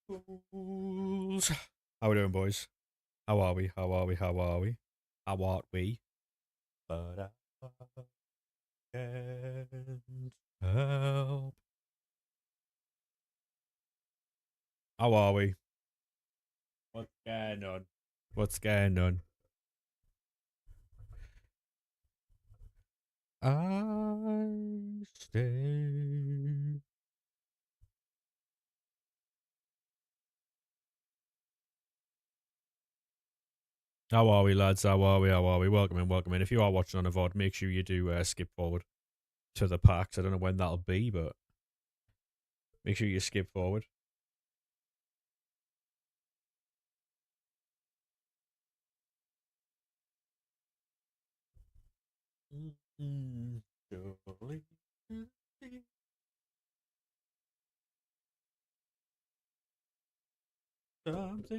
Fools. How we doing, boys? How are we? How are we? How are we? How are we? But I can't help. How are we? What's going on? What's going on? I stay. How are we, lads? How are we? How are we? Welcome in, welcome in. If you are watching on a VOD, make sure you do skip forward to the packs. I don't know when that'll be, but make sure you skip forward. Surely.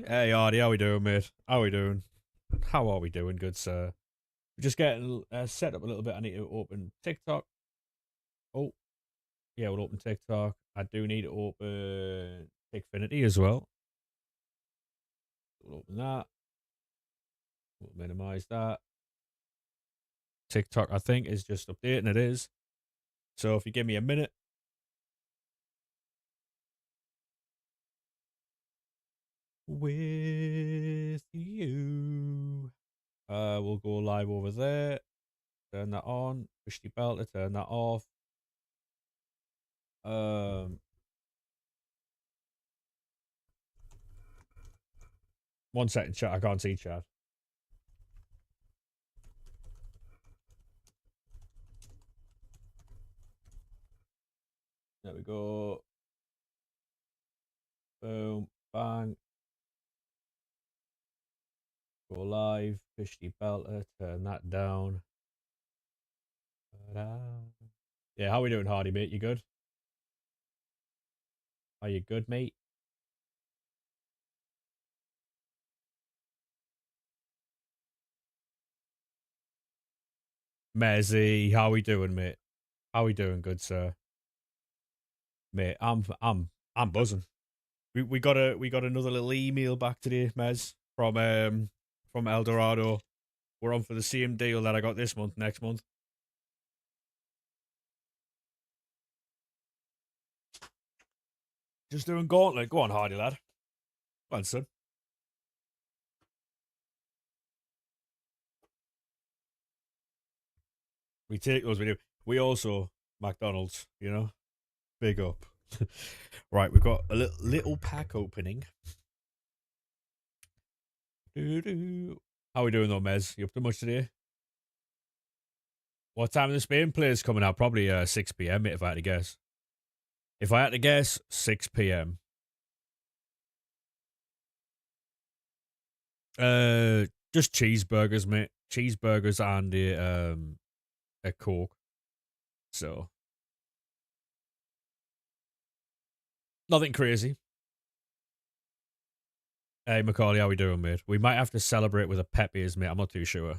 Hey, Artie, how we doing, mate? How we doing? How are we doing, good sir? Just getting set up a little bit. I need to open TikTok. Oh, yeah, we'll open TikTok. I do need to open Xfinity as well. We'll open that. We'll minimize that. TikTok, I think, is just updating. It is. So if you give me a minute. With you. We'll go live over there. Turn that on. Push the belt to turn that off. One second, chat. I can't see chat. There we go. Boom. Bang. Go live. Push the belter. Turn that down. Yeah, how we doing, Hardy, mate? You good? Are you good, mate? Mezzy, how we doing, mate? How we doing, good sir? Mate, I'm buzzing. We got another little email back today, Mez, from Eldorado. We're on for the same deal that I got this month, next month. Just doing gauntlet. Go on, Hardy lad. Go on, son. We take those. We do. We also McDonald's. You know, big up. Right, we've got a little pack opening. How we doing though, Mez? You up to much today? What time the Spain players coming out? Probably 6 p.m. if I had to guess. If I had to guess, 6 p.m. Just cheeseburgers, mate. Cheeseburgers and a Coke. So nothing crazy. Hey, Macaulay, how we doing, mate? We might have to celebrate with a Pepe's, mate. I'm not too sure.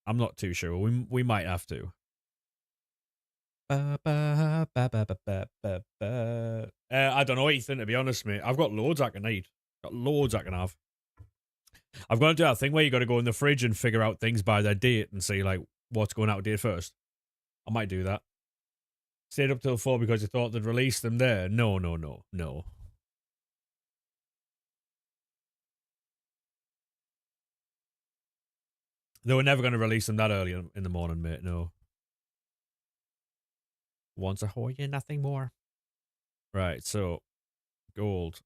We might have to. I don't know, Ethan, to be honest, mate. I've got loads I can eat. Got loads I can have. I've got to do that thing where you got to go in the fridge and figure out things by their date and see, like, what's going out of date first. I might do that. Stayed up till 4 because you thought they'd release them there. No. They were never going to release them that early in the morning, mate. No. Once ahoy, you nothing more. Right, so gold.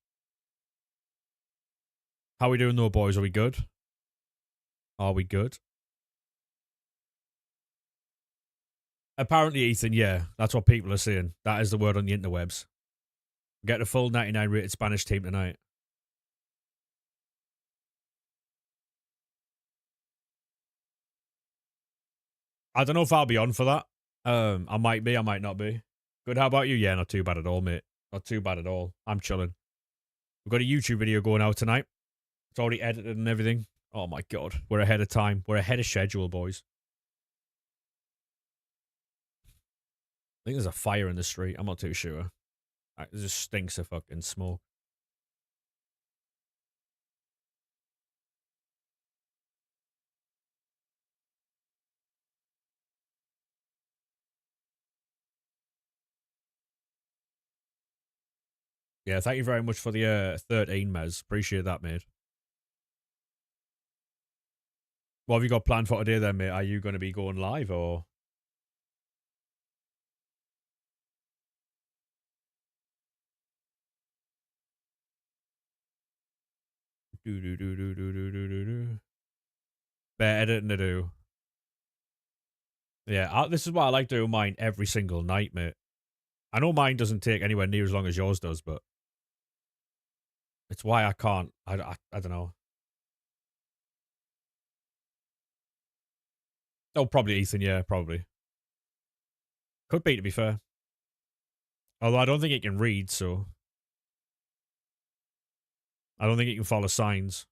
How we doing though, boys? Are we good? Are we good? Apparently, Ethan, yeah. That's what people are saying. That is the word on the interwebs. Get a full 99 rated Spanish team tonight. I don't know if I'll be on for that. I might be, I might not be. Good, how about you? Yeah, not too bad at all, mate. Not too bad at all. I'm chilling. We've got a YouTube video going out tonight. It's already edited and everything. Oh my god. We're ahead of time. We're ahead of schedule, boys. I think there's a fire in the street. I'm not too sure. It just stinks of fucking smoke. Yeah, thank you very much for the 13, Mez. Appreciate that, mate. What have you got planned for today then, mate? Are you going to be going live or? Do. Better editing to do. Yeah, this is why I like doing mine every single night, mate. I know mine doesn't take anywhere near as long as yours does, but it's why I can't. I don't know. Oh, probably Ethan. Yeah, probably. Could be, to be fair. Although I don't think it can read, so I don't think it can follow signs.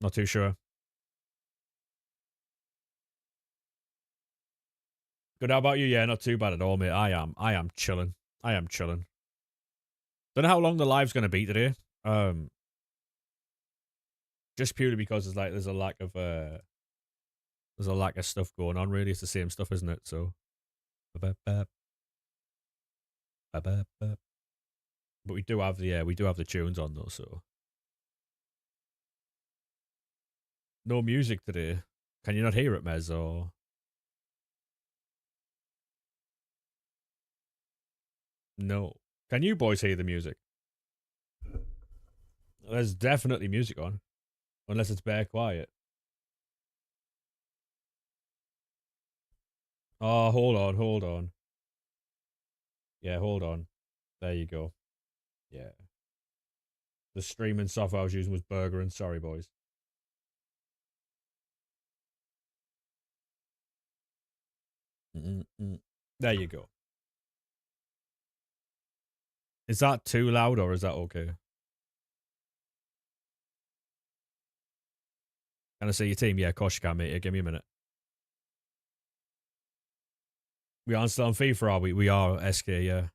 Not too sure. Good. How about you? Yeah, not too bad at all, mate. I am chilling. I am chilling. Don't know how long the live's gonna be today. Just purely because it's like there's a lack of stuff going on. Really, it's the same stuff, isn't it? So, but we do have the tunes on though. So no music today. Can you not hear it, Mez? Or no? Can you boys hear the music? There's definitely music on, unless it's bare quiet. Oh, hold on. Yeah, hold on. There you go. Yeah. The streaming software I was using was Burger, and sorry, boys. Mm-mm-mm. There you go. Is that too loud or is that okay? Can I see your team? Yeah, of course you can, mate. Yeah, give me a minute. We aren't still on FIFA, are we? We are, SK, yeah.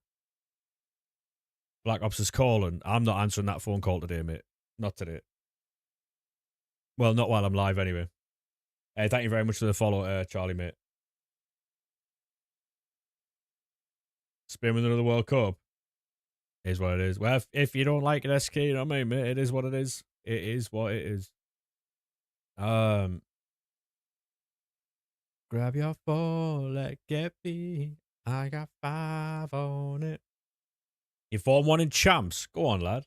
Black Ops is calling. I'm not answering that phone call today, mate. Not today. Well, not while I'm live, anyway. Hey, thank you very much for the follow, Charlie, mate. Spin with another World Cup. Is what it is. Well, if you don't like it, SK, you know what I mean, mate? It is what it is. It is what it is. Grab your ball, let get be. I got 5 on it. You form one in champs. Go on, lad.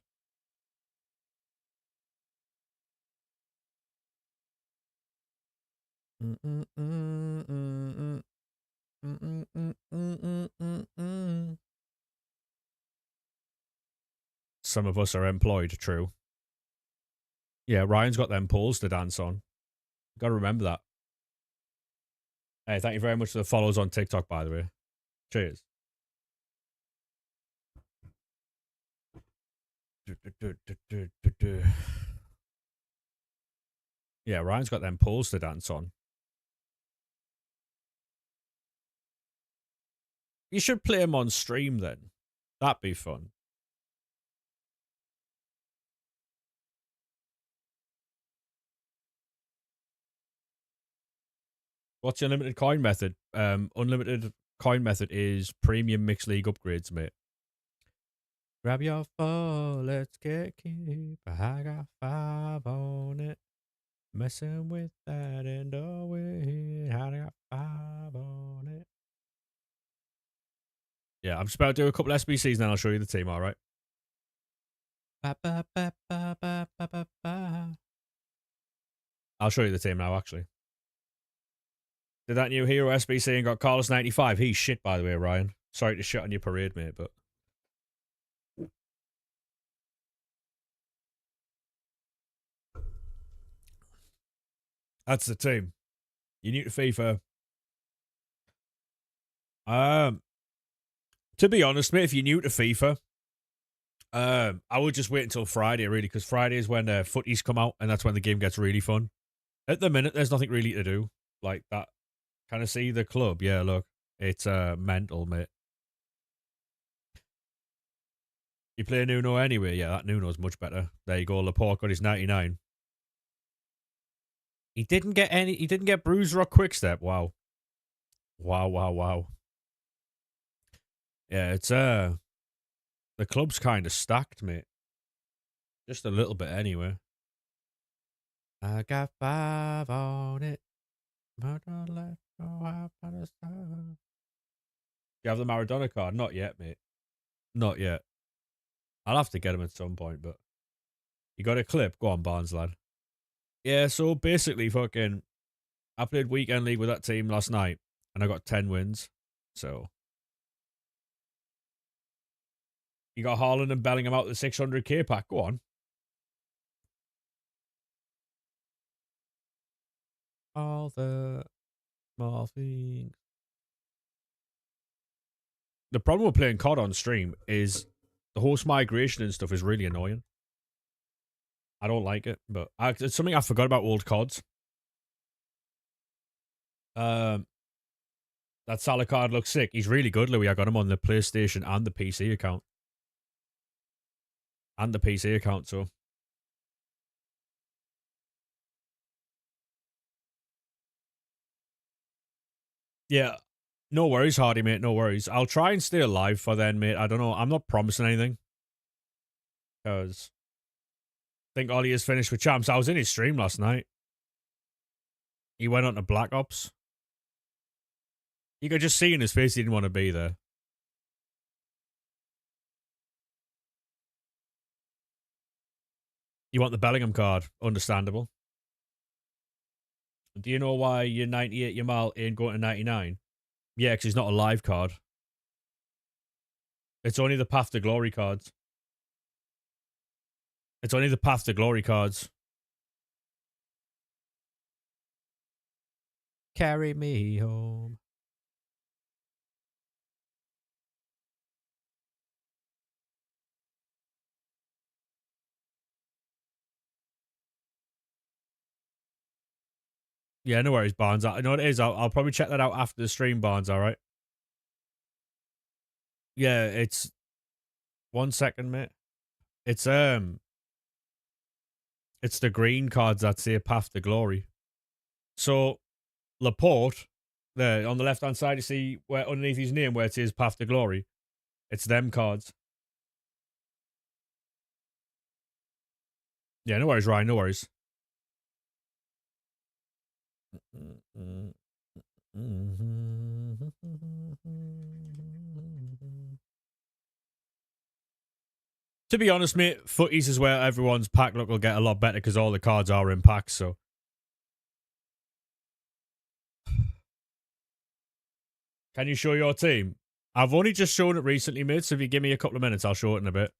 Some of us are employed, true. Yeah, Ryan's got them poles to dance on. Gotta remember that. Hey, thank you very much for the follows on TikTok, by the way. Cheers. Yeah, Ryan's got them poles to dance on. You should play him on stream then. That'd be fun. What's your unlimited coin method? Unlimited coin method is premium mixed league upgrades, mate. Grab your phone, let's get keep. I got 5 on it. Messing with that and away. I got 5 on it. Yeah, I'm just about to do a couple SBCs and then I'll show you the team, alright? I'll show you the team now, actually. Did that new hero SBC and got Carlos 95? He's shit, by the way, Ryan. Sorry to shit on your parade, mate, but... That's the team. You new to FIFA. To be honest, mate, if you're new to FIFA, I would just wait until Friday, really, because Friday is when footies come out, and that's when the game gets really fun. At the minute, there's nothing really to do like that. Kind of see the club. Yeah, look, it's mental, mate. You play Nuno anyway? Yeah, that Nuno's much better. There you go. Laporte got his 99. He didn't get any. He didn't get Bruiser or Quickstep. Wow. Wow, wow, wow. Yeah, it's the club's kind of stacked, mate. Just a little bit anyway. I got 5 on it. But don't let go out by the side. You have the Maradona card? Not yet, mate. Not yet. I'll have to get him at some point, but you got a clip? Go on, Barnes, lad. Yeah, so basically, fucking, I played weekend league with that team last night, and I got 10 wins. So you got Haaland and Bellingham out the 600k pack. Go on. All the small things. The problem with playing COD on stream is the host migration and stuff is really annoying. I don't like it, but it's something I forgot about old CODs. That Salah card looks sick. He's really good, Louis. I got him on the PlayStation and the PC account. So. Yeah. No worries, Hardy, mate. No worries. I'll try and stay alive for then, mate. I don't know. I'm not promising anything. Because I think Ollie is finished with champs. I was in his stream last night. He went on to Black Ops. You could just see in his face he didn't want to be there. You want the Bellingham card? Understandable. Do you know why your 98 Yamal ain't going to 99? Yeah, because he's not a live card. It's only the Path to Glory cards. It's only the Path to Glory cards. Carry me home. Yeah, no worries, Barnes. I know what it is. I'll probably check that out after the stream, Barnes, all right? Yeah, it's... 1 second, mate. It's the green cards that say Path to Glory. So, Laporte, there, on the left-hand side, you see where underneath his name where it says Path to Glory? It's them cards. Yeah, no worries, Ryan, no worries. To be honest, mate, footies is where everyone's pack look will get a lot better because all the cards are in packs, so. Can you show your team? I've only just shown it recently, mate, so if you give me a couple of minutes, I'll show it in a bit.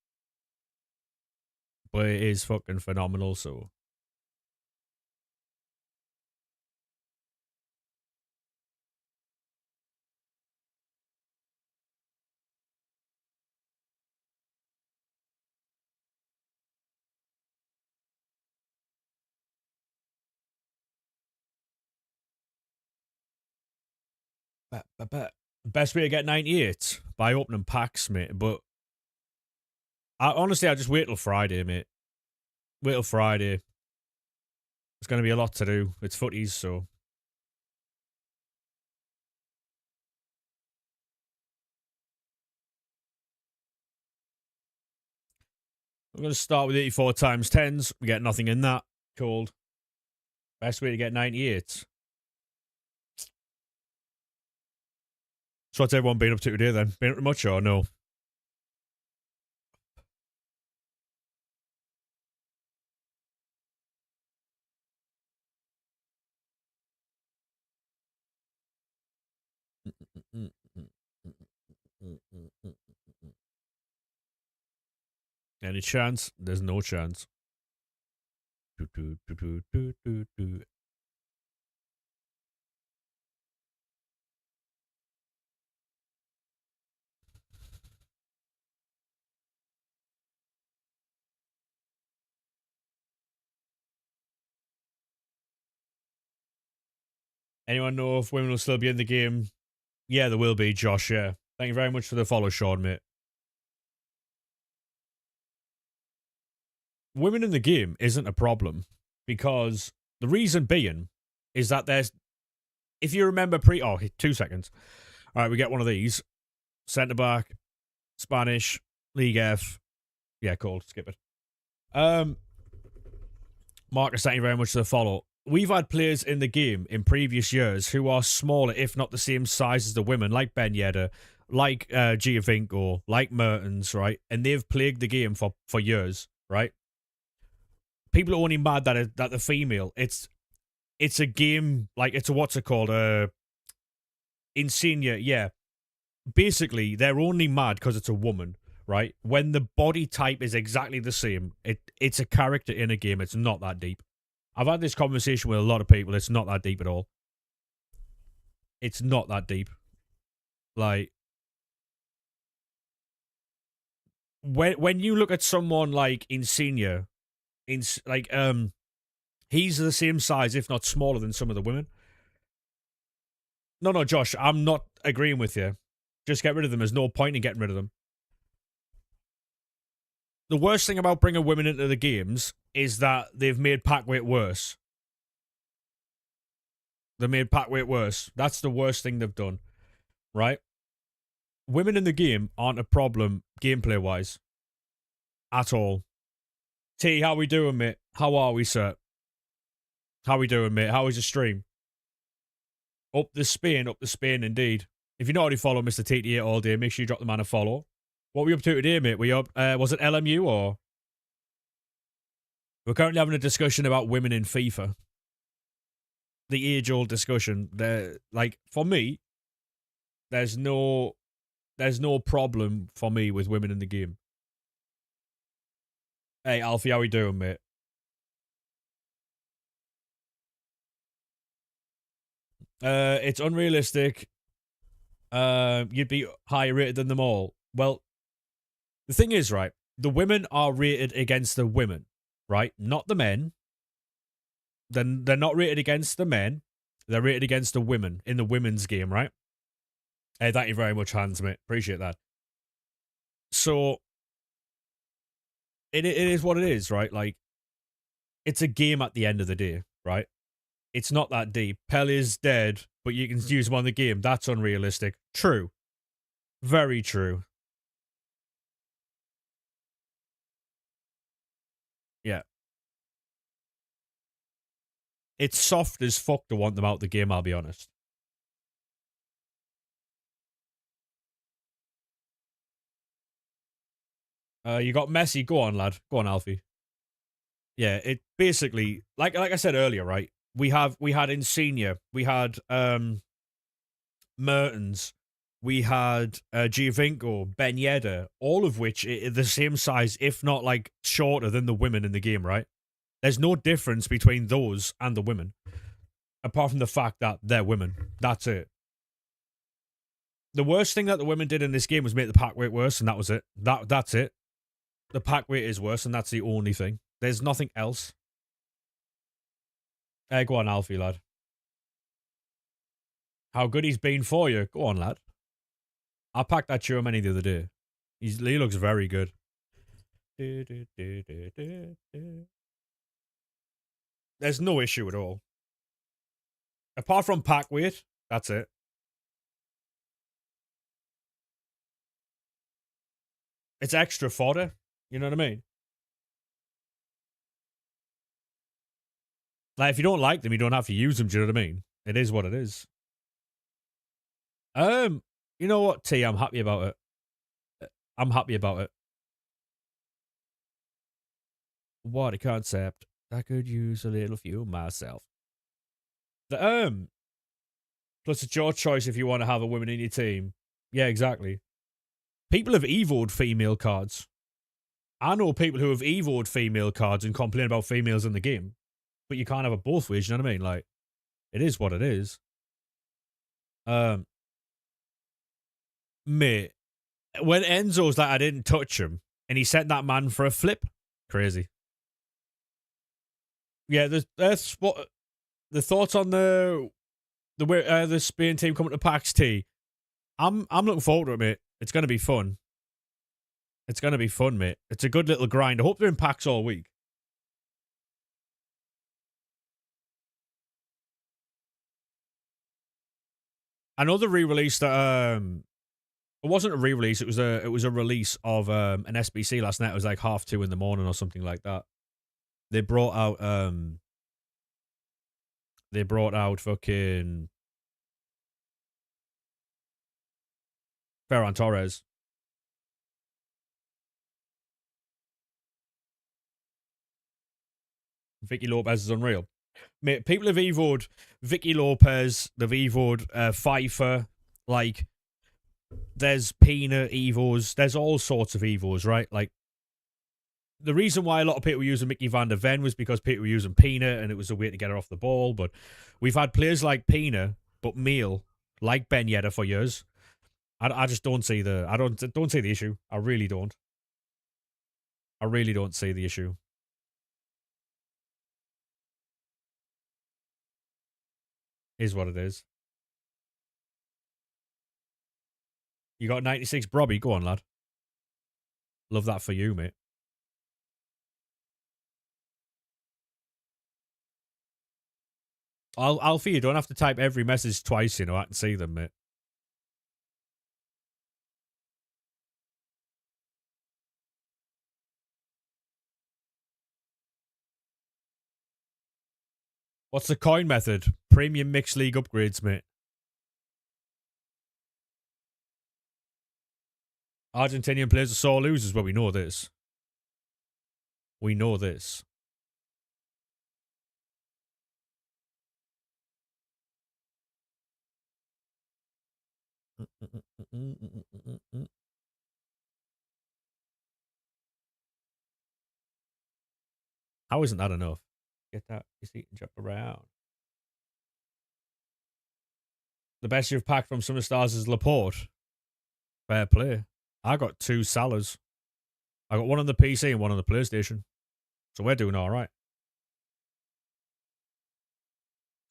But it is fucking phenomenal, so. Best way to get 98 by opening packs, mate. But honestly, I just wait till Friday, mate. Wait till Friday. There's going to be a lot to do. It's footies, so. We're going to start with 84 times 10s. We get nothing in that. Cold. Best way to get 98. So what's everyone been up to today then? Been up to much or no? Any chance? There's no chance. Anyone know if women will still be in the game? Yeah, there will be, Josh, yeah. Thank you very much for the follow, Sean, mate. women in the game isn't a problem because the reason being is that there's, if you remember 2 seconds. All right, we get one of these. Centre back, Spanish, League F. Yeah, cool. Skip it. Marcus, thank you very much for the follow. We've had players in the game in previous years who are smaller, if not the same size as the women, like Ben Yedder, like Giovinco, like Mertens, right? And they've plagued the game for years, right? People are only mad that the female. It's a game, like, it's a, what's it called? Insignia, yeah. Basically, they're only mad because it's a woman, right? When the body type is exactly the same, it's a character in a game. It's not that deep. I've had this conversation with a lot of people. It's not that deep at all. It's not that deep. Like, when you look at someone like Insignia, he's the same size, if not smaller, than some of the women. No, Josh, I'm not agreeing with you. Just get rid of them. There's no point in getting rid of them. The worst thing about bringing women into the games is that they've made pack weight worse. They made pack weight worse. That's the worst thing they've done, right? Women in the game aren't a problem gameplay-wise at all. T, how we doing, mate? How are we, sir? How we doing, mate? How is the stream? Up the spin, indeed. If you not already follow Mr. TT8 all day, make sure you drop the man a follow. What were we up to today, mate? We up? Was it LMU or? We're currently having a discussion about women in FIFA. The age-old discussion. Like, for me, there's no problem for me with women in the game. Hey, Alfie, how we doing, mate? It's unrealistic. You'd be higher rated than them all. Well, the thing is, right, the women are rated against the women, right? Not the men. Then they're not rated against the men. They're rated against the women in the women's game, right? Hey, thank you very much, Hans, mate. Appreciate that. So, it is what it is, right? Like, it's a game at the end of the day, right? It's not that deep. Pele's dead, but you can use him on the game. That's unrealistic. True. Very true. Yeah. It's soft as fuck to want them out the game, I'll be honest. You got Messi. Go on, lad. Go on, Alfie. Yeah, it basically, like I said earlier, right? We had Insignia, we had Mertens, we had Giovinco, Ben Yedder, all of which are the same size, if not like shorter than the women in the game, right? There's no difference between those and the women, apart from the fact that they're women. That's it. The worst thing that the women did in this game was make the pack weight worse, and that was it. That's it. The pack weight is worse, and that's the only thing. There's nothing else. Go on, Alfie, lad. How good he's been for you. Go on, lad. I packed that Churmany the other day. He looks very good. There's no issue at all. Apart from pack weight, that's it. It's extra fodder. You know what I mean? Like, if you don't like them, you don't have to use them. Do you know what I mean? It is what it is. You know what, T? I'm happy about it. I'm happy about it. What a concept. I could use a little fuel myself. Plus, it's your choice if you want to have a woman in your team. Yeah, exactly. People have evoed female cards. I know people who have evoed female cards and complain about females in the game. But you can't have it both ways, you know what I mean? Like, it is what it is. Mate, when Enzo's like, I didn't touch him, and he sent that man for a flip, crazy. Yeah, that's what the thoughts on the Spain team coming to PAX T. I'm looking forward to it, mate. It's gonna be fun. It's gonna be fun, mate. It's a good little grind. I hope they're in PAX all week. I know the re-release that it wasn't a re-release. It was a release of an SBC last night. It was like 2:30 in the morning or something like that. They brought out fucking Ferran Torres. Vicky Lopez is unreal. Mate, people have evoed Vicky Lopez, they've evoed FIFA, like there's Pina Evos, there's all sorts of Evos, right? Like the reason why a lot of people were using Mickey van der Ven was because people were using Pina and it was a way to get her off the ball. But we've had players like Pina, but Meal, like Ben Yedder for years. I just don't see I don't see the issue. I really don't. I really don't see the issue. Is what it is. You got 96 Brobby. Go on, lad. Love that for you, mate. Alfie, you don't have to type every message twice, you know. I can see them, mate. What's the coin method? Premium Mixed League upgrades, mate. Argentinian players are sore losers, but we know this. We know this. How isn't that enough? Get that. You see, jump around. The best you've packed from Summer Stars is Laporte. Fair play. I got 2 Salas. I got one on the PC and one on the PlayStation. So we're doing all right.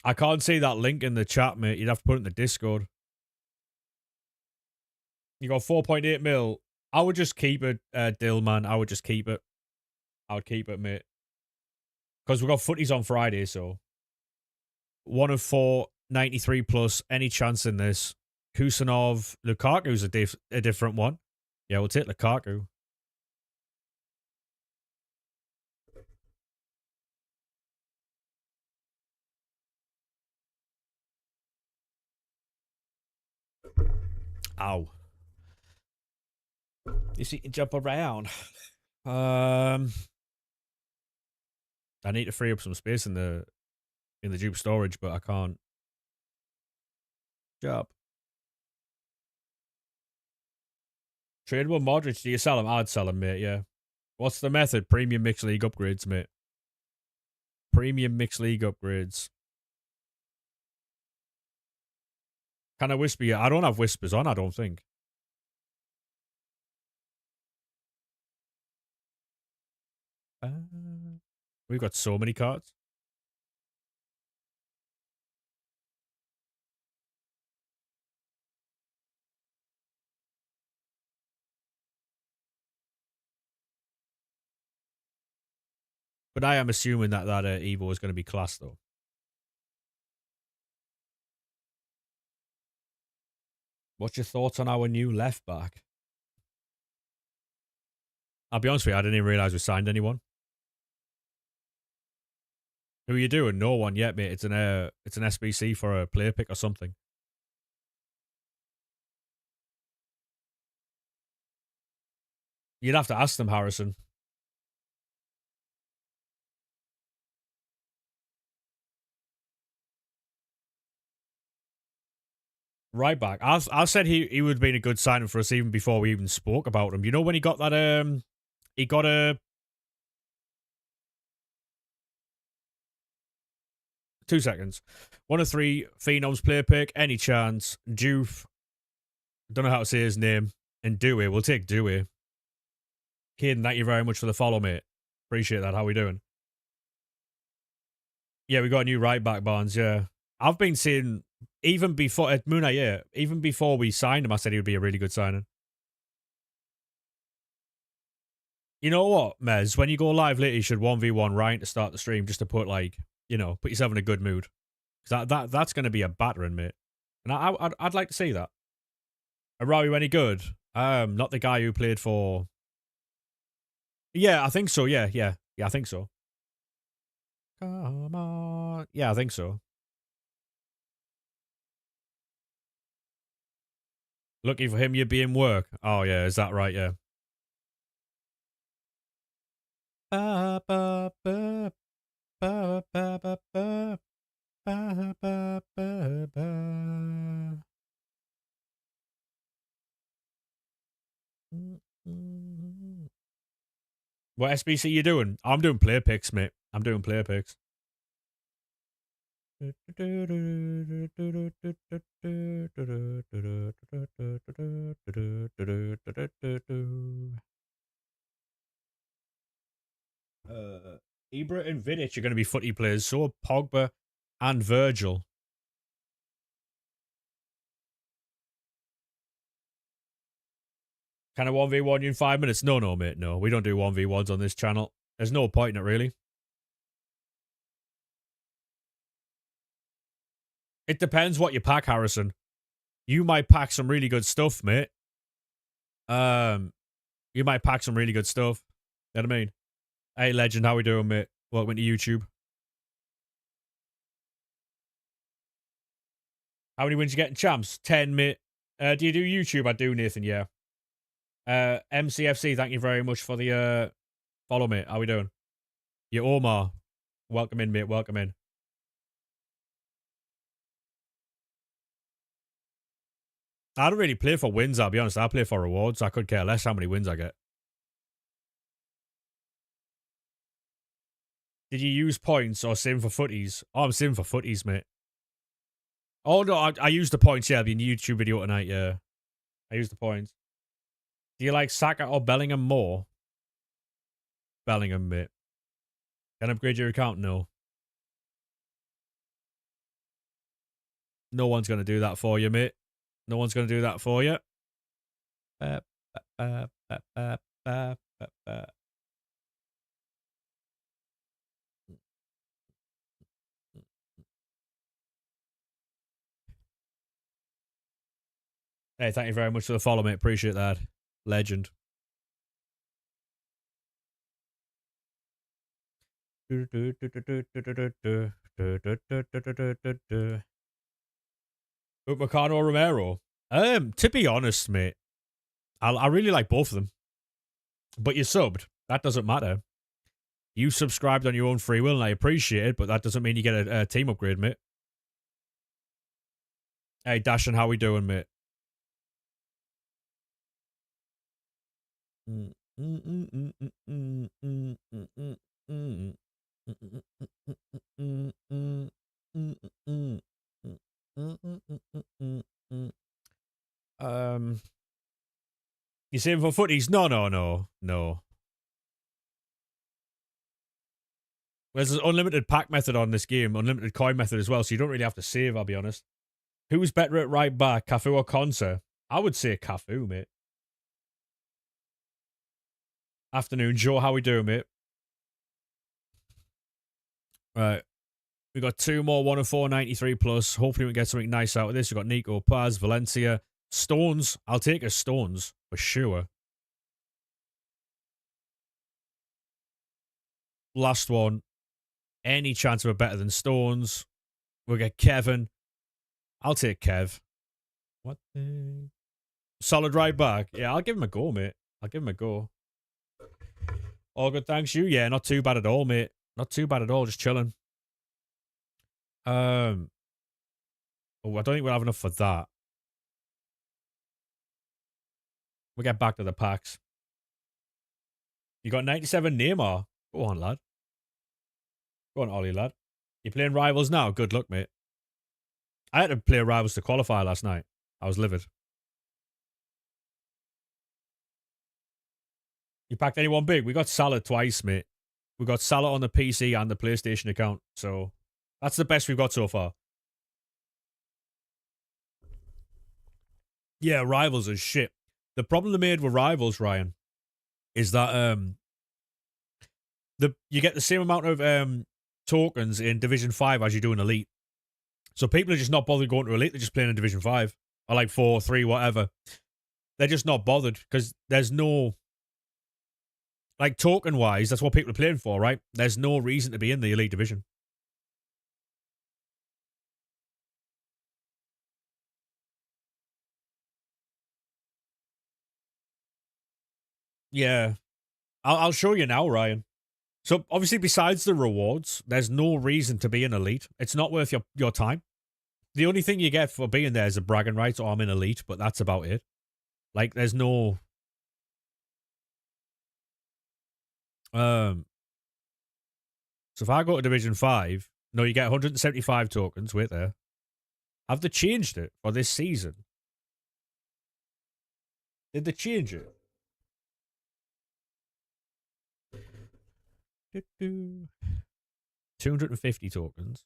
I can't see that link in the chat, mate. You'd have to put it in the Discord. You got 4.8 mil. I would just keep it, Dill, man. I would just keep it. I would keep it, mate. Because we've got footies on Friday, so. 1 of 4, 93 plus. Any chance in this? Kusanov. Lukaku's a different one. Yeah, we'll take Lukaku. Ow. You see, you can jump around. I need to free up some space in the Dupe storage, but I can't. Job. Tradable Modric, do you sell him? I'd sell him, mate, yeah. What's the method? Premium Mixed League upgrades, mate. Premium Mixed League upgrades. Can I whisper you? I don't have whispers on, I don't think. We've got so many cards. But I am assuming that Evo is going to be class, though. What's your thoughts on our new left back? I'll be honest with you, I didn't even realise we signed anyone. Who are you doing? No one yet, mate. It's an SBC for a player pick or something. You'd have to ask them, Harrison. Right back. I said he would have been a good signing for us even before we even spoke about him. You know when he got that he got a 2 seconds. 1 of 3 Phenoms player pick. Any chance? Juve. Don't know how to say his name. And Dewey. We'll take Dewey. Caden, thank you very much for the follow, mate. Appreciate that. How we doing? Yeah, we got a new right back, Barnes. Yeah, I've been seeing even before at Muna. Yeah, even before we signed him, I said he would be a really good signing. You know what, Mez? When you go live later, you should 1v1 Ryan to start the stream just to put put yourself in a good mood. Because that's going to be a battering, mate. And I'd like to see that. Are you any good? Not the guy who played for. Yeah, I think so. Yeah, I think so. Come on. Yeah, I think so. Lucky for him, you'd be in work. Oh yeah, is that right? Yeah. Ba, ba, ba, ba, ba, ba, ba, ba, ba, ba, ba. What SBC you doing? I'm doing player picks, mate. I'm doing player picks. Ibra and Vidic are going to be footy players. So are Pogba and Virgil. Kind of 1v1 you in 5 minutes? No, mate. No, we don't do 1v1s on this channel. There's no point in it, really. It depends what you pack, Harrison. You might pack some really good stuff, mate. You might pack some really good stuff. You know what I mean? Hey, legend, how we doing, mate? Welcome to YouTube. How many wins you getting, champs? 10, mate. Do you do YouTube? I do, Nathan, yeah. MCFC, thank you very much for the follow, mate. How we doing? You Omar. Welcome in, mate. Welcome in. I don't really play for wins, I'll be honest. I play for rewards. I could care less how many wins I get. Did you use points or sim for footies? Oh, I'm sim for footies, mate. Oh, no, I used the points, yeah. It'll be a YouTube video tonight, yeah. I used the points. Do you like Saka or Bellingham more? Bellingham, mate. Can I upgrade your account? No. No one's going to do that for you, mate. No one's going to do that for you. Hey, thank you very much for the follow, mate. Appreciate that. Legend. Upamecano or Romero? To be honest, mate, I really like both of them. But you subbed. That doesn't matter. You subscribed on your own free will, and I appreciate it, but that doesn't mean you get a team upgrade, mate. Hey, Dashin, how we doing, mate? You saying for footies? No. There's an unlimited pack method on this game, unlimited coin method as well, so you don't really have to save, I'll be honest. Who's better at right back, Cafu or Conser? I would say Cafu, mate. Afternoon, Joe. How we doing, mate? Right. We got two more 1 of 493 plus. Hopefully we can get something nice out of this. We got Nico, Paz, Valencia, Stones. I'll take a Stones for sure. Last one. Any chance of a better than Stones? We'll get Kevin. I'll take Kev. What the? Solid right back. Yeah, I'll give him a go, mate. I'll give him a go. All good, thanks you. Yeah, not too bad at all, mate. Not too bad at all. Just chilling. Oh, I don't think we'll have enough for that. We'll get back to the packs. You got 97 Neymar. Go on, lad. Go on, Ollie, lad. You playing Rivals now? Good luck, mate. I had to play Rivals to qualify last night. I was livid. You packed anyone big? We got Salah twice, mate. We got Salah on the PC and the PlayStation account. So that's the best we've got so far. Yeah, Rivals is shit. The problem they made with Rivals, Ryan, is that you get the same amount of tokens in Division 5 as you do in Elite. So people are just not bothered going to Elite. They're just playing in Division 5 or like 4, 3, whatever. They're just not bothered because there's no, like, token wise, that's what people are playing for, right? There's no reason to be in the Elite Division. Yeah. I'll show you now, Ryan. So obviously, besides the rewards, there's no reason to be in Elite. It's not worth your time. The only thing you get for being there is a bragging rights, or I'm in Elite, but that's about it. Like, there's no so if I go to Division 5, no, you get 175 tokens. Wait there. Have they changed it for this season? Did they change it? 250 tokens.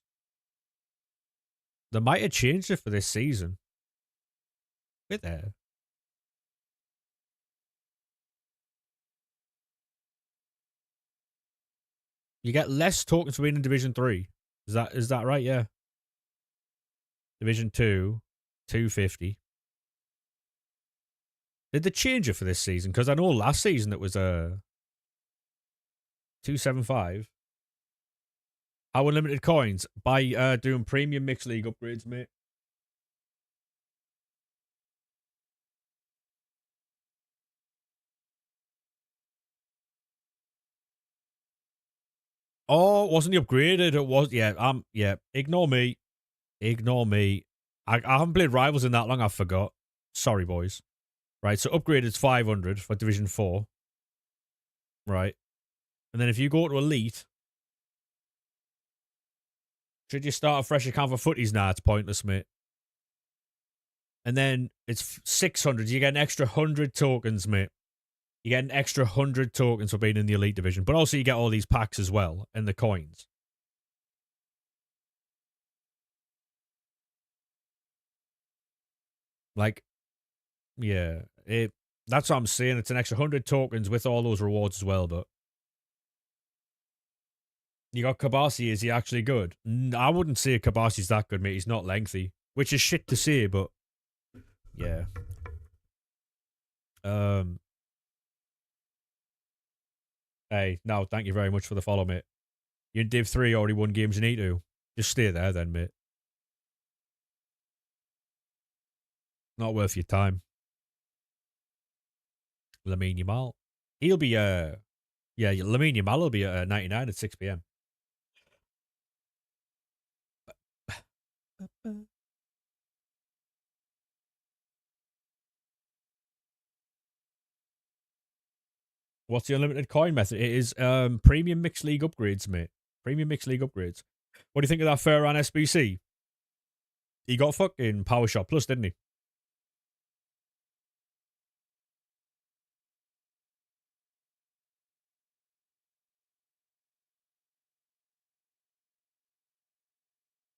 They might have changed it for this season. Wait there. You get less tokens for being in Division 3. Is that right? Yeah. Division 2, 250. Did they change it for this season? Because I know last season it was 275. How unlimited coins? By doing premium mixed league upgrades, mate. Oh, it wasn't upgraded. It was, yeah. Ignore me. Ignore me. I haven't played Rivals in that long, I forgot. Sorry, boys. Right, so upgraded's 500 for Division 4. Right. And then if you go to Elite, should you start a fresh account for footies? Nah, it's pointless, mate. And then it's 600. You get an extra 100 tokens, mate. You get an extra 100 tokens for being in the Elite Division. But also you get all these packs as well and the coins. Like, yeah. That's what I'm saying. It's an extra 100 tokens with all those rewards as well, but you got Kabasi. Is he actually good? I wouldn't say Kabasi's that good, mate. He's not lengthy, which is shit to say, but yeah. Hey, no, thank you very much for the follow, mate. You in Div 3 already won games you need to. Just stay there then, mate. Not worth your time. Lamine Yamal. He'll be, yeah, Lamine Yamal will be at 99 at 6 p.m. What's the unlimited coin method? It is premium mixed league upgrades, mate. Premium mixed league upgrades. What do you think of that Ferran SBC? He got fucking Power Shot Plus, didn't he?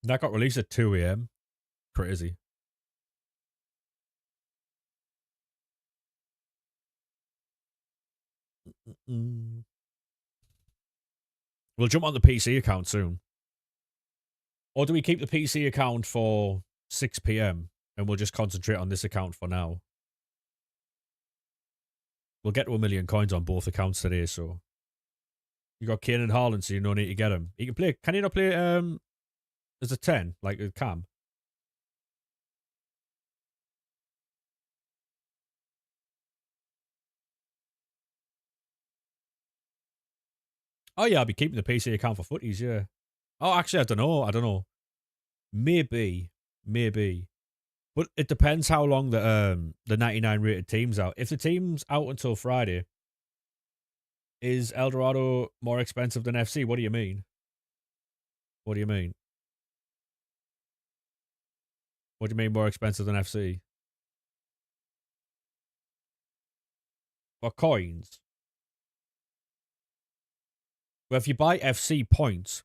That got released at 2 a.m. Crazy. We'll jump on the PC account soon. Or do we keep the PC account for 6 p.m. and we'll just concentrate on this account for now? We'll get to 1 million coins on both accounts today, so. You got Kane and Haaland, so you don't need to get him. He can play. Can he not play as a 10, like a Cam? Oh, yeah, I'll be keeping the PC account for footies, yeah. Oh, actually, I don't know. Maybe. But it depends how long the 99 rated team's out. If the team's out until Friday, is Eldorado more expensive than FC? What do you mean? What do you mean? What do you mean more expensive than FC? For coins? Well, if you buy FC points,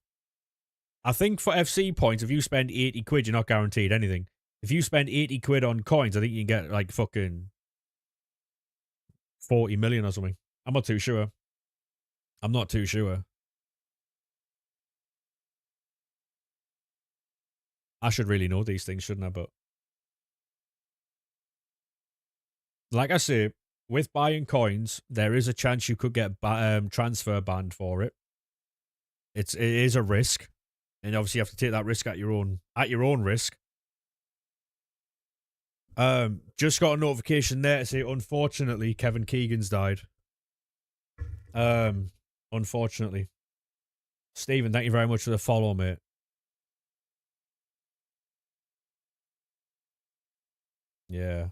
I think for FC points, if you spend 80 quid, you're not guaranteed anything. If you spend 80 quid on coins, I think you can get like fucking 40 million or something. I'm not too sure. I I should really know these things, shouldn't I? But like I say, with buying coins, there is a chance you could get transfer banned for it. It is a risk, and obviously you have to take that risk at your own risk. Just got a notification there to say, unfortunately, Kevin Keegan's died. Unfortunately. Stephen, thank you very much for the follow, mate. Yeah,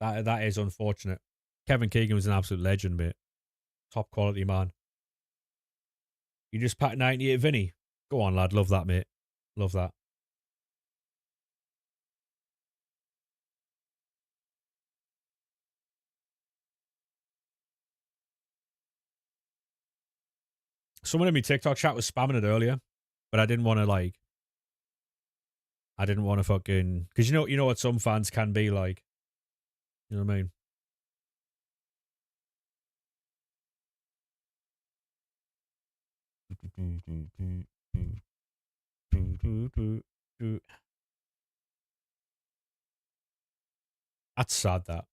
that is unfortunate. Kevin Keegan was an absolute legend, mate. Top quality man. You just packed 98 Vinny. Go on, lad. Love that, mate. Love that. Someone in my TikTok chat was spamming it earlier, but I didn't want to I didn't want to fucking, because you know what some fans can be like. You know what I mean? That's sad. That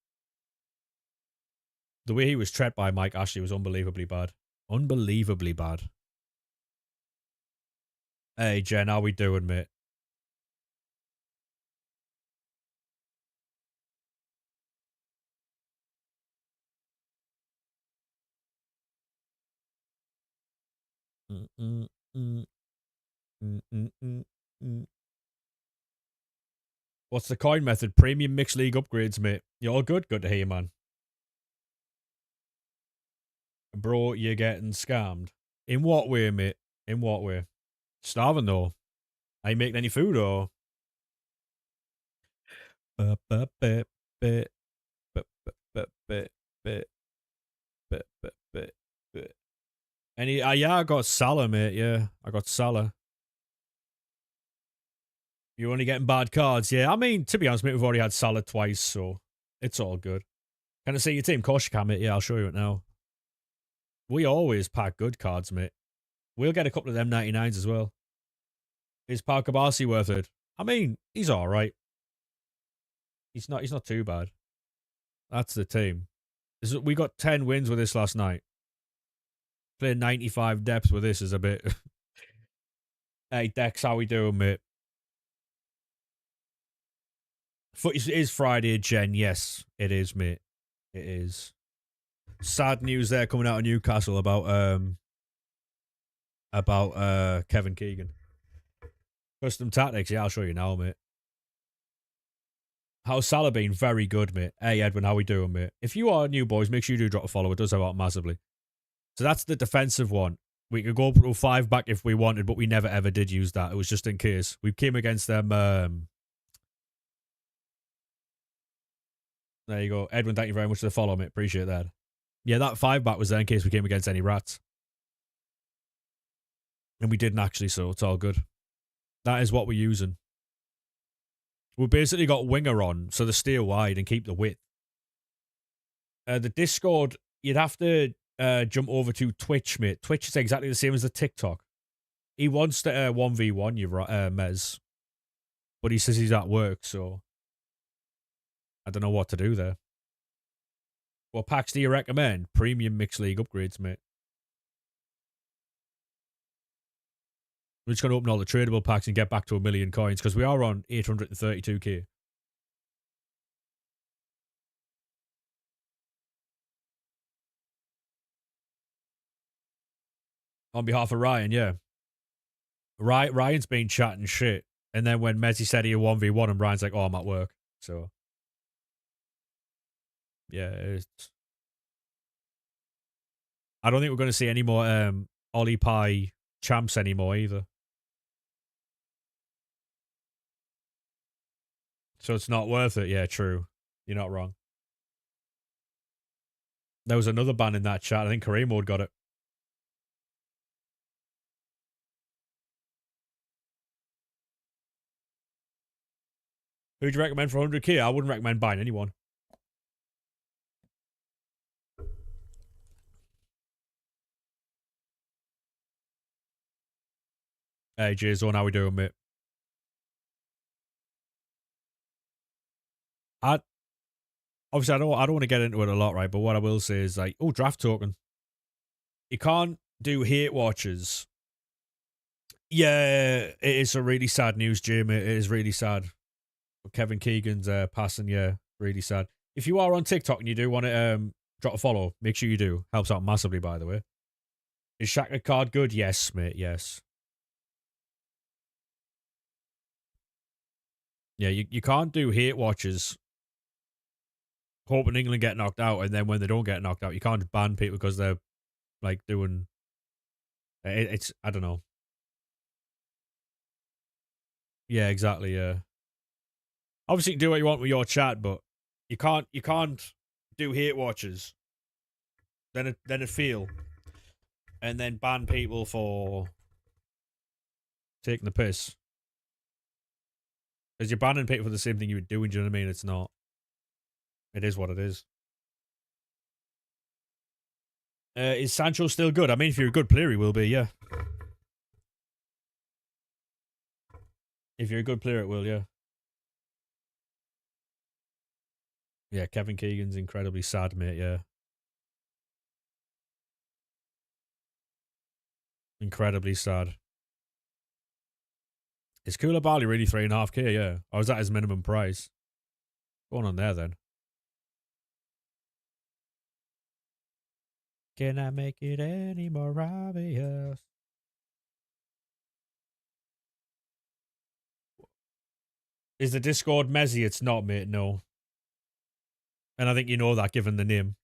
the way he was treated by Mike Ashley was unbelievably bad. Unbelievably bad. Hey Jen, how we doing, mate? What's the coin method? Premium mixed league upgrades, mate. You all good? Good to hear, man. Bro, you're getting scammed. In what way, mate? In what way? Starving though. Are you making any food or? Any? Yeah, I got Salah, mate. Yeah, I got Salah. You're only getting bad cards. Yeah, I mean, to be honest, mate, we've already had Salah twice, so it's all good. Can I see your team? Of course you can, mate. Yeah, I'll show you it now. We always pack good cards, mate. We'll get a couple of them 99s as well. Is Parker Barsi worth it? I mean, he's all right. He's not too bad. That's the team. We got 10 wins with this last night. Playing 95 depth with this is a bit. Hey, Dex, how we doing, mate? It is Friday, Jen. Yes, it is, mate. It is. Sad news there coming out of Newcastle about Kevin Keegan. Custom tactics, yeah, I'll show you now, mate. How's Salah been? Very good, mate. Hey, Edwin, how we doing, mate? If you are new, boys, make sure you do drop a follow. It does help out massively. So that's the defensive one. We could go up to 5 back if we wanted, but we never ever did use that. It was just in case. We came against them. There you go. Edwin, thank you very much for the follow, mate. Appreciate that. Yeah, that 5 back was there in case we came against any rats. And we didn't actually, so it's all good. That is what we're using. We basically got winger on, so they stay wide and keep the width. The Discord, you'd have to jump over to Twitch, mate. Twitch is exactly the same as the TikTok. He wants to 1v1 you, Mez. But he says he's at work, so I don't know what to do there. What packs do you recommend? Premium Mixed League upgrades, mate. We're just going to open all the tradable packs and get back to 1 million coins because we are on 832k. On behalf of Ryan, yeah. Ryan's been chatting shit. And then when Messi said he 1v1 and Ryan's like, oh, I'm at work. So, yeah. I don't think we're going to see any more Ollie Pie champs anymore either. So it's not worth it. Yeah, true. You're not wrong. There was another ban in that chat. I think Kareem Mode got it. Who'd you recommend for 100k? I wouldn't recommend buying anyone. Hey, J-Zone, how we doing, mate? I obviously I don't want to get into it a lot, right? But what I will say is like, oh, draft token. You can't do hate watches. Yeah, it is a really sad news, Jim. It is really sad. Kevin Keegan's passing. Yeah, really sad. If you are on TikTok and you do want to drop a follow, make sure you do. Helps out massively, by the way. Is Shaq a card good? Yes, mate. Yes. Yeah, you can't do hate watches hoping England get knocked out, and then when they don't get knocked out, you can't ban people because they're like doing. It's I don't know. Yeah, exactly. Yeah. Obviously, you can do what you want with your chat, but you can't do hate watches. Then it feel, and then ban people for taking the piss because you're banning people for the same thing you were doing. Do you know what I mean? It's not. It is what it is. Is Sancho still good? I mean, if you're a good player, he will be. Yeah. If you're a good player, it will. Yeah. Yeah. Kevin Keegan's incredibly sad, mate. Yeah. Incredibly sad. Is Koulibaly really 3.5K? Yeah. Or is that his minimum price? Going on there then. Can I make it any more obvious? Is the Discord Messi? It's not, mate. No. And I think you know that given the name.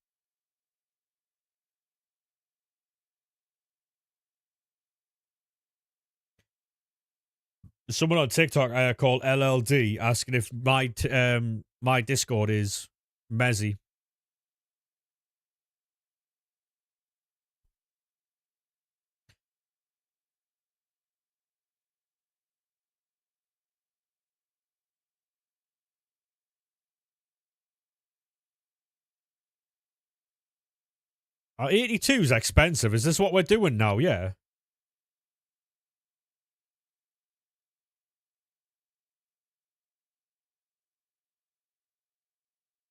Someone on TikTok called LLD asking if my Discord is Messi. Oh, 82 is expensive. Is this what we're doing now? Yeah.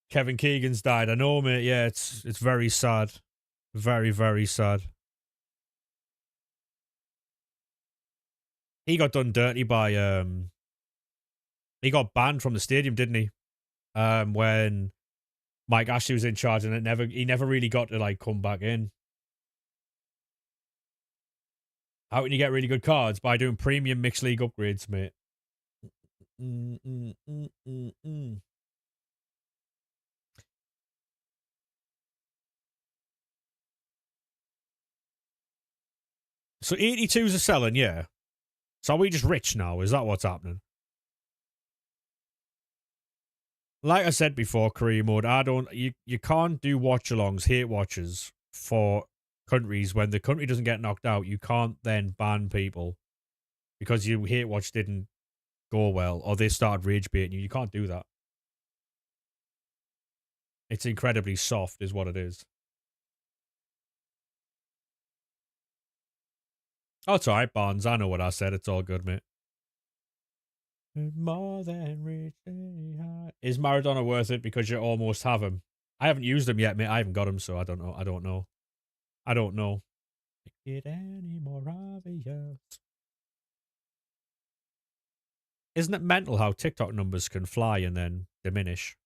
Kevin Keegan's died. I know, mate. Yeah, it's very sad. Very, very sad. He got done dirty by he got banned from the stadium, didn't he? When Mike Ashley was in charge, and he never really got to like come back in. How can you get really good cards? By doing premium mixed league upgrades, mate. So 82s are selling, yeah. So are we just rich now? Is that what's happening? Like I said before, career mode, you can't do watch-alongs, hate watches for countries when the country doesn't get knocked out. You can't then ban people because your hate watch didn't go well or they started rage baiting you. You can't do that. It's incredibly soft, is what it is. Oh, it's alright, Barnes. I know what I said. It's all good, mate. More than rich. Is Maradona worth it because you almost have him? I haven't used him yet, mate. I haven't got him, so I don't know. I don't know. Get any more obvious? Isn't it mental how TikTok numbers can fly and then diminish?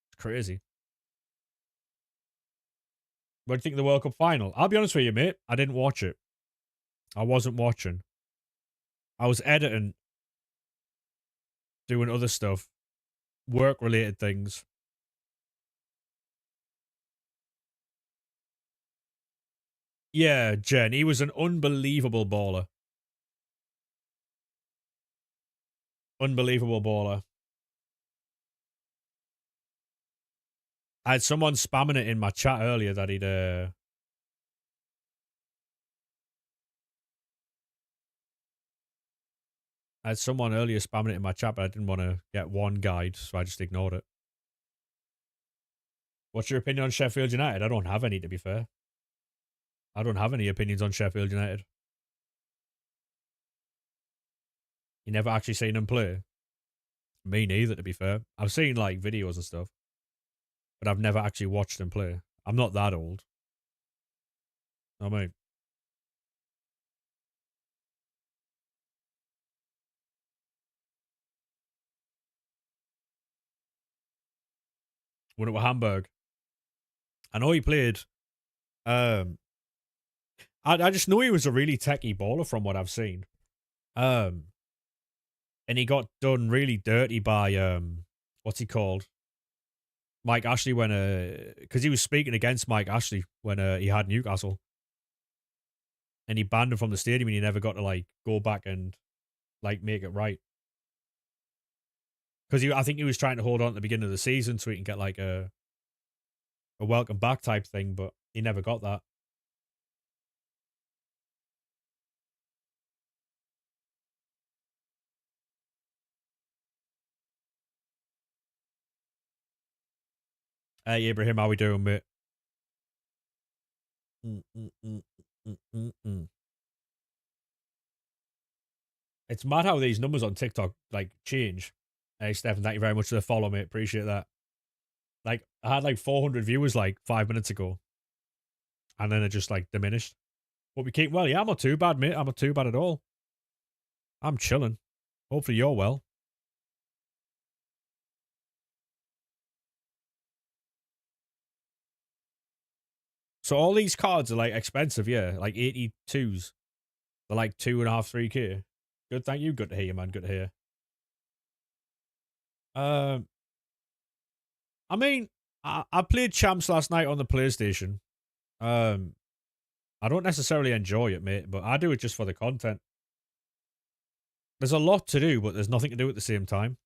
It's crazy. What do you think of the World Cup final? I'll be honest with you, mate. I didn't watch it. I wasn't watching. I was editing, doing other stuff, work-related things. Yeah, Jen, he was an unbelievable baller. Unbelievable baller. I had someone spamming it in my chat earlier that he'd I had someone earlier spamming it in my chat, but I didn't want to get one guide, so I just ignored it. What's your opinion on Sheffield United? I don't have any, to be fair. I don't have any opinions on Sheffield United. You never actually seen them play? Me neither, to be fair. I've seen, like, videos and stuff. but I've never actually watched him play. I'm not that old. I mean, when it was Hamburg, I know he played. Um, I just know he was a really techie baller from what I've seen. Um, and he got done really dirty by what's he called? Mike Ashley when because he was speaking against Mike Ashley when he had Newcastle, and he banned him from the stadium, and he never got to like go back and like make it right because I think he was trying to hold on at the beginning of the season so he can get like a welcome back type thing, but he never got that. Hey Ibrahim, how we doing, mate? Mm, mm, mm, mm, mm, mm. It's mad how these numbers on TikTok like change. Hey Stefan, thank you very much for the follow, mate. Appreciate that. Like I had like 400 viewers like 5 minutes ago, and then it just like diminished. But we keep well, yeah. I'm not too bad, mate. I'm not too bad at all. I'm chilling. Hopefully you're well. So all these cards are like expensive, yeah. Like 82s. They're like 2.5, 3K. Good, thank you. Good to hear you, man. Good to hear. Um, I mean, I played Champs last night on the PlayStation. Um, I don't necessarily enjoy it, mate, but I do it just for the content. There's a lot to do, but there's nothing to do at the same time.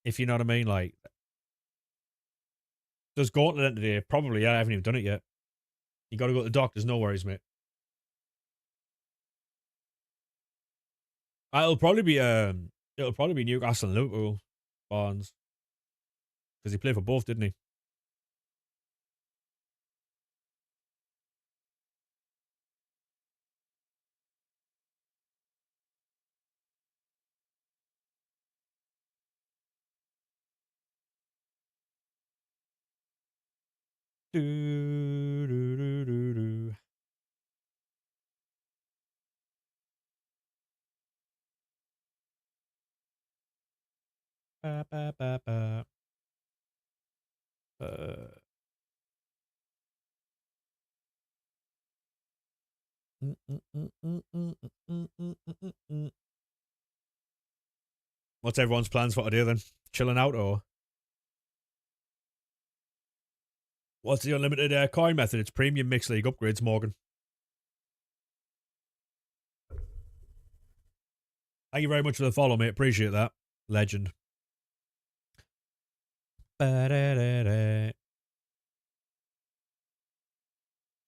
If you know what I mean, like there's Gauntlet today. Probably, yeah, I haven't even done it yet. You got to go to the doctors. No worries, mate. It'll probably be Newcastle and Liverpool, Barnes, because he played for both, didn't he? Do, do, do, do, do. Ba, ba, ba, ba. Mm, mm, mm, mm, mm, mm, mm, mm, mm. What's everyone's plans for today then? Chilling out or what's the unlimited coin method? It's premium mixed league upgrades, Morgan. Thank you very much for the follow, mate. Appreciate that. Legend. Ba-da-da-da.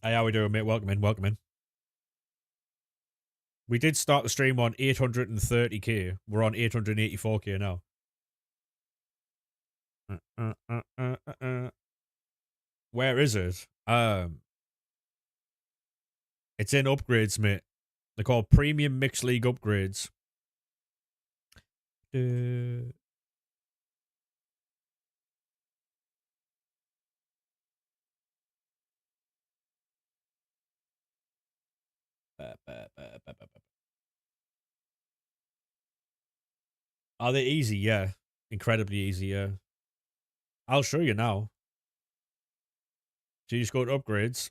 Hey, how we doing, mate? Welcome in, welcome in. We did start the stream on 830k. We're on 884k now. Where is it? It's in upgrades, mate. They're called Premium Mixed League upgrades. Are they easy? Yeah. Incredibly easy, yeah. I'll show you now. So you just go to upgrades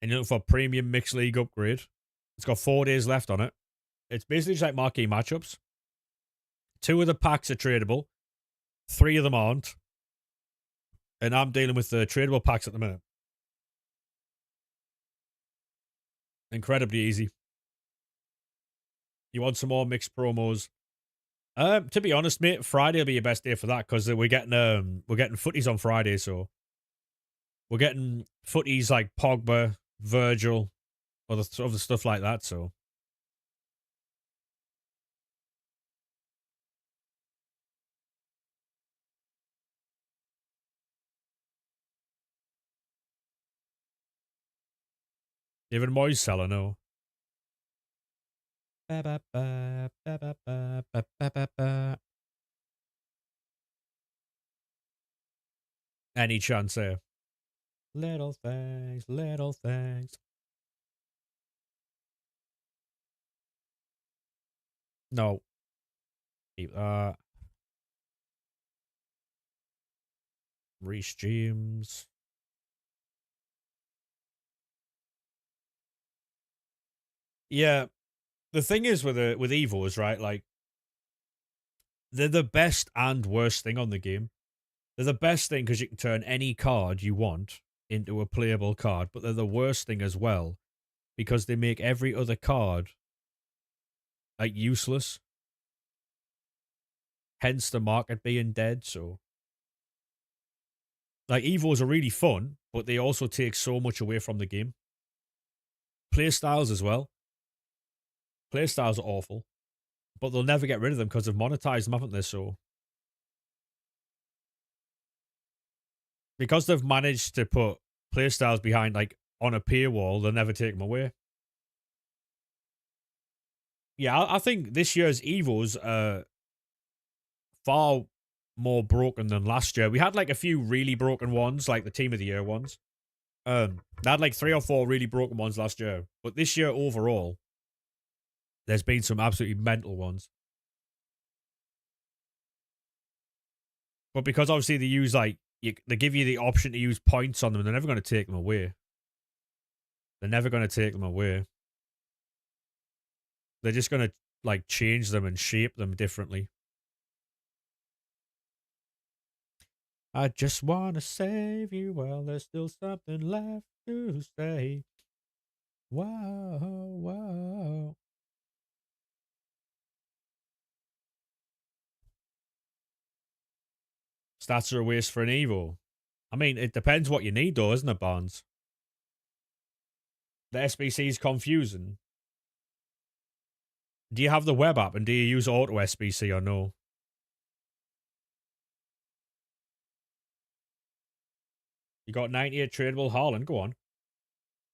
and you look for Premium Mixed League upgrade. It's got 4 days left on it. It's basically just like marquee matchups. 2 of the packs are tradable. 3 of them aren't. And I'm dealing with the tradable packs at the minute. Incredibly easy. You want some more mixed promos? To be honest, mate, Friday will be your best day for that because we're getting footies on Friday, so we're getting footies like Pogba, Virgil, other stuff like that. So even Moyes seller, no. Any chance there? Little things, little things. No. Keep that. Restreams. Yeah. The thing is with Evos, right? Like, they're the best and worst thing on the game. They're the best thing because you can turn any card you want into a playable card, but they're the worst thing as well because they make every other card like useless. Hence the market being dead. So, like, Evos are really fun, but they also take so much away from the game. Playstyles as well. Playstyles are awful, but they'll never get rid of them because they've monetized them, haven't they? So, because they've managed to put playstyles behind, like, on a paywall, they'll never take them away. Yeah, I think this year's Evos are far more broken than last year. We had like a few really broken ones, like the Team of the Year ones. They had like 3 or 4 really broken ones last year, but this year overall, there's been some absolutely mental ones. But because obviously they use like they give you the option to use points on them, they're never going to take them away. They're never going to take them away. They're just going to like change them and shape them differently. I just want to save you while there's still something left to say. Wow, wow. Stats are a waste for an Evo. I mean, it depends what you need, though, isn't it, Barnes? The SBC is confusing. Do you have the web app and do you use auto SBC or no? You got 98 tradable Haaland. Go on.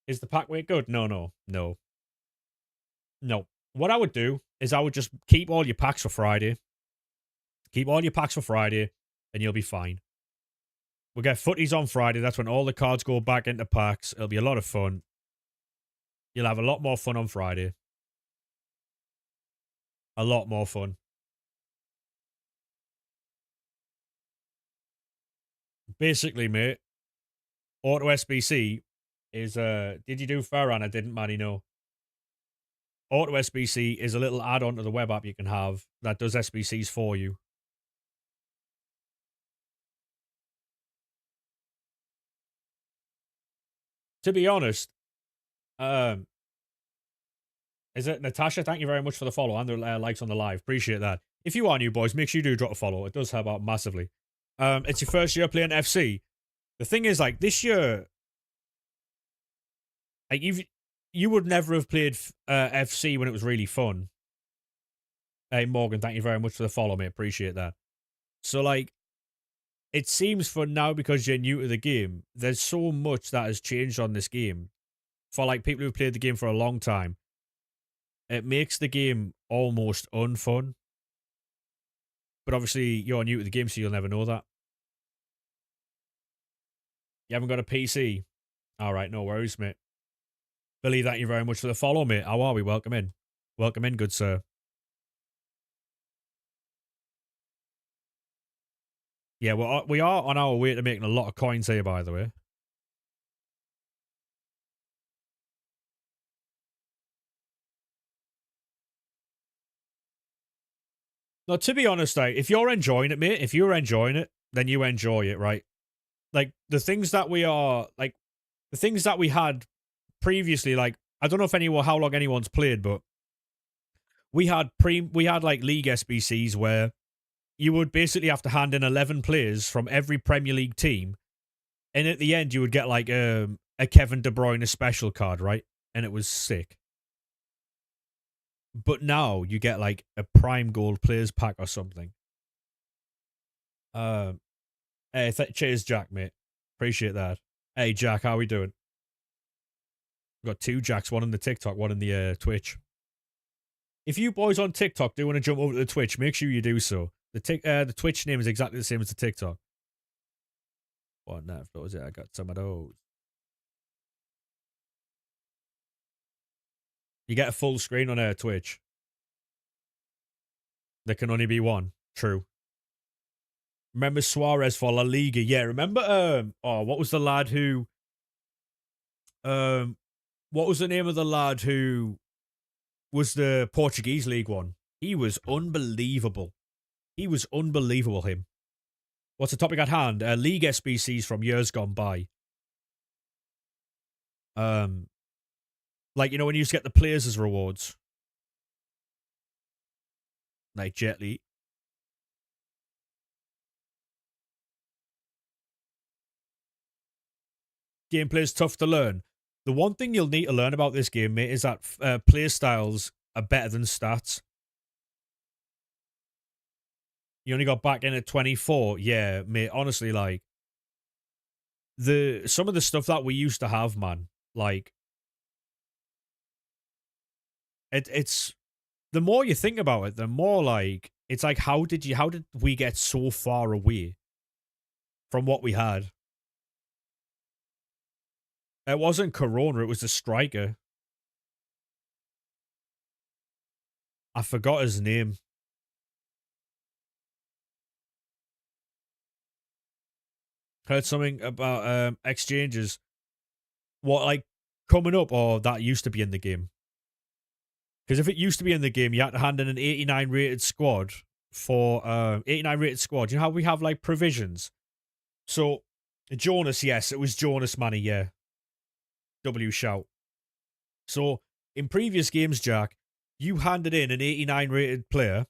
Is the pack weight good? No, no, no. No. What I would do is I would just keep all your packs for Friday. Keep all your packs for Friday and you'll be fine. We'll get footies on Friday. That's when all the cards go back into packs. It'll be a lot of fun. You'll have a lot more fun on Friday. A lot more fun. Basically, mate, auto SBC is did you do Farhan? I didn't, man, know. Auto SBC is a little add-on to the web app you can have that does SBCs for you. To be honest, is it Natasha? Thank you very much for the follow and the likes on the live. Appreciate that. If you are new, boys, make sure you do drop a follow. It does help out massively. It's your first year playing FC. The thing is, like, this year, like, you would never have played FC when it was really fun. Hey, Morgan, thank you very much for the follow, mate. Appreciate that. So, like, it seems for now, because you're new to the game, there's so much that has changed on this game. For, like, people who've played the game for a long time, it makes the game almost unfun. But obviously, you're new to the game, so you'll never know that. You haven't got a PC? All right, no worries, mate. Billy, thank you very much for the follow, mate. How are we? Welcome in. Welcome in, good sir. Yeah, well, we are on our way to making a lot of coins here, by the way. Now, to be honest, like, if you're enjoying it, mate, if you're enjoying it, then you enjoy it, right? Like, the things that we are, like, the things that we had previously, like, I don't know if how long anyone's played, but we had like League SBCs where you would basically have to hand in 11 players from every Premier League team, and at the end you would get like a Kevin De Bruyne special card, right? And it was sick. But now you get like a Prime Gold Players pack or something. Hey, cheers, Jack, mate. Appreciate that. Hey, Jack, how we doing? We've got 2 Jacks, one in the TikTok, one in the Twitch. If you boys on TikTok do want to jump over to the Twitch, make sure you do so. The Twitch name is exactly the same as the TikTok. What nerf was it? I got some of those. You get a full screen on Twitch. There can only be one. True. Remember Suarez for La Liga? Yeah, remember what was the lad who what was the name of the lad who was the Portuguese League one? He was unbelievable. He was unbelievable, him. What's the topic at hand? League SBCs from years gone by. Like, you know, when you used to get the players as rewards. Like Jet Li. Gameplay is tough to learn. The one thing you'll need to learn about this game, mate, is that play styles are better than stats. You only got back in at 24. Yeah, mate, honestly, like, some of the stuff that we used to have, man, like, it's the more you think about it, the more, like, it's like, how did we get so far away from what we had? It wasn't Corona, it was the striker. I forgot his name. Heard something about exchanges. What, like, coming up, or that used to be in the game? Because if it used to be in the game, you had to hand in an 89 rated squad for 89 rated squad. You know how we have, like, provisions? So, Jonas, yes, it was Jonas Manny, yeah. W shout. So, in previous games, Jack, you handed in an 89 rated player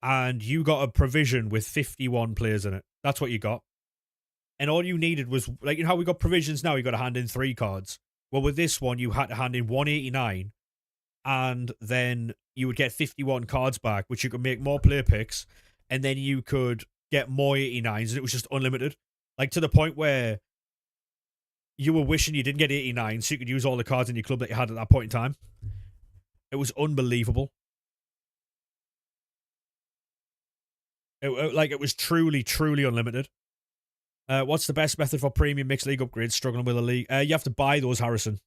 and you got a provision with 51 players in it. That's what you got. And all you needed was, like, you know how we got provisions now, you got to hand in 3 cards. Well, with this one, you had to hand in 189, and then you would get 51 cards back, which you could make more player picks, and then you could get more 89s, and it was just unlimited. Like, to the point where you were wishing you didn't get 89 so you could use all the cards in your club that you had at that point in time. It was unbelievable. It was truly, truly unlimited. What's the best method for premium mixed league upgrades struggling with a league? You have to buy those, Harrison.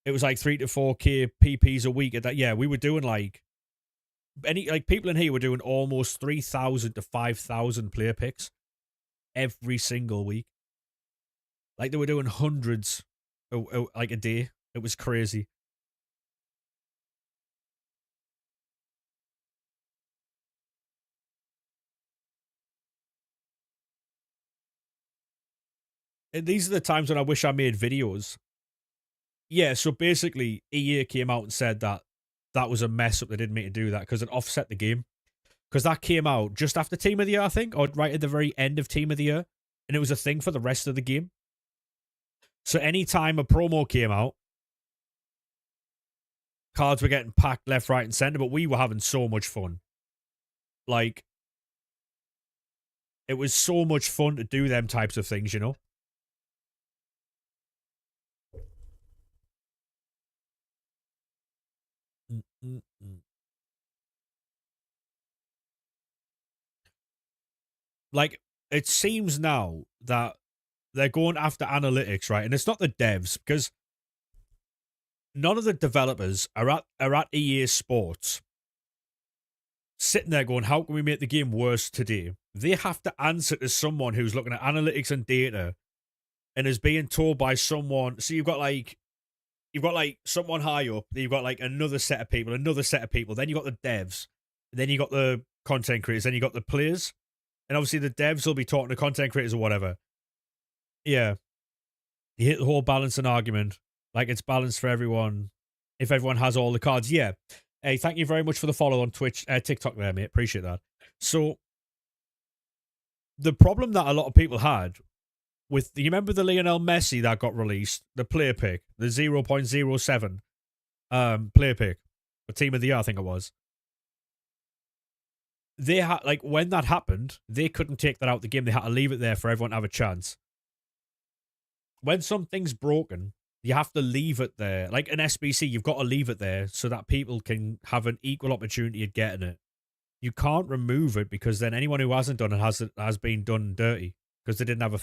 It was like 3 to 4k PPs a week. At that, yeah, we were doing like people in here were doing almost 3,000 to 5,000 player picks every single week. Like, they were doing hundreds, like, a day. It was crazy. And these are the times when I wish I made videos. Yeah, so basically, EA came out and said that was a mess up. They didn't mean to do that because it offset the game. Because that came out just after Team of the Year, I think, or right at the very end of Team of the Year. And it was a thing for the rest of the game. So anytime a promo came out, cards were getting packed left, right, and center, but we were having so much fun. Like, it was so much fun to do them types of things, you know? Like, it seems now that they're going after analytics, right? And it's not the devs, because none of the developers are at EA Sports sitting there going, how can we make the game worse today? They have to answer to someone who's looking at analytics and data and is being told by someone. So you've got like someone high up, then you've got like another set of people, then you got the devs, then you got the content creators, then you got the players. And obviously the devs will be talking to content creators or whatever. Yeah. You hit the whole balancing argument. Like, it's balanced for everyone if everyone has all the cards. Yeah. Hey, thank you very much for the follow on Twitch, TikTok there, mate. Appreciate that. So, the problem that a lot of people had with, you remember the Lionel Messi that got released, the player pick, the 0.07 player pick, the Team of the Year, I think it was. They had, like, when that happened, they couldn't take that out of the game. They had to leave it there for everyone to have a chance. When something's broken, you have to leave it there. Like an SBC, you've got to leave it there so that people can have an equal opportunity at getting it. You can't remove it, because then anyone who hasn't done it has been done dirty. because they didn't have a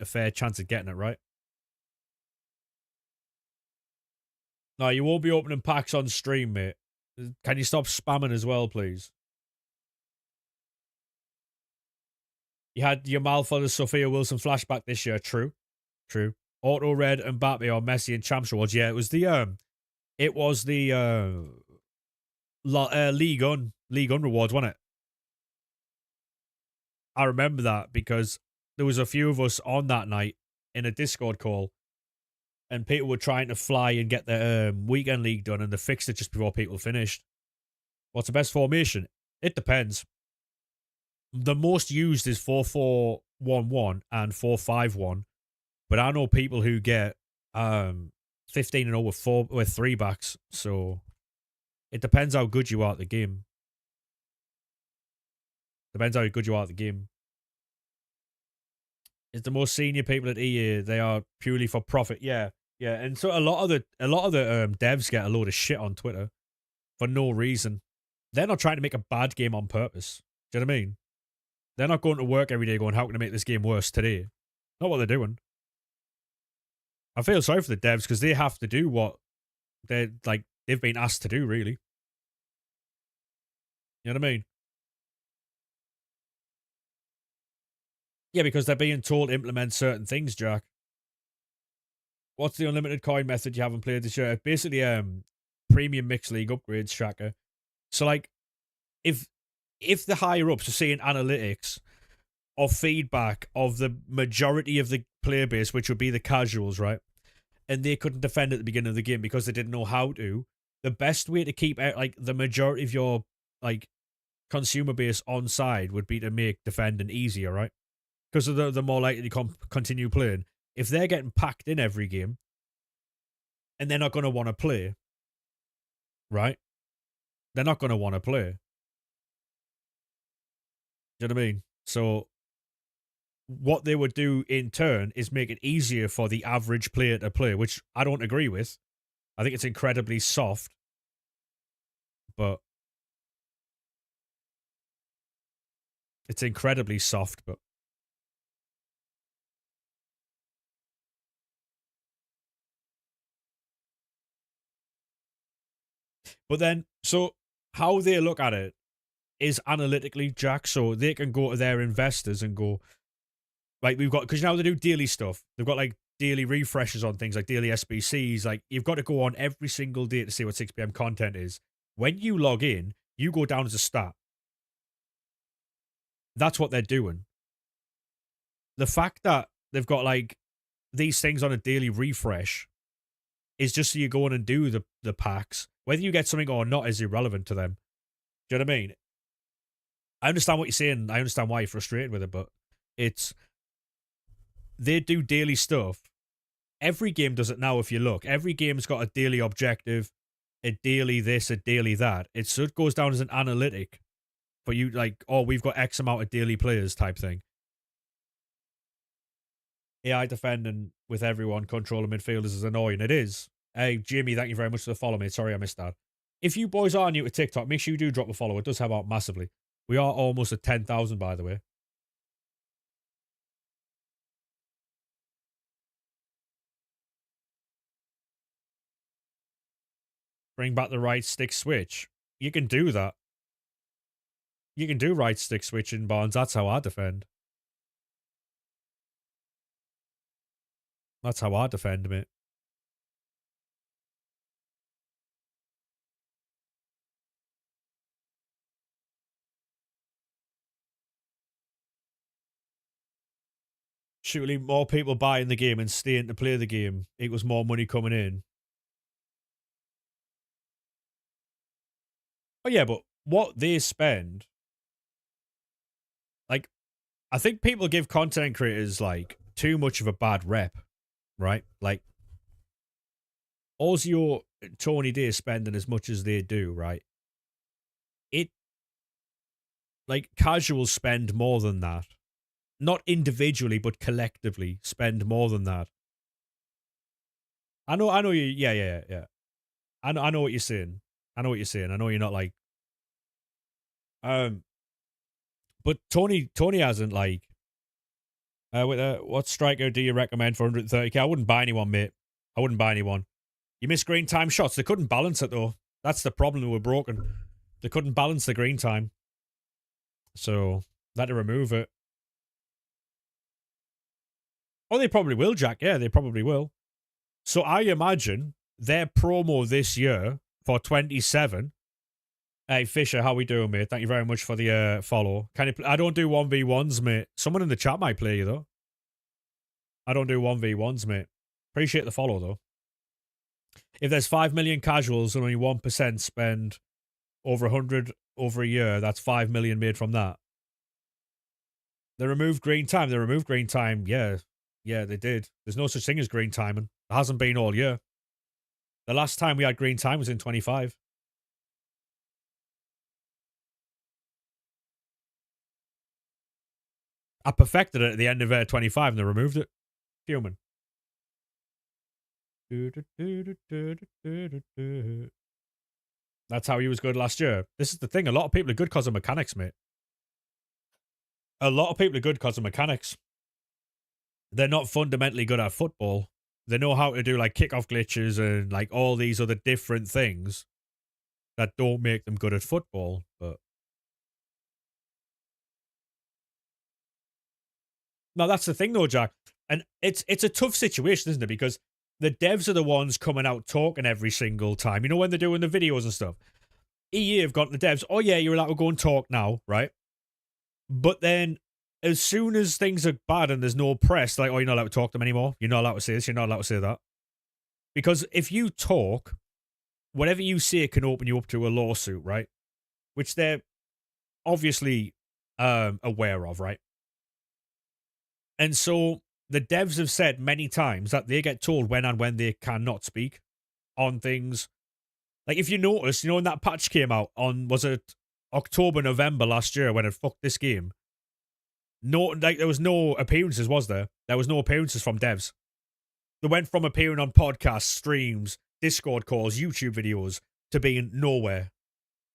fair chance of getting it right. No, you won't be opening packs on stream, mate. Can you stop spamming as well, please? You had your Malfoy and Sophia Wilson flashback this year. True. True. Auto Red and Mbappe or Messi and Champs Awards. Yeah, it was the League On rewards, wasn't it? I remember that because there was a few of us on that night in a Discord call, and people were trying to fly and get the weekend league done, and they fixed it just before people finished. What's the best formation? It depends. The most used is 4-4-1-1 and 4-5-1, but I know people who get 15-0 with 3 backs, so it depends how good you are at the game. Depends how good you are at the game. It's the most senior people at EA. They are purely for profit. Yeah, yeah. And so a lot of the devs get a load of shit on Twitter for no reason. They're not trying to make a bad game on purpose. Do you know what I mean? They're not going to work every day going, how can I make this game worse today? Not what they're doing. I feel sorry for the devs because they have to do what they've been asked to do, really. You know what I mean? Yeah, because they're being told to implement certain things, Jack. What's the unlimited coin method you haven't played this year? Basically, premium mixed league upgrades tracker. So, like, if the higher ups are seeing analytics or feedback of the majority of the player base, which would be the casuals, right? And they couldn't defend at the beginning of the game because they didn't know how to. The best way to keep out the majority of your consumer base on side would be to make defending easier, right? Because they're more likely to continue playing. If they're getting packed in every game, and they're not going to want to play, right? They're not going to want to play. Do you know what I mean? So what they would do in turn is make it easier for the average player to play, which I don't agree with. I think it's incredibly soft, but it's incredibly soft, but then, so how they look at it is analytically, Jack, so they can go to their investors and go, like, we've got, because now they do daily stuff. They've got like daily refreshes on things like daily SBCs. Like, you've got to go on every single day to see what 6 p.m. content is. When you log in, you go down as a stat. That's what they're doing. The fact that they've got like these things on a daily refresh is just so you go in and do the packs. Whether you get something or not is irrelevant to them. Do you know what I mean? I understand what you're saying. I understand why you're frustrated with it, but they do daily stuff. Every game does it now, if you look. Every game's got a daily objective, a daily this, a daily that. So it goes down as an analytic for you, like, oh, we've got X amount of daily players type thing. AI defending with everyone controlling midfielders is annoying. It is. Hey, Jimmy, thank you very much for the follow, mate. Sorry I missed that. If you boys are new to TikTok, make sure you do drop a follow. It does help out massively. We are almost at 10,000, by the way. Bring back the right stick switch. You can do that. You can do right stick switch in Barnes. That's how I defend. That's how I defend, mate. Surely more people buying the game and staying to play the game equals more money coming in. Oh yeah, but what they spend, like, I think people give content creators like too much of a bad rep, right? Like, Ozzy Tony Day spending as much as they do, right? It, like, casuals spend more than that. Not individually, but collectively spend more than that. I know you. Yeah. I know what you're saying. I know what you're saying. I know you're not like, but Tony hasn't like What striker do you recommend for 130k? I wouldn't buy anyone, mate. I wouldn't buy anyone. You miss green time shots. They couldn't balance it, though. That's the problem. They were broken. They couldn't balance the green time. So, they had to remove it. Oh, they probably will, Jack. Yeah, they probably will. So, I imagine their promo this year for 27. Hey, Fisher, how we doing, mate? Thank you very much for the follow. Can you I don't do 1v1s, mate. Someone in the chat might play you, though. I don't do 1v1s, mate. Appreciate the follow, though. If there's 5 million casuals and only 1% spend over 100 over a year, that's 5 million made from that. They removed green time. They removed green time. Yeah. Yeah, they did. There's no such thing as green timing. It hasn't been all year. The last time we had green time was in 25. I perfected it at the end of 25 and they removed it. Human. That's how he was good last year. This is the thing. A lot of people are good because of mechanics, mate. A lot of people are good because of mechanics. They're not fundamentally good at football. They know how to do like kickoff glitches and like all these other different things that don't make them good at football. But no, that's the thing though, Jack. And it's a tough situation, isn't it? Because the devs are the ones coming out talking every single time. You know, when they're doing the videos and stuff. EA have got the devs, oh yeah, you're allowed to go and talk now, right? But then as soon as things are bad and there's no press, like, oh, you're not allowed to talk to them anymore. You're not allowed to say this. You're not allowed to say that. Because if you talk, whatever you say can open you up to a lawsuit, right? Which they're obviously aware of, right? And so the devs have said many times that they get told when and when they cannot speak on things. Like, if you notice, you know, when that patch came out on, was it October, November last year when it fucked this game? No, like, there was no appearances, was there? There was no appearances from devs. They went from appearing on podcasts, streams, Discord calls, YouTube videos to being nowhere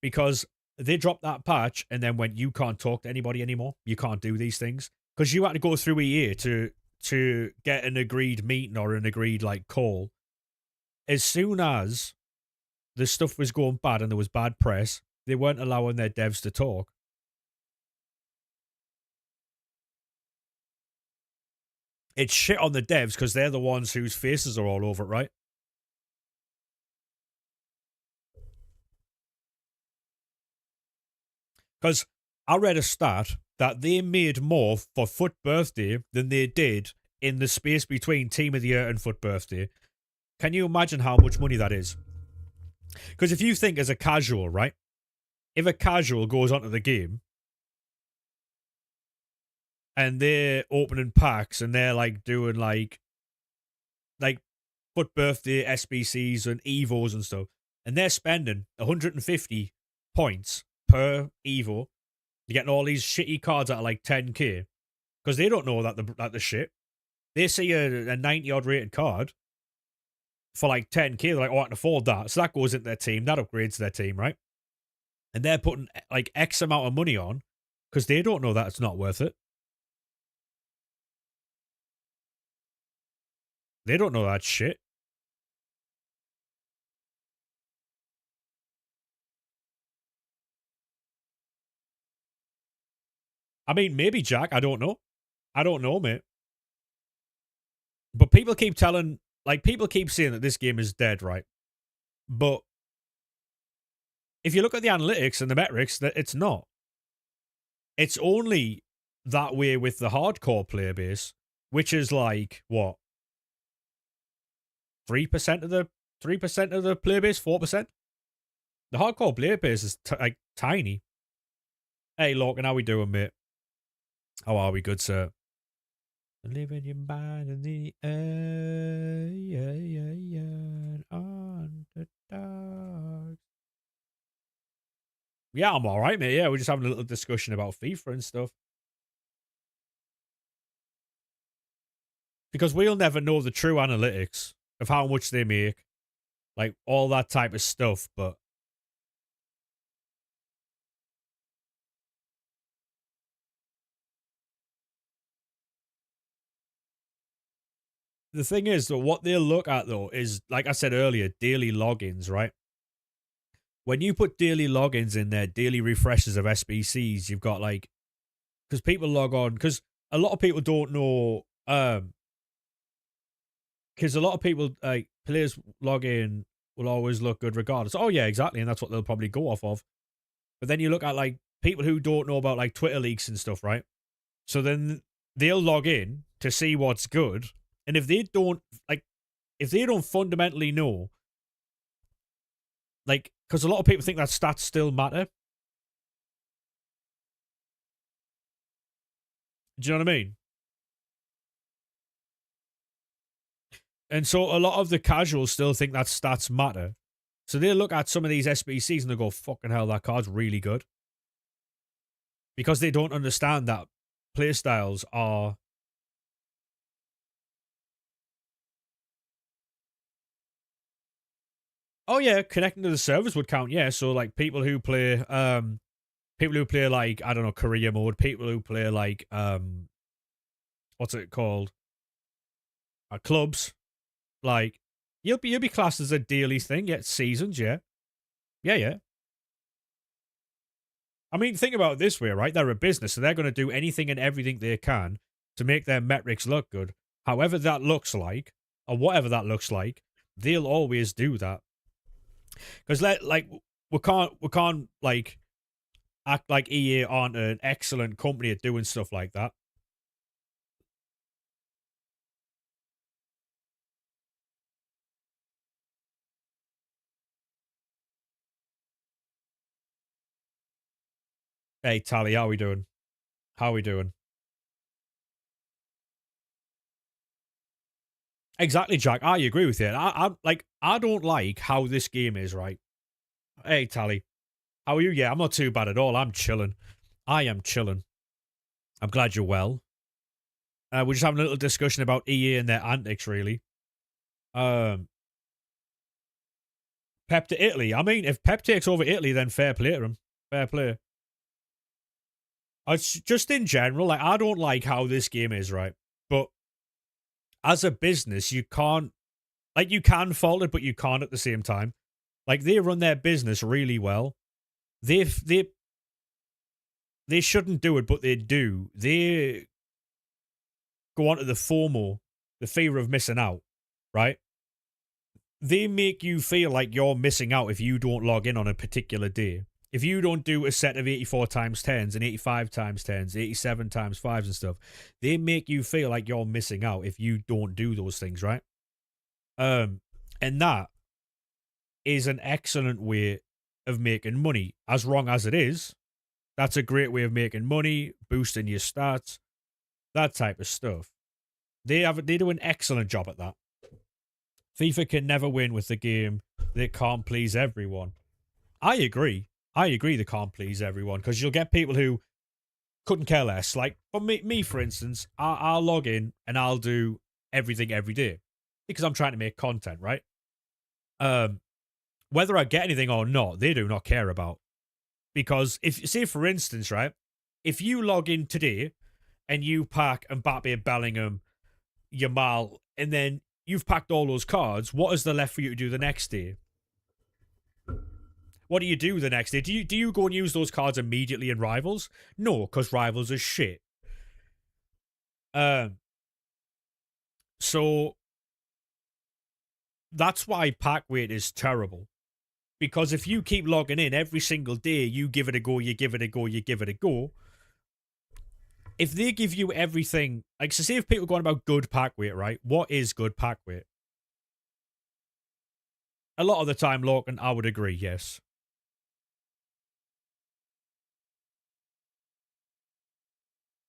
because they dropped that patch and then went, you can't talk to anybody anymore. You can't do these things because you had to go through EA to get an agreed meeting or an agreed like call. As soon as the stuff was going bad and there was bad press, they weren't allowing their devs to talk. It's shit on the devs because they're the ones whose faces are all over it, right? Because I read a stat that they made more for Foot Birthday than they did in the space between Team of the Year and Foot Birthday. Can you imagine how much money that is? Because if you think as a casual, right? If a casual goes onto the game and they're opening packs and they're like doing like Foot Birthday SBCs and Evos and stuff, and they're spending 150 points per Evo, you're getting all these shitty cards that are like 10k because they don't know that the shit. They see a 90 odd rated card for like 10k. They're like, oh, I can afford that. So that goes into their team. That upgrades their team, right? And they're putting like X amount of money on because they don't know that it's not worth it. They don't know that shit. I mean, maybe, Jack. I don't know. I don't know, mate. But people keep telling, like, people keep saying that this game is dead, right? But if you look at the analytics and the metrics, that it's not. It's only that way with the hardcore player base, which is like what 3% of the 3% of the player base, 4%. The hardcore player base is like tiny. Hey, Logan, how we doing, mate? How are we, good sir? Living your mind in the air, on the dark. Yeah, I'm all right, mate. Yeah, we're just having a little discussion about FIFA and stuff. Because we'll never know the true analytics of how much they make, like all that type of stuff. But The thing is, though, what they'll look at though is, like I said earlier, daily logins, right? When you put daily logins in there, daily refreshes of SBCs, you've got like, because people log on, because a lot of people don't know, because a lot of people, like, players log in will always look good regardless. Oh yeah, exactly, and that's what they'll probably go off of. But then you look at like people who don't know about like Twitter leaks and stuff, right? So then they'll log in to see what's good, and like, if they don't fundamentally know, like, because a lot of people think that stats still matter. Do you know what I mean? And so a lot of the casuals still think that stats matter. So they look at some of these SBCs and they go, fucking hell, that card's really good. Because they don't understand that playstyles are. Oh yeah, connecting to the servers would count, yeah. So like people who play like, I don't know, career mode, people who play like what's it called? Clubs. Like, you'll be classed as a daily thing, yeah, seasons, yeah. Yeah, yeah. I mean, think about it this way, right? They're a business, so they're going to do anything and everything they can to make their metrics look good. However that looks like, or whatever that looks like, they'll always do that. Because like we can't like act like EA aren't an excellent company at doing stuff like that. Hey Tally, how we doing? How we doing? Exactly, Jack. I agree with you. I don't like how this game is, right? Hey Tally, how are you? Yeah, I'm not too bad at all. I'm chilling. I am chilling. I'm glad you're well. We're just having a little discussion about EA and their antics, really. Um, Pep to Italy. I mean, if Pep takes over Italy, then fair play to him. Fair play. It's just in general, like, I don't like how this game is, right? But as a business, you can't, like, you can fault it, but you can't at the same time. Like, they run their business really well. They they shouldn't do it, but they do. They go on to the FOMO, the fear of missing out, right? They make you feel like you're missing out if you don't log in on a particular day. If you don't do a set of 84 times 10s and 85 times 10s, 87 times 5s and stuff, they make you feel like you're missing out if you don't do those things, right? And that is an excellent way of making money. As wrong as it is, that's a great way of making money, boosting your stats, that type of stuff. They do an excellent job at that. FIFA can never win with the game that can't please everyone. I agree. I agree they can't please everyone because you'll get people who couldn't care less. Like, for me for instance, I'll log in and I'll do everything every day because I'm trying to make content, right? Um, Whether I get anything or not, they do not care about. Because if, say for instance, right, if you log in today and you pack Mbappe, Bellingham, Yamal, and then you've packed all those cards, what is there left for you to do the next day? What do you do the next day? Do you go and use those cards immediately in Rivals? No, because Rivals is shit. Um, so that's why pack weight is terrible. Because if you keep logging in every single day, you give it a go, you give it a go, you give it a go. If they give you everything, like, so say if people are going about good pack weight, right? What is good pack weight? A lot of the time, Logan, I would agree, yes.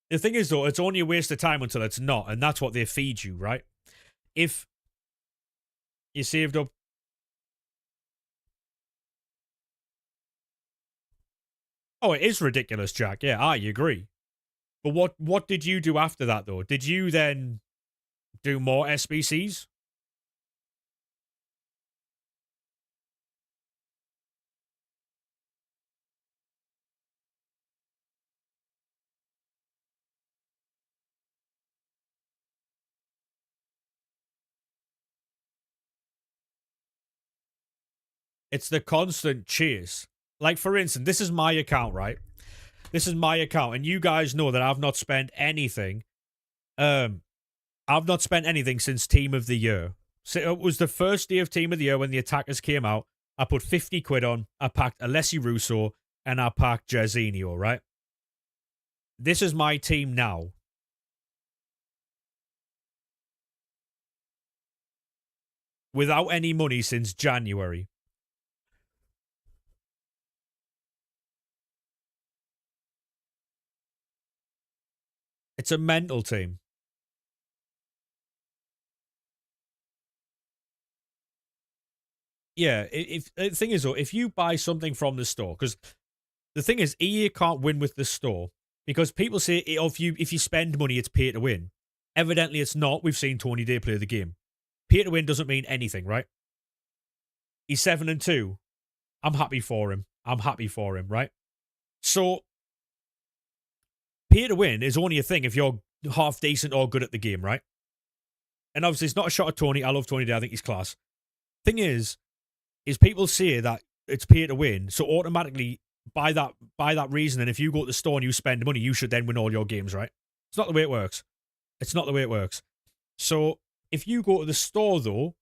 The thing is, though, it's only a waste of time until it's not, and that's what they feed you, right? If you saved up. Oh, it is ridiculous, Jack. Yeah, I agree. But what did you do after that, though? Did you then do more SBCs? It's the constant chase. Like, for instance, this is my account, right? This is my account, and you guys know that I've not spent anything. I've not spent anything since Team of the Year. So it was the first day of Team of the Year when the attackers came out. I put 50 quid on. I packed Alessi Russo and I packed Jorginho, right? This is my team now. Without any money since January. It's a mental team. Yeah, if the thing is though, if you buy something from the store, because the thing is, EA can't win with the store because people say if you spend money, it's pay to win. Evidently, it's not. We've seen Tony Day play the game. Pay to win doesn't mean anything, right? He's 7-2. I'm happy for him. Right? So, pay to win is only a thing if you're half decent or good at the game, right? And obviously, it's not a shot at Tony. I love Tony Day. I think he's class. Thing is people say that it's pay to win, so automatically by that reason, and if you go to the store and you spend money, you should then win all your games, right? It's not the way it works. So if you go to the store though,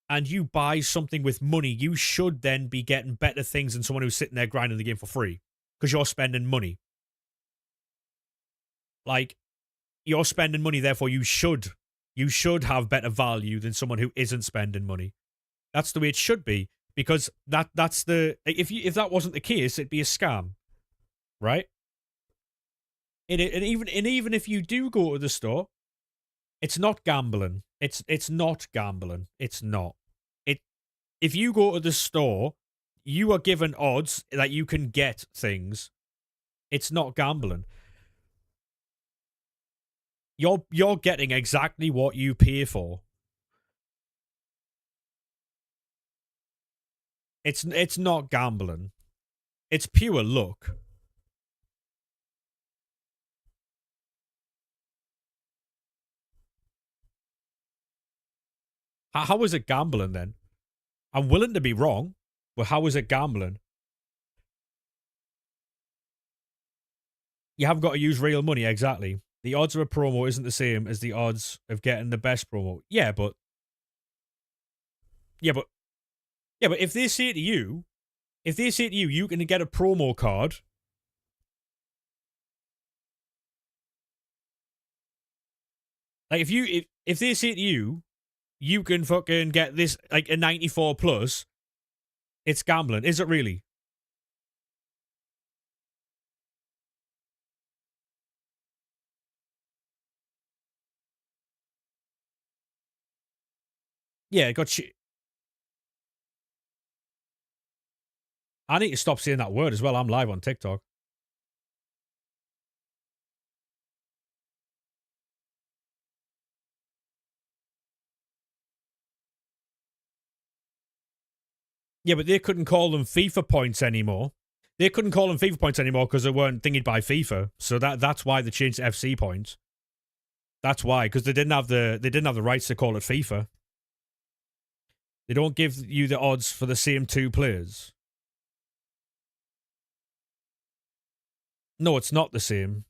and you buy something with money, you should then be getting better things than someone who's sitting there grinding the game for free because you're spending money. Like, you're spending money, therefore you should have better value than someone who isn't spending money. That's the way it should be. Because that's the if that wasn't the case, it'd be a scam, right? And even if you do go to the store, it's not gambling. It's not gambling. It's not. If you go to the store, you are given odds that you can get things. It's not gambling. You're getting exactly what you pay for. It's not gambling. It's pure luck. How is it gambling then? I'm willing to be wrong, but how is it gambling? You haven't got to use real money, exactly. The odds of a promo isn't the same as the odds of getting the best promo. Yeah, but if they say to you, you can get a promo card. Like, if they say to you, you can fucking get this, like, a 94 plus, it's gambling. Is it really? Yeah, it got shit. I need to stop saying that word as well. I'm live on TikTok. Yeah, but they couldn't call them FIFA points anymore. They couldn't call them FIFA points anymore because they weren't thingied by FIFA. So that's why they changed to FC points. That's why, because they didn't have the rights to call it FIFA. They don't give you the odds for the same two players. No, it's not the same.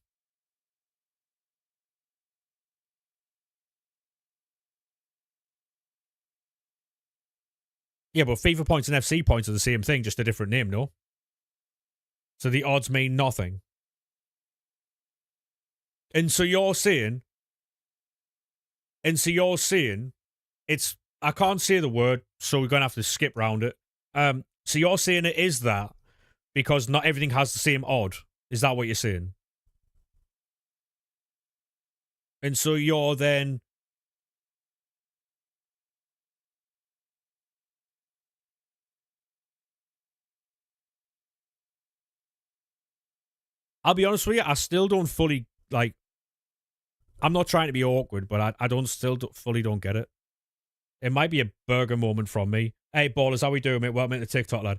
Yeah, but FIFA points and FC points are the same thing, just a different name, no? So the odds mean nothing. And so you're saying, it's, I can't say the word, so we're going to have to skip round it. So you're saying it is that because not everything has the same odd. Is that what you're saying? And so you're then... I'll be honest with you, I still don't fully, like... I'm not trying to be awkward, but I don't fully don't get it. It might be a burger moment from me. Hey, ballers, how we doing, mate? Welcome to TikTok, lad.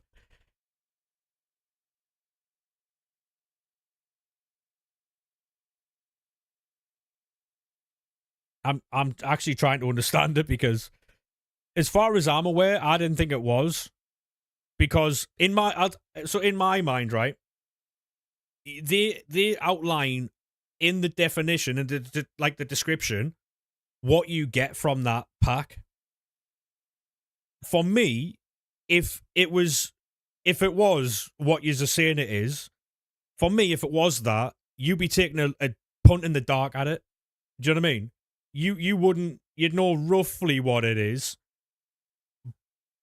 I'm actually trying to understand it because, as far as I'm aware, I didn't think it was because in my mind, right, they outline in the definition and the description what you get from that pack. For me, if it was what you're saying it is, for me, if it was that, you'd be taking a punt in the dark at it. Do you know what I mean? You'd know roughly what it is.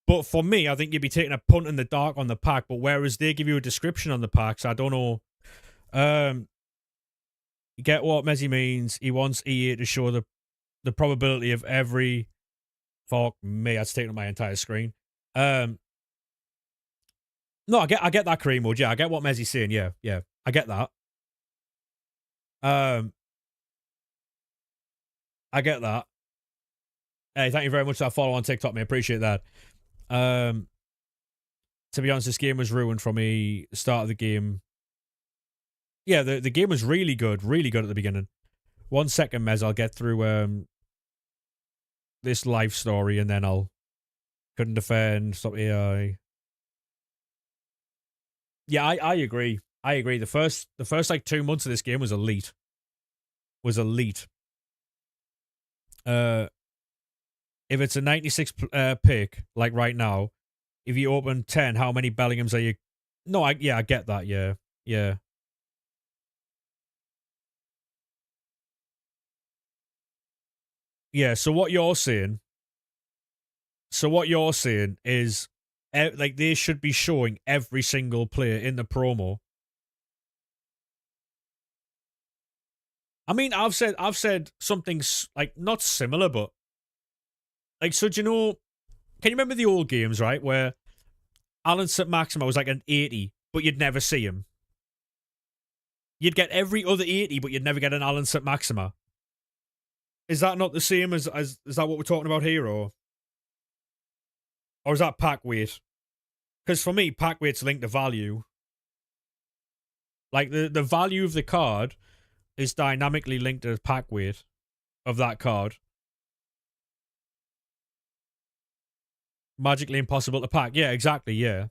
But for me, I think you'd be taking a punt in the dark on the pack. But whereas they give you a description on the packs, I don't know. You get what Messi means. He wants EA to show the probability of every. Fuck me, that's taking up my entire screen. No, I get that cream mode. Yeah, I get what Messi's saying. Yeah, I get that. I get that. Hey, thank you very much for that follow on TikTok, mate. Appreciate that. To be honest, this game was ruined from the start of the game. Yeah, the game was really good at the beginning. 1 second, Mez, I'll get through this life story and then I'll couldn't defend, stop AI. Yeah, I agree. I agree. The first like 2 months of this game was elite. If it's a 96 pick, like right now, if you open 10, how many Bellinghams are you? No, I get that. Yeah. Yeah. So what you're saying is, like, they should be showing every single player in the promo. I mean, I've said something like not similar, but like, so do you know? Can you remember the old games, right, where Alan St. Maxima was like an 80, but you'd never see him? You'd get every other 80, but you'd never get an Alan St. Maxima. Is that not the same as is that what we're talking about here, or is that pack weight? Because for me, pack weight's linked to value. Like, the value of the card is dynamically linked to pack weight of that card. Magically impossible to pack. Yeah, exactly, yeah.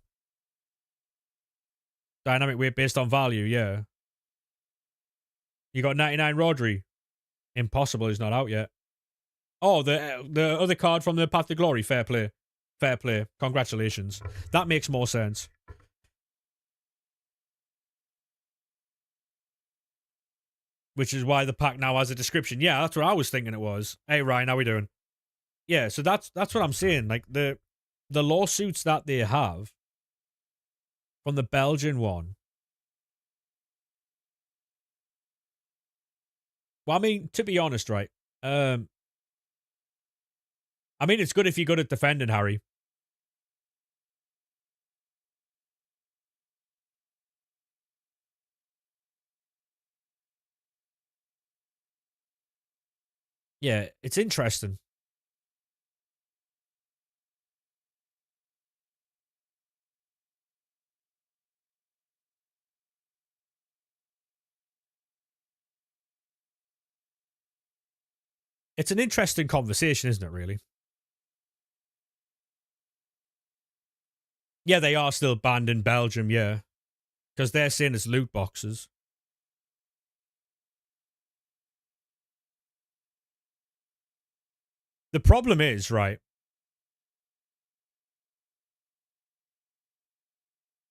Dynamic weight based on value, yeah. You got 99 Rodri. Impossible is not out yet. Oh, the other card from the Path to Glory. Fair play. Congratulations. That makes more sense. Which is why the pack now has a description. Yeah, that's what I was thinking it was. Hey, Ryan, how we doing? Yeah, so that's what I'm saying. Like, the lawsuits that they have from the Belgian one. Well, I mean, to be honest, right? I mean, it's good if you're good at defending, Harry. Yeah, it's interesting. It's an interesting conversation, isn't it, really? Yeah, they are still banned in Belgium, yeah. Because they're saying it's loot boxes. The problem is, right?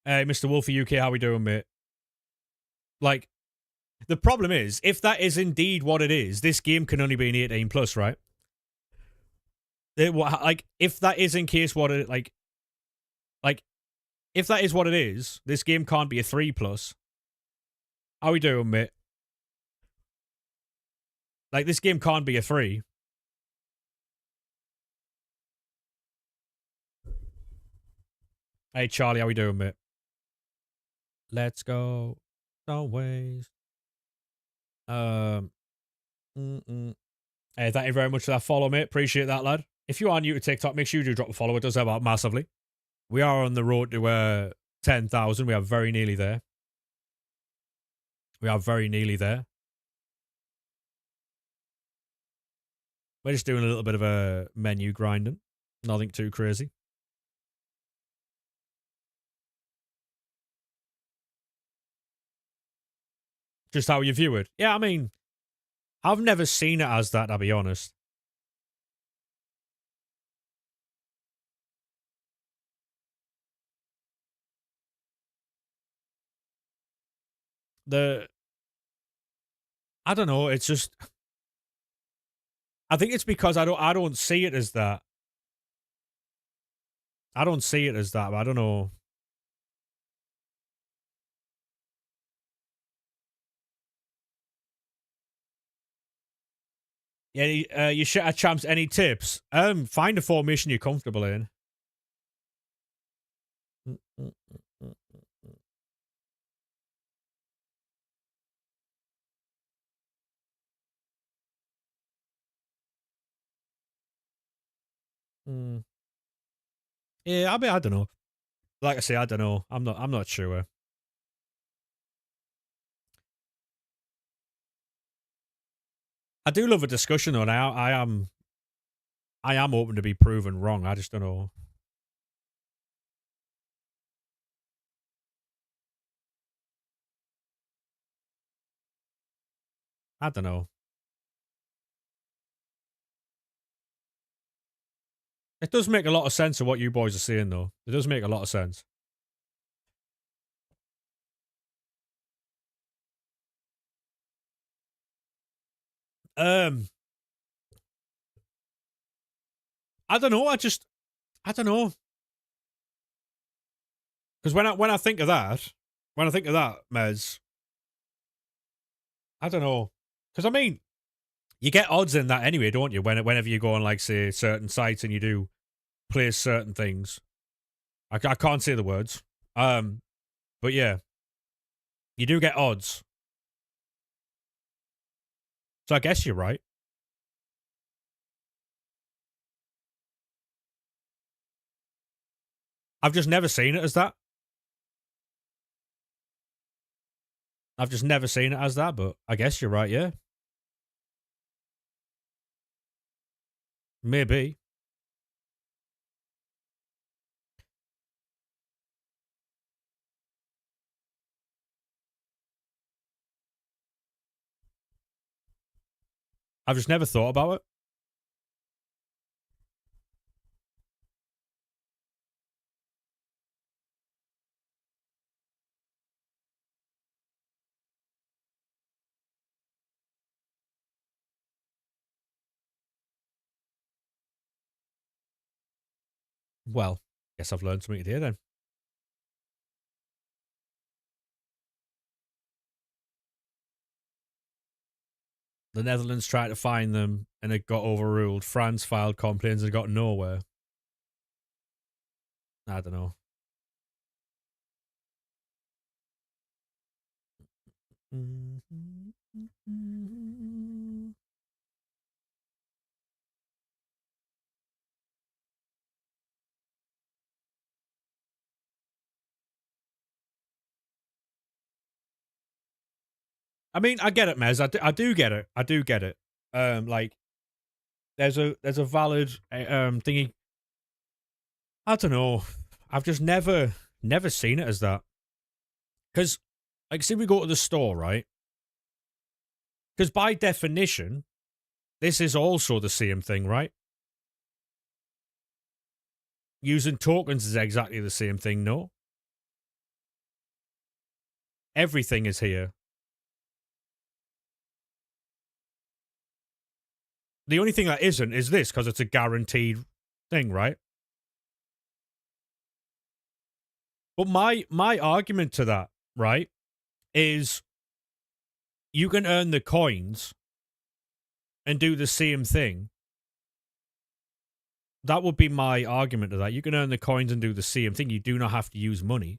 Hey, Mr. Wolfie UK, how we doing, mate? Like, the problem is, if that is indeed what it is, this game can only be an 18 plus, right? Like, if that is in case what it, like, if that is what it is, this game can't be a 3 plus. How we doing, mate? Like, this game can't be a 3. Hey, Charlie, how we doing, mate? Let's go. Don't waste. Hey, thank you very much for that follow, mate. Appreciate that, lad. If you are new to TikTok, make sure you do drop a follow. It does help out massively. We are on the road to 10,000. We are very nearly there. We're just doing a little bit of a menu grinding. Nothing too crazy. Just how you view it. Yeah, I mean, I've never seen it as that, I'll be honest. The I don't know, it's just I think it's because I don't see it as that. I don't see it as that, but I don't know. Yeah, you should have champs any tips? Find a formation you're comfortable in. Mm, mm, mm, mm, mm. Yeah, I mean, I don't know. Like I say, I don't know. I'm not sure. I do love a discussion though, and I am open to be proven wrong. I just don't know. I don't know. It does make a lot of sense of what you boys are saying though. It does make a lot of sense. Um, I don't know. I don't know because when I think of that, Mez, I don't know because I mean you get odds in that anyway, don't you? Whenever you go on like say certain sites and you do place certain things. I can't say the words. But yeah, you do get odds. So I guess you're right. I've just never seen it as that. I've just never seen it as that, but I guess you're right, yeah. Maybe. I've just never thought about it. Well, guess I've learned something today then. The Netherlands tried to find them and it got overruled. France filed complaints and got nowhere. I don't know. I mean, I get it, Mez. I do get it. I do get it. Like there's a valid thingy. I don't know. I've just never seen it as that. Because, like, say we go to the store, right? Because by definition, this is also the same thing, right? Using tokens is exactly the same thing, no? Everything is here. The only thing that isn't is this, because it's a guaranteed thing, right? But my argument to that, right, is you can earn the coins and do the same thing. That would be my argument to that. You can earn the coins and do the same thing. You do not have to use money.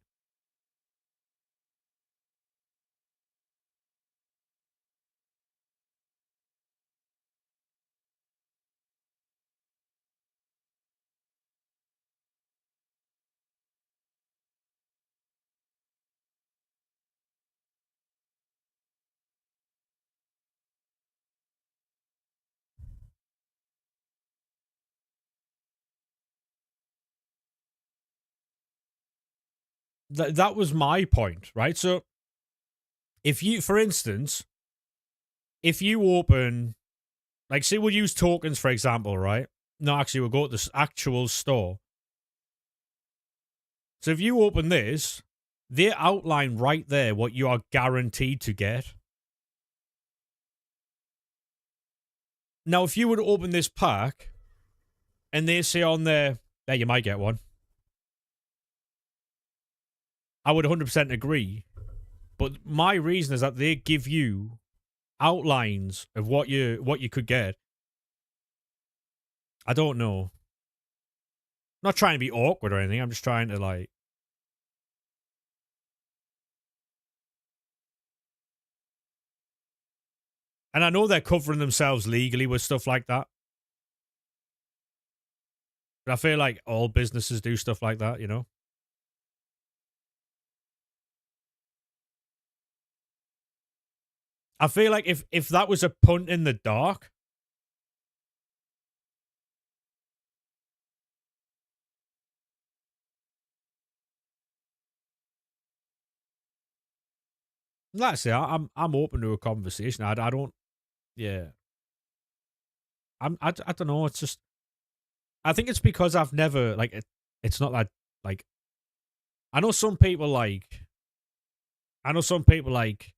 That was my point, right? So If you, for instance, if you open, like, say we'll use tokens for example, right? No, actually, we'll go to this actual store. So if you open this, they outline right there what you are guaranteed to get. Now, if you were to open this pack and they say on there, you might get one, I would 100% agree. But my reason is that they give you outlines of what you could get. I don't know. I'm not trying to be awkward or anything. I'm just trying to, like, and I know they're covering themselves legally with stuff like that. But I feel like all businesses do stuff like that, you know? I feel like if that was a punt in the dark, that's it. I'm open to a conversation. I don't. Yeah. I don't know. It's just I think it's because I've never like it's not that like I know some people like I know some people like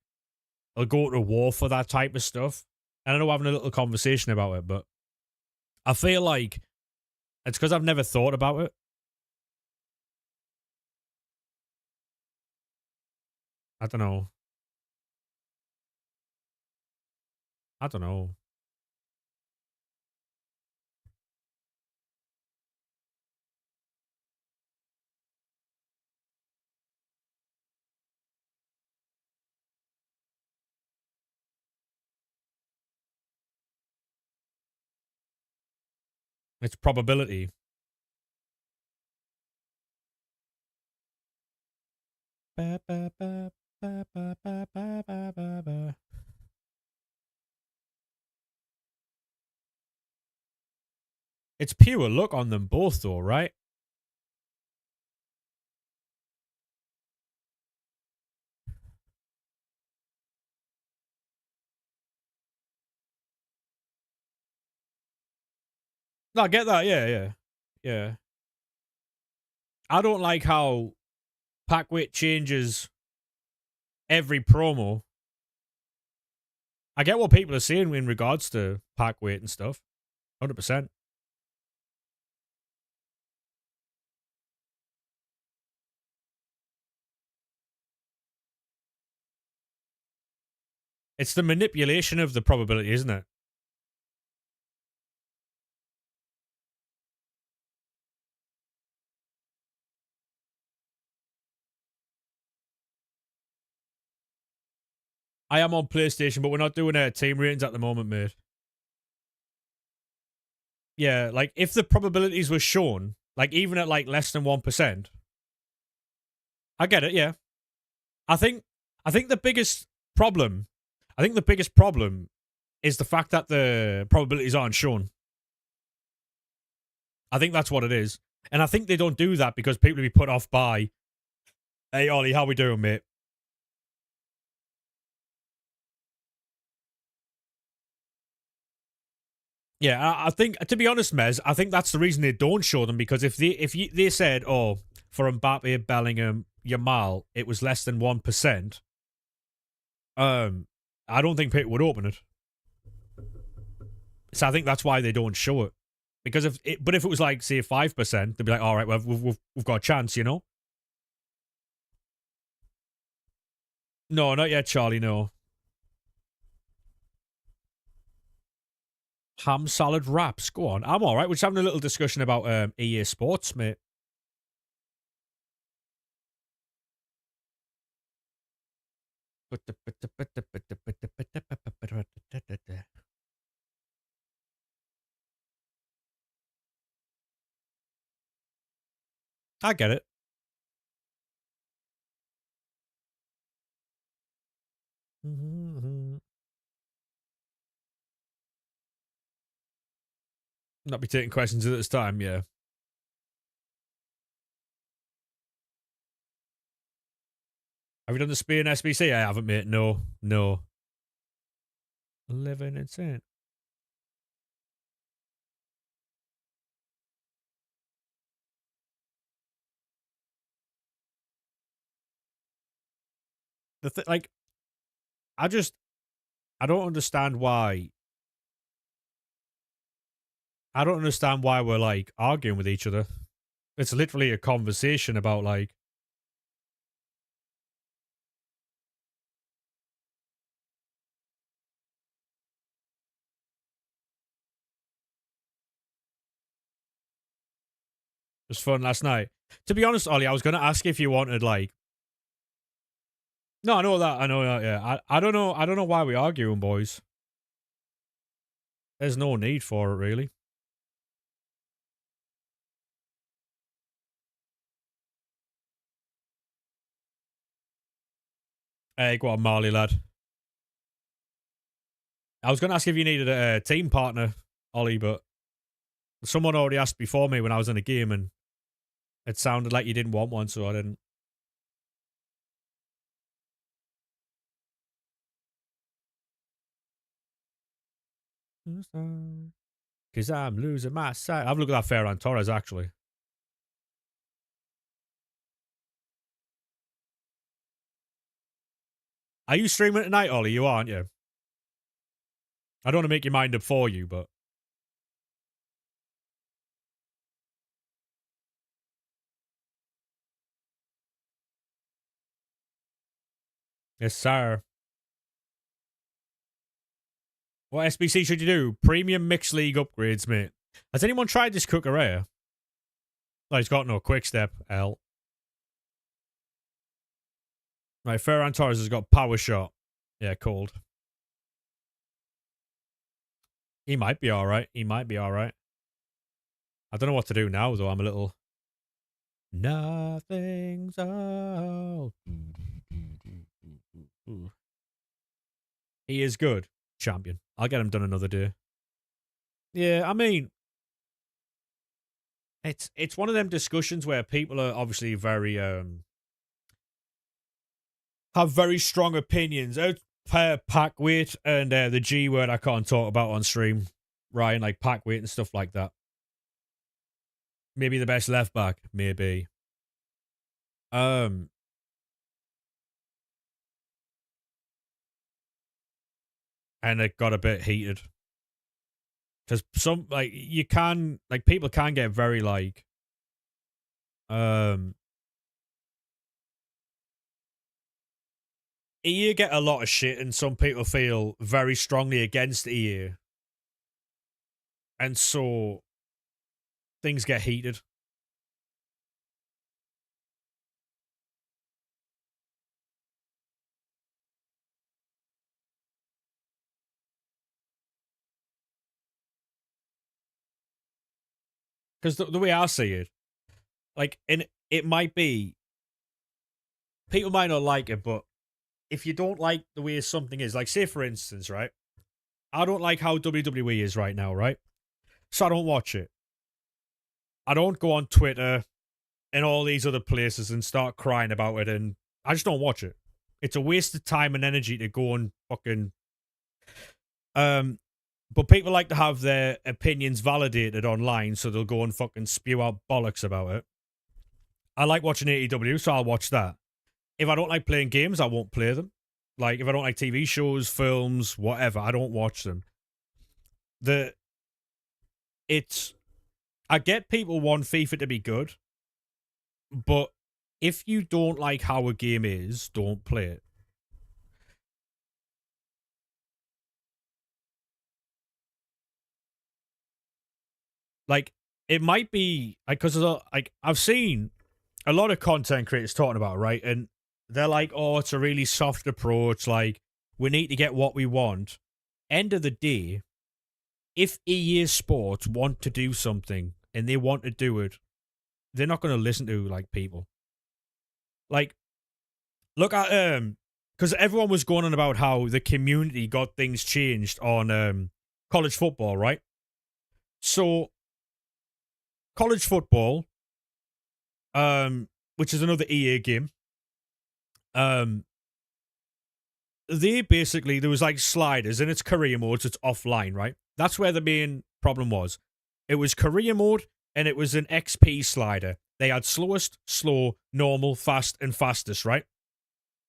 will go to war for that type of stuff. And I know we're having a little conversation about it, but I feel like it's because I've never thought about it. I don't know. I don't know. It's probability. Ba, ba, ba, ba, ba, ba, ba, ba, ba, ba. It's pure luck on them both, though, right? No, I get that. Yeah, yeah, yeah. I don't like how pack weight changes every promo. I get what people are saying in regards to pack weight and stuff. 100%. It's the manipulation of the probability, isn't it? I am on PlayStation, but we're not doing team ratings at the moment, mate. Yeah, like if the probabilities were shown, like even at like less than 1%, I get it. Yeah, I think I think the biggest problem, I think the biggest problem is the fact that the probabilities aren't shown. I think that's what it is, and I think they don't do that because people will be put off by, "Hey Ollie, how we doing, mate?" Yeah, I think to be honest, Mez, I think that's the reason they don't show them because if they said, "Oh, for Mbappe, Bellingham, Yamal, it was less than 1%," I don't think people would open it. So I think that's why they don't show it. Because if it was like say 5%, they'd be like, "All right, well, we've got a chance," you know. No, not yet, Charlie. No. Ham salad wraps. Go on. I'm all right. We're just having a little discussion about EA Sports, mate. I get it. Not be taking questions at this time, yeah. Have you done the Spain SBC? I haven't, mate. No. Living insane. Like, I don't understand why. I don't understand why we're like arguing with each other. It's literally a conversation about like. It was fun last night. To be honest, Ollie, I was going to ask if you wanted like. No, I know that. I know that. Yeah, I don't know. I don't know why we're arguing, boys. There's no need for it, really. Hey, go on, Marley lad. I was going to ask if you needed a team partner, Ollie, but someone already asked before me when I was in a game, and it sounded like you didn't want one, so I didn't. Because I'm losing my sight. I've looked at that Ferran Torres, actually. Are you streaming tonight, Ollie? You aren't you? I don't want to make your mind up for you, but. Yes, sir. What SBC should you do? Premium Mixed League upgrades, mate. Has anyone tried this Cucurella? Oh, he's got no quick step, L. Right, Ferran Torres has got power shot. Yeah, cold. He might be alright. I don't know what to do now, though. I'm a little. Nothing's all. He is good. Champion. I'll get him done another day. Yeah, I mean, it's one of them discussions where people are obviously very have very strong opinions. Pack weight and the G word I can't talk about on stream, Ryan, like pack weight and stuff like that. Maybe the best left back, maybe. And it got a bit heated. Because some like you can like people can get very like EA get a lot of shit and some people feel very strongly against EA. And so things get heated. Because the way I see it, like, and it might be, people might not like it, but if you don't like the way something is, like, say for instance, right, I don't like how WWE is right now, right? So I don't watch it. I don't go on Twitter and all these other places and start crying about it, and I just don't watch it. It's a waste of time and energy to go and fucking. But people like to have their opinions validated online, so they'll go and fucking spew out bollocks about it. I like watching AEW, so I'll watch that. If I don't like playing games, I won't play them. Like, if I don't like TV shows, films, whatever, I don't watch them. I get people want FIFA to be good, but if you don't like how a game is, don't play it. Like, it might be like because like I've seen a lot of content creators talking about it, right, and they're like, "Oh, it's a really soft approach. Like, we need to get what we want." End of the day, if EA Sports want to do something and they want to do it, they're not going to listen to like people. Like, look at because everyone was going on about how the community got things changed on college football, right? So college football, which is another EA game, Um, they basically, there was like sliders and it's career mode, so it's offline, right? That's where the main problem was. It was career mode and it was an XP slider. They had slowest, slow, normal, fast, and fastest, right?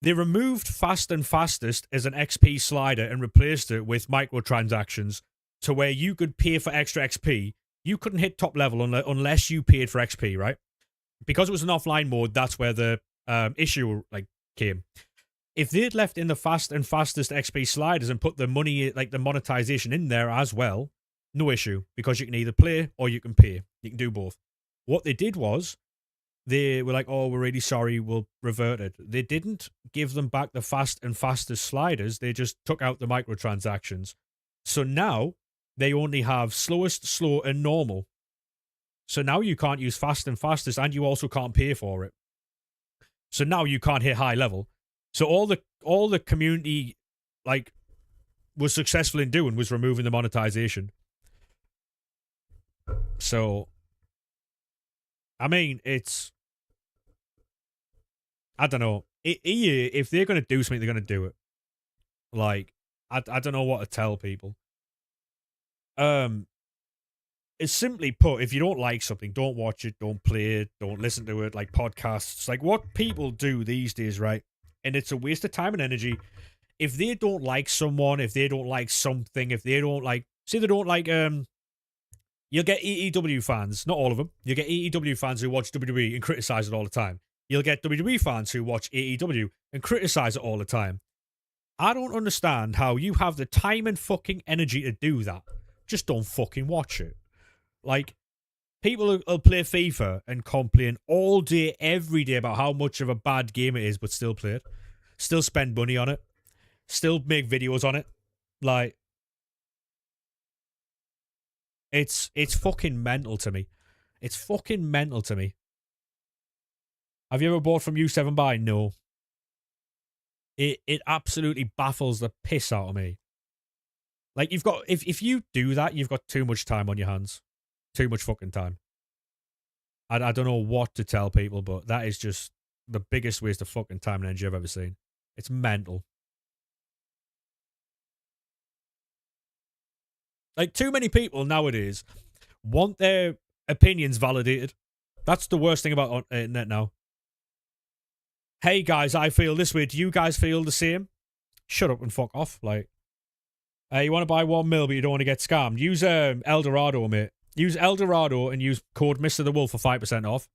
They removed fast and fastest as an XP slider and replaced it with microtransactions to where you could pay for extra XP. You couldn't hit top level unless you paid for XP, right? Because it was an offline mode, that's where the issue like came. If they'd left in the fast and fastest XP sliders and put the money, like the monetization in there as well, no issue, because you can either play or you can pay. You can do both. What they did was they were like, oh, we're really sorry, we'll revert it. They didn't give them back the fast and fastest sliders. They just took out the microtransactions. So now they only have slowest, slow, and normal. So now you can't use fast and fastest, and you also can't pay for it. So now you can't hit high level. So all the community like was successful in doing was removing the monetization. So I mean, I don't know. EA, if they're going to do something, they're going to do it. Like, I don't know what to tell people. It's simply put, if you don't like something, don't watch it, don't play it, don't listen to it, like podcasts. Like what people do these days, right? And it's a waste of time and energy. If they don't like someone, if they don't like something, if they don't like, say they don't like, you'll get AEW fans, not all of them. You'll get AEW fans who watch WWE and criticize it all the time. You'll get WWE fans who watch AEW and criticize it all the time. I don't understand how you have the time and fucking energy to do that. Just don't fucking watch it. Like, people will play FIFA and complain all day, every day about how much of a bad game it is, but still play it. Still spend money on it. Still make videos on it. Like, it's fucking mental to me. It's fucking mental to me. Have you ever bought from U7 Buy? No. It absolutely baffles the piss out of me. Like, you've got, if you do that, you've got too much time on your hands. Too much fucking time. I don't know what to tell people, but that is just the biggest waste of fucking time and energy I've ever seen. It's mental. Like, too many people nowadays want their opinions validated. That's the worst thing about internet now. Hey guys, I feel this way. Do you guys feel the same? Shut up and fuck off. Like, you want to buy 1 mil, but you don't want to get scammed? Use Eldorado, mate. Use Eldorado and use code Mr. the Wolf for 5% off.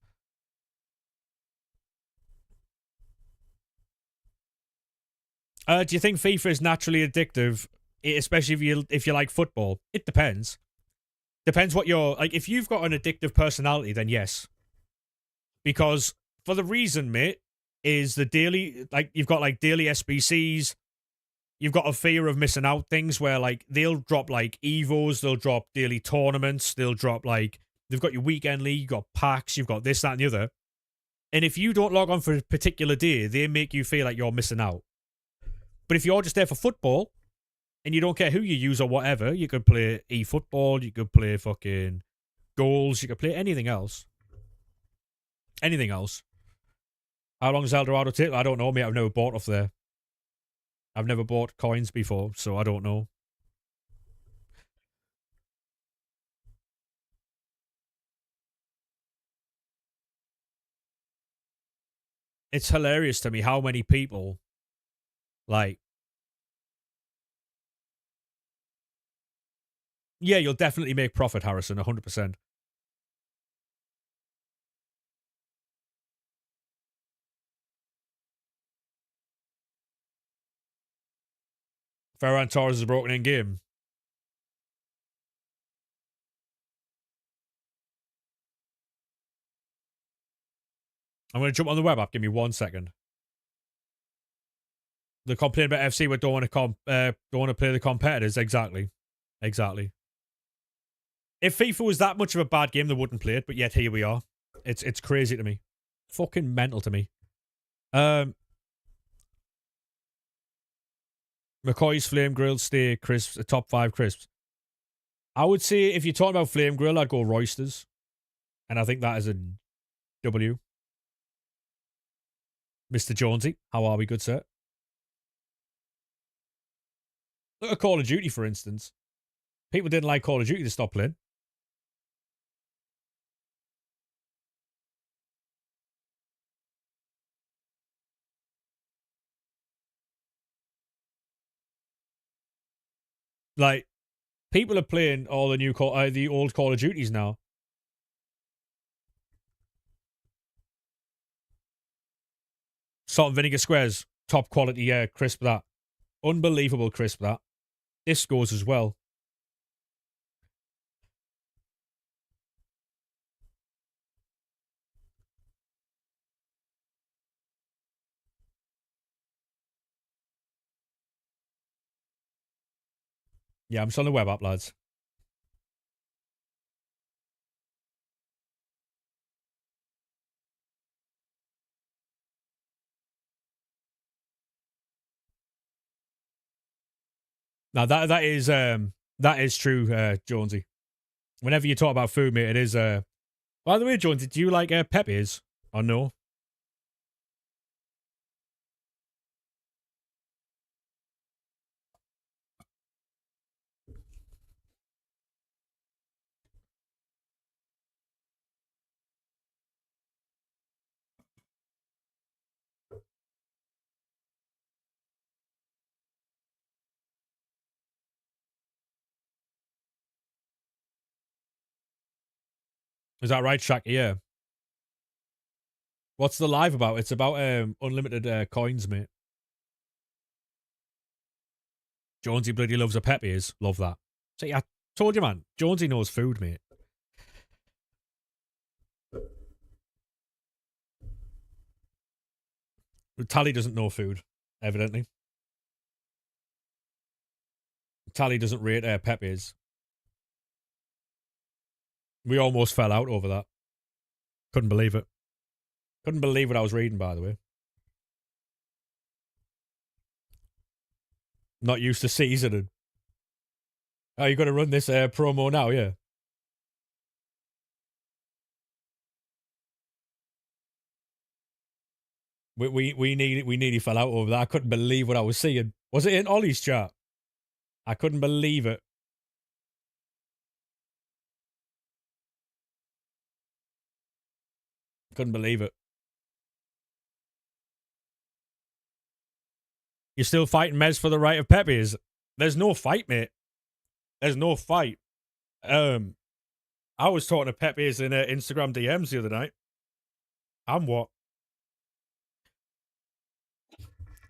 Do you think FIFA is naturally addictive, especially if you like football? It depends. Depends what you're like. If you've got an addictive personality, then yes. Because for the reason, mate, is the daily, like, you've got like daily SBCs. You've got a fear of missing out things where, like, they'll drop, like, Evos, they'll drop daily tournaments, they'll drop, like, they've got your weekend league, you've got packs, you've got this, that, and the other. And if you don't log on for a particular day, they make you feel like you're missing out. But if you're just there for football, and you don't care who you use or whatever, you could play eFootball, you could play fucking goals, you could play anything else. Anything else. How long does Eldorado take? I don't know, mate. I've never bought off there. I've never bought coins before, so I don't know. It's hilarious to me how many people, like, yeah, you'll definitely make profit, Harrison, 100%. Ferran Torres is a broken in game. I'm going to jump on the web app. Give me 1 second. The complaint about FC, but don't want to play the competitors. Exactly. If FIFA was that much of a bad game, they wouldn't play it. But yet here we are. It's crazy to me. Fucking mental to me. McCoy's Flame Grilled Steak Crisps, a top 5 crisps. I would say if you're talking about Flame Grill, I'd go Roysters. And I think that is a W. Mr. Jonesy, how are we, good sir? Look at Call of Duty, for instance. People didn't like Call of Duty to stop playing. Like, people are playing all the old Call of Duties now. Salt and vinegar squares, top quality, yeah, crisp that. Unbelievable crisp that. This goes as well. Yeah, I'm still on the web app, lads. Now that is true, Jonesy. Whenever you talk about food, mate, it is by the way, Jonesy, do you like peppies or no? Is that right, Shaq? Yeah. What's the live about? It's about unlimited coins, mate. Jonesy bloody loves a peppies. Love that. See, I told you, man. Jonesy knows food, mate. Tally doesn't know food, evidently. Tally doesn't rate peppies. We almost fell out over that. Couldn't believe it. Couldn't believe what I was reading, by the way. Not used to seasoning. Oh, you got to run this promo now, yeah. We nearly fell out over that. I couldn't believe what I was seeing. Was it in Ollie's chat? I couldn't believe it. Couldn't believe it. You're still fighting Mez for the right of peppies. There's no fight, mate. There's no fight. I was talking to peppies in Instagram DMs the other night. I'm what?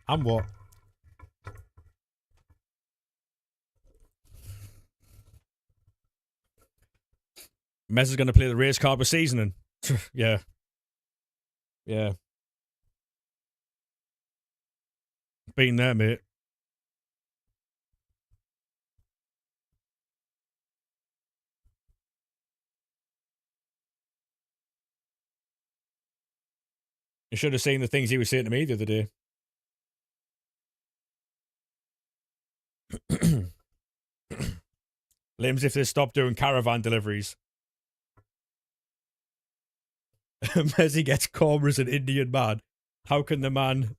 I'm what? Mez is going to play the race card with seasoning. Yeah. Yeah. Been there, mate. You should have seen the things he was saying to me the other day. Limbs, if they stop doing caravan deliveries. Mezzy gets Korma as an Indian man. How can the man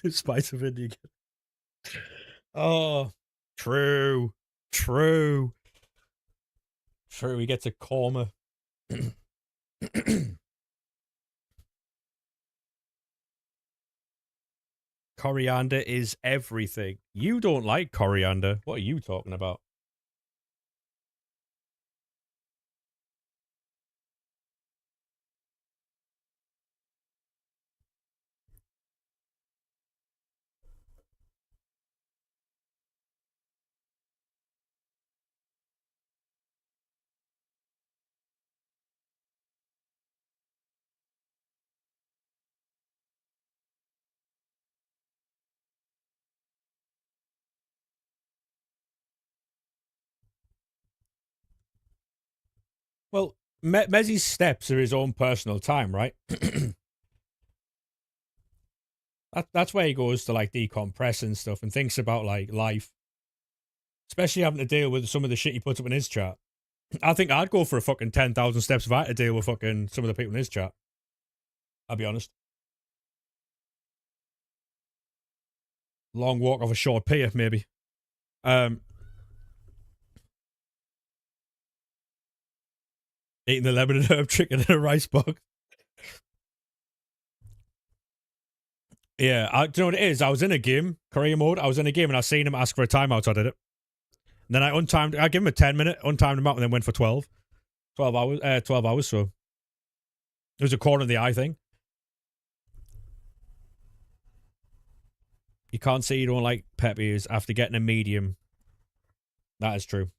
do Spice of India get? Oh, true. True. True, he gets a Korma. Coriander is everything. You don't like coriander. What are you talking about? Well, Mezzy's steps are his own personal time, right? That's where he goes to like decompress and stuff and thinks about like life. Especially having to deal with some of the shit he puts up in his chat. I think I'd go for a fucking 10,000 steps if I had to deal with fucking some of the people in his chat. I'll be honest. Long walk off a short pier, maybe. Eating the lemon and herb chicken in a rice box. Yeah, do you know what it is? I was in a game, career mode. I was in a game and I seen him ask for a timeout, so I did it. And then I untimed. I gave him a 10-minute, untimed him out, and then went for 12. 12 hours. 12 hours. So it was a corner of the eye thing. You can't say you don't like peppies after getting a medium. That is true.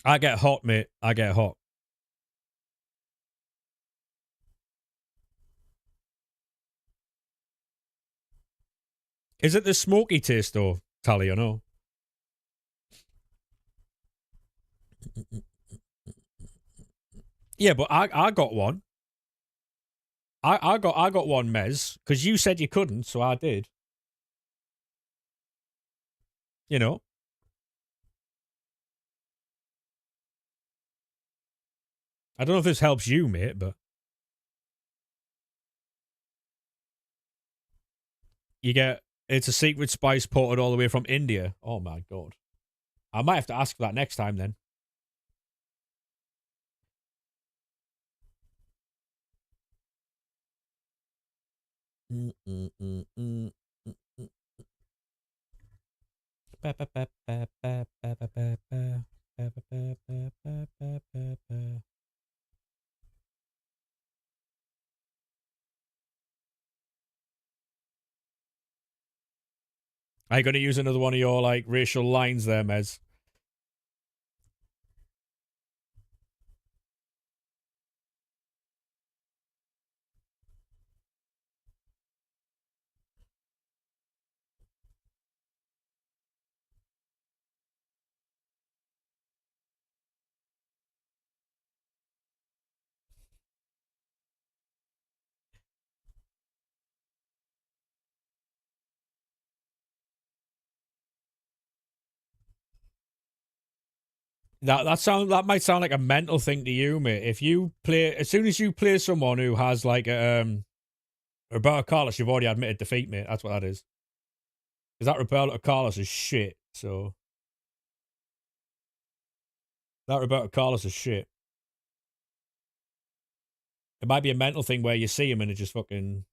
I get hot, mate. I get hot. Is it the smoky taste though, Tally, or no? Yeah, but I got one. I got one, Mez, because you said you couldn't, so I did. You know. I don't know if this helps you, mate, but you get it's a secret spice ported all the way from India. Oh my god. I might have to ask for that next time then. Are you going to use another one of your like racial lines there, Mez? That might sound like a mental thing to you, mate. If you play as soon as you play someone who has like Roberto Carlos, you've already admitted defeat, mate. That's what that is. Because that Roberto Carlos is shit. So that Roberto Carlos is shit. It might be a mental thing where you see him and it just fucking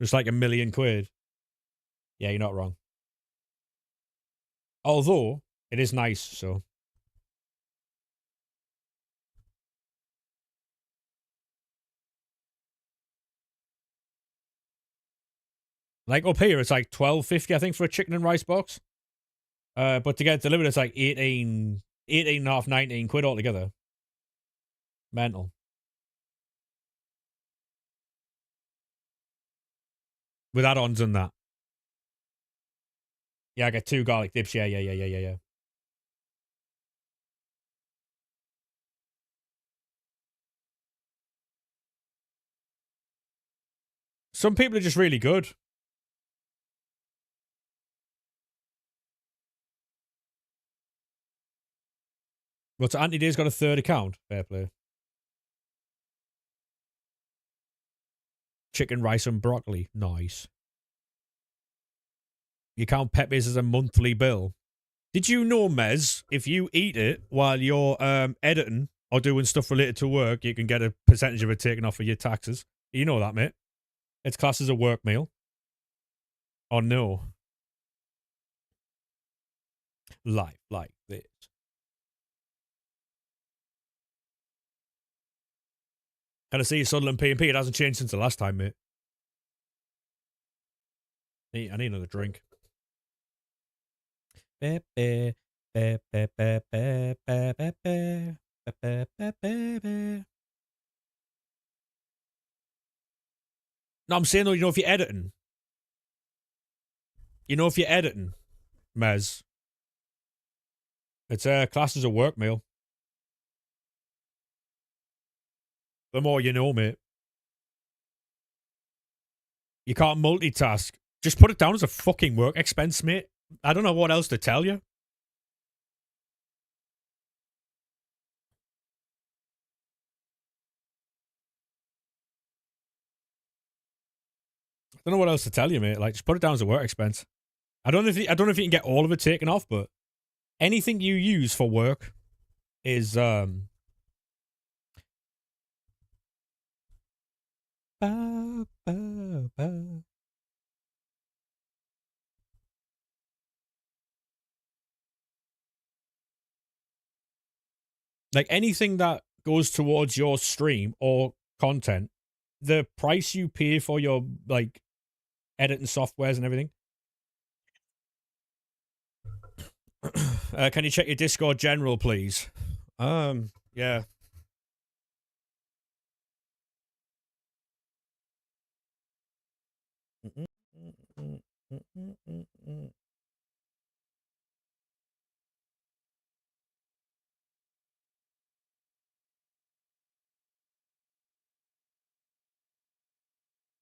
just like £1,000,000. Yeah, you're not wrong. Although it is nice, so like up here it's like £12.50, I think, for a chicken and rice box. But to get it delivered it's like 18 and a half, 19 quid altogether. Mental. With add-ons and that. Yeah, I get 2 garlic dips. Yeah. Some people are just really good. But Anthony Day's got a third account. Fair play. Chicken, rice, and broccoli. Nice. You count peppies as a monthly bill. Did you know, Mez, if you eat it while you're editing or doing stuff related to work, you can get a percentage of it taken off of your taxes? You know that, mate. It's classed as a work meal. Or no? Life like this. Can I see you Sunderland P&P? It hasn't changed since the last time, mate. I need another drink. No, I'm saying though, you know, if you're editing, Mez, it's classed as a work meal. The more you know, mate. You can't multitask. Just put it down as a fucking work expense, mate. I don't know what else to tell you. Don't know what else to tell you, mate. Like, just put it down as a work expense. I don't know if you can get all of it taken off, but anything you use for work is ba, ba, ba. Like anything that goes towards your stream or content, the price you pay for your like editing softwares and everything. Can you check your Discord general, please? Yeah.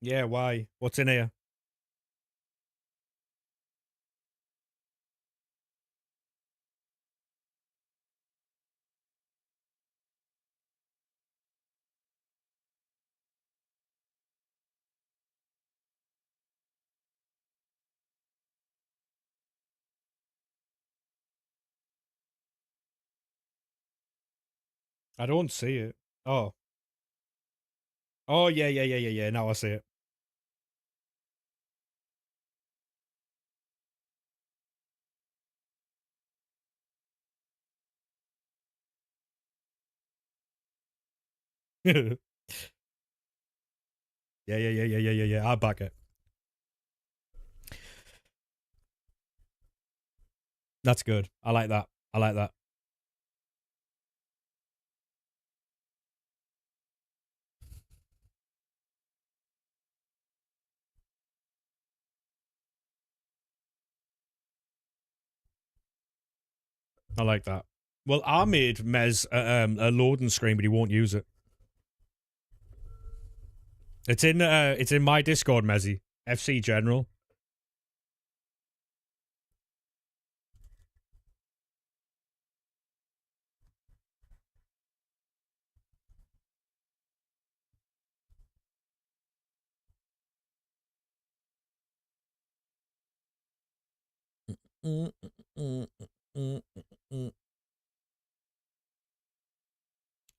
Yeah, why? What's in here? I don't see it. Oh. Oh, yeah, yeah, yeah, yeah, yeah. Now I see it. Yeah, yeah, yeah, yeah, yeah, yeah, yeah. I'll back it. That's good. I like that. I like that. I like that. Well, I made Mez a loading screen, but he won't use it. It's in my Discord, Mezzy. FC General.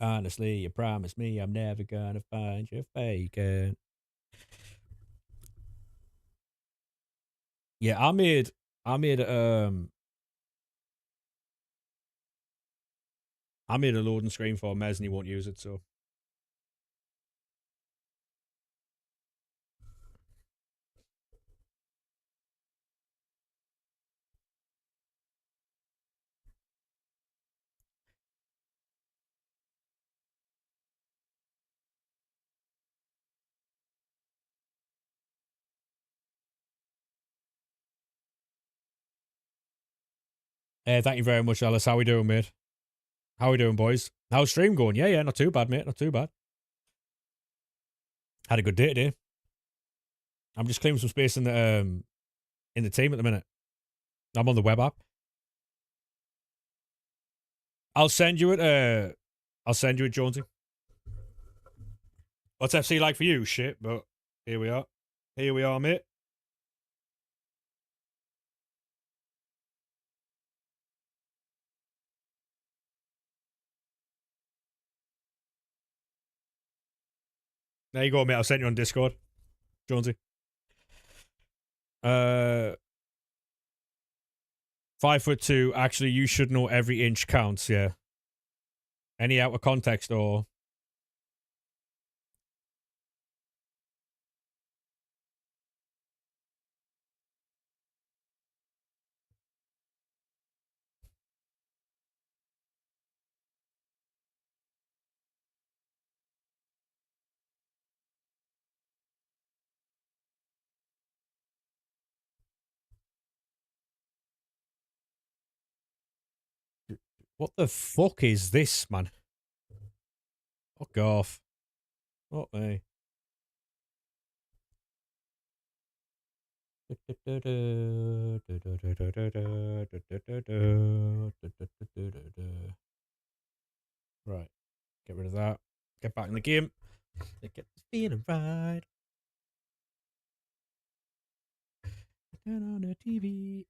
Honestly, you promised me I'm never gonna find you faking. Yeah, I made I made a loading screen for Mez and he won't use it, so thank you very much, Alice. How we doing, mate? How we doing, boys? How's stream going? Yeah, yeah, not too bad, mate. Not too bad. Had a good day today. I'm just claiming some space in the team at the minute. I'm on the web app. I'll send you it. I'll send you it, Jonesy. What's FC like for you? Shit, but here we are. Here we are, mate. There you go, mate. I'll send you on Discord, Jonesy. 5'2". Actually, you should know every inch counts. Yeah. Any out of context or what the fuck is this, man? Fuck off. Fuck me. Right. Get rid of that. Get back in the game. Get the feeling right. Turn on the TV.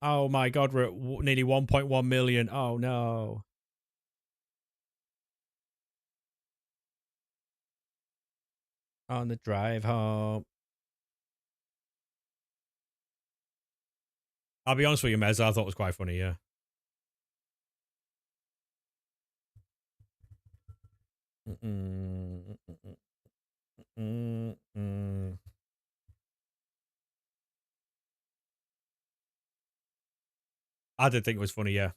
Oh my god, we're at nearly 1.1 million. Oh no. On the drive home. I'll be honest with you, Mez, I thought it was quite funny, yeah. I did think it was funny, yeah.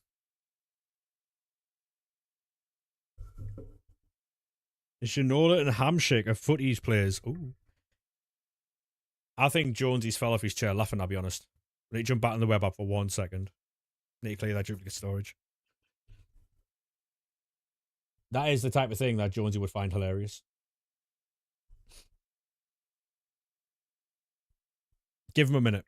Shinola and Hamshake are footies players. Ooh. I think Jonesy's fell off his chair laughing, I'll be honest. Let me jump back on the web app for 1 second. Need to clear that duplicate storage. That is the type of thing that Jonesy would find hilarious. Give him a minute.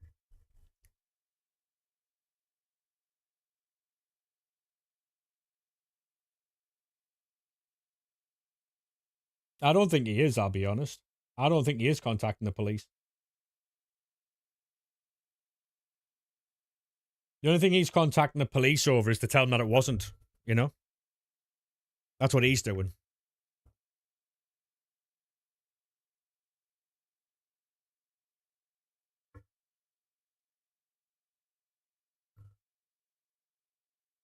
I don't think he is, I'll be honest. I don't think he is contacting the police. The only thing he's contacting the police over is to tell them that it wasn't, you know? That's what he's doing.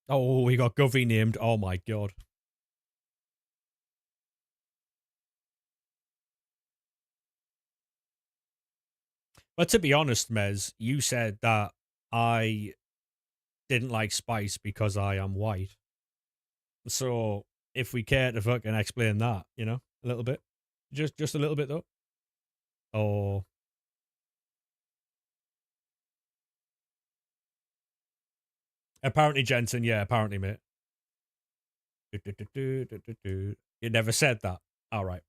Oh, he got Govey named. Oh my god. But to be honest, Mez, you said that I didn't like Spice because I am white. So if we care to fucking explain that, you know, a little bit. Just a little bit though. Oh. Apparently, Jensen, yeah, apparently, mate. You never said that. Alright.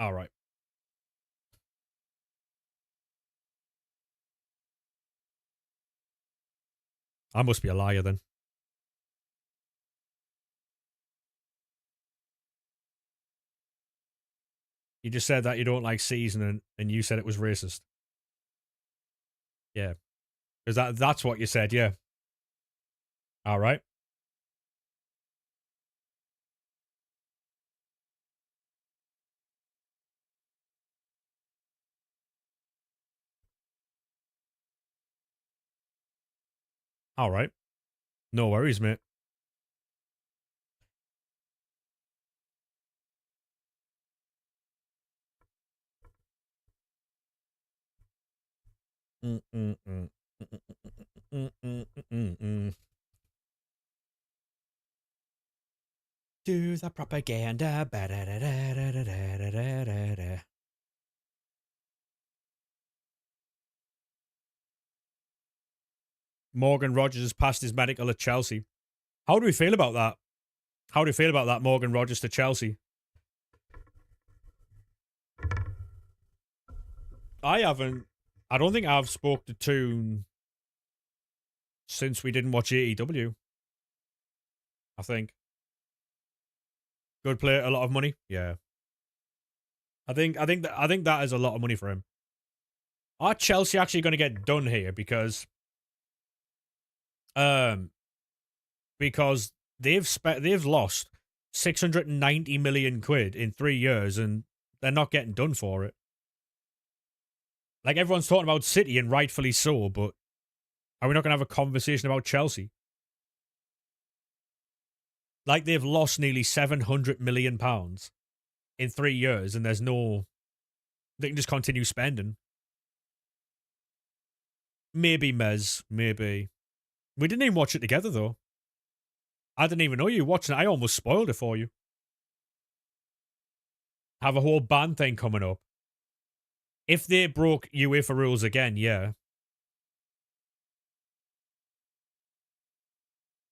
Alright. I must be a liar then. You just said that you don't like seasoning and you said it was racist. Yeah. Because that's what you said, yeah. Alright. Alright. No worries, mate. Do the propaganda. Morgan Rogers has passed his medical at Chelsea. How do we feel about that? How do you feel about that, Morgan Rogers to Chelsea? I don't think I've spoke to Toon since we didn't watch AEW. I think. Good player, a lot of money. Yeah. I think that is a lot of money for him. Are Chelsea actually going to get done here because they've lost 690 million quid in 3 years and they're not getting done for it. Like everyone's talking about City and rightfully so, but are we not going to have a conversation about Chelsea? Like they've lost nearly 700 million pounds in 3 years and they can just continue spending. Maybe, Mez. Maybe. We didn't even watch it together, though. I didn't even know you were watching it. I almost spoiled it for you. Have a whole ban thing coming up. If they broke UEFA rules again, yeah.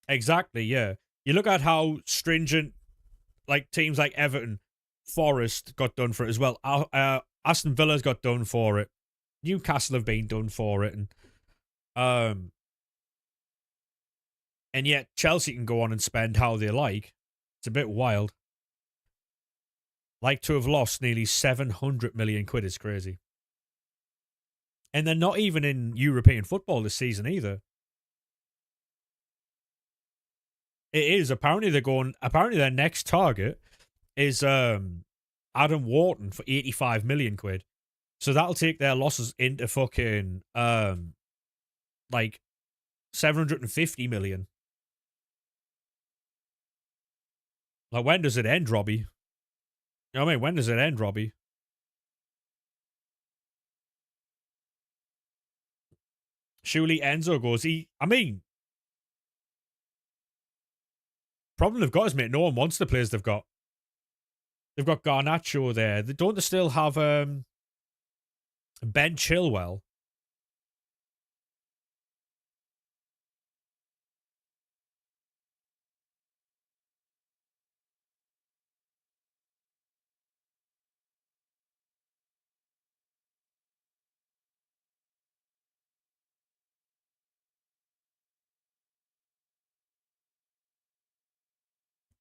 Exactly, yeah. You look at how stringent, like, teams like Everton, Forest got done for it as well. Aston Villa's got done for it. Newcastle have been done for it. And And yet Chelsea can go on and spend how they like. It's a bit wild. Like to have lost nearly 700 million quid is crazy. And they're not even in European football this season either. It is. Apparently their next target is Adam Wharton for 85 million quid. So that'll take their losses into fucking like 750 million. Like, when does it end, Robbie? You know what I mean? When does it end, Robbie? Surely Enzo goes, problem they've got is, mate, no one wants the players they've got. They've got Garnacho there. Don't they still have Ben Chilwell?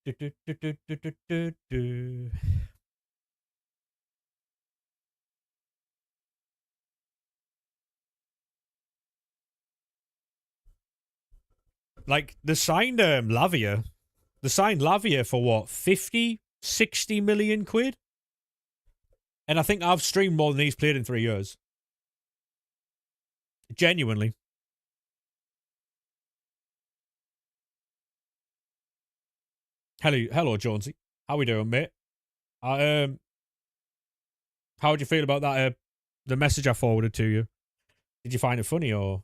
Do, do, do, do, do, do, do, do. Like, they signed Lavia. They signed Lavia for what, 50, 60 million quid? And I think I've streamed more than he's played in 3 years. Genuinely. Hello, Jonesy. How we doing, mate? How would you feel about that? The message I forwarded to you. Did you find it funny or?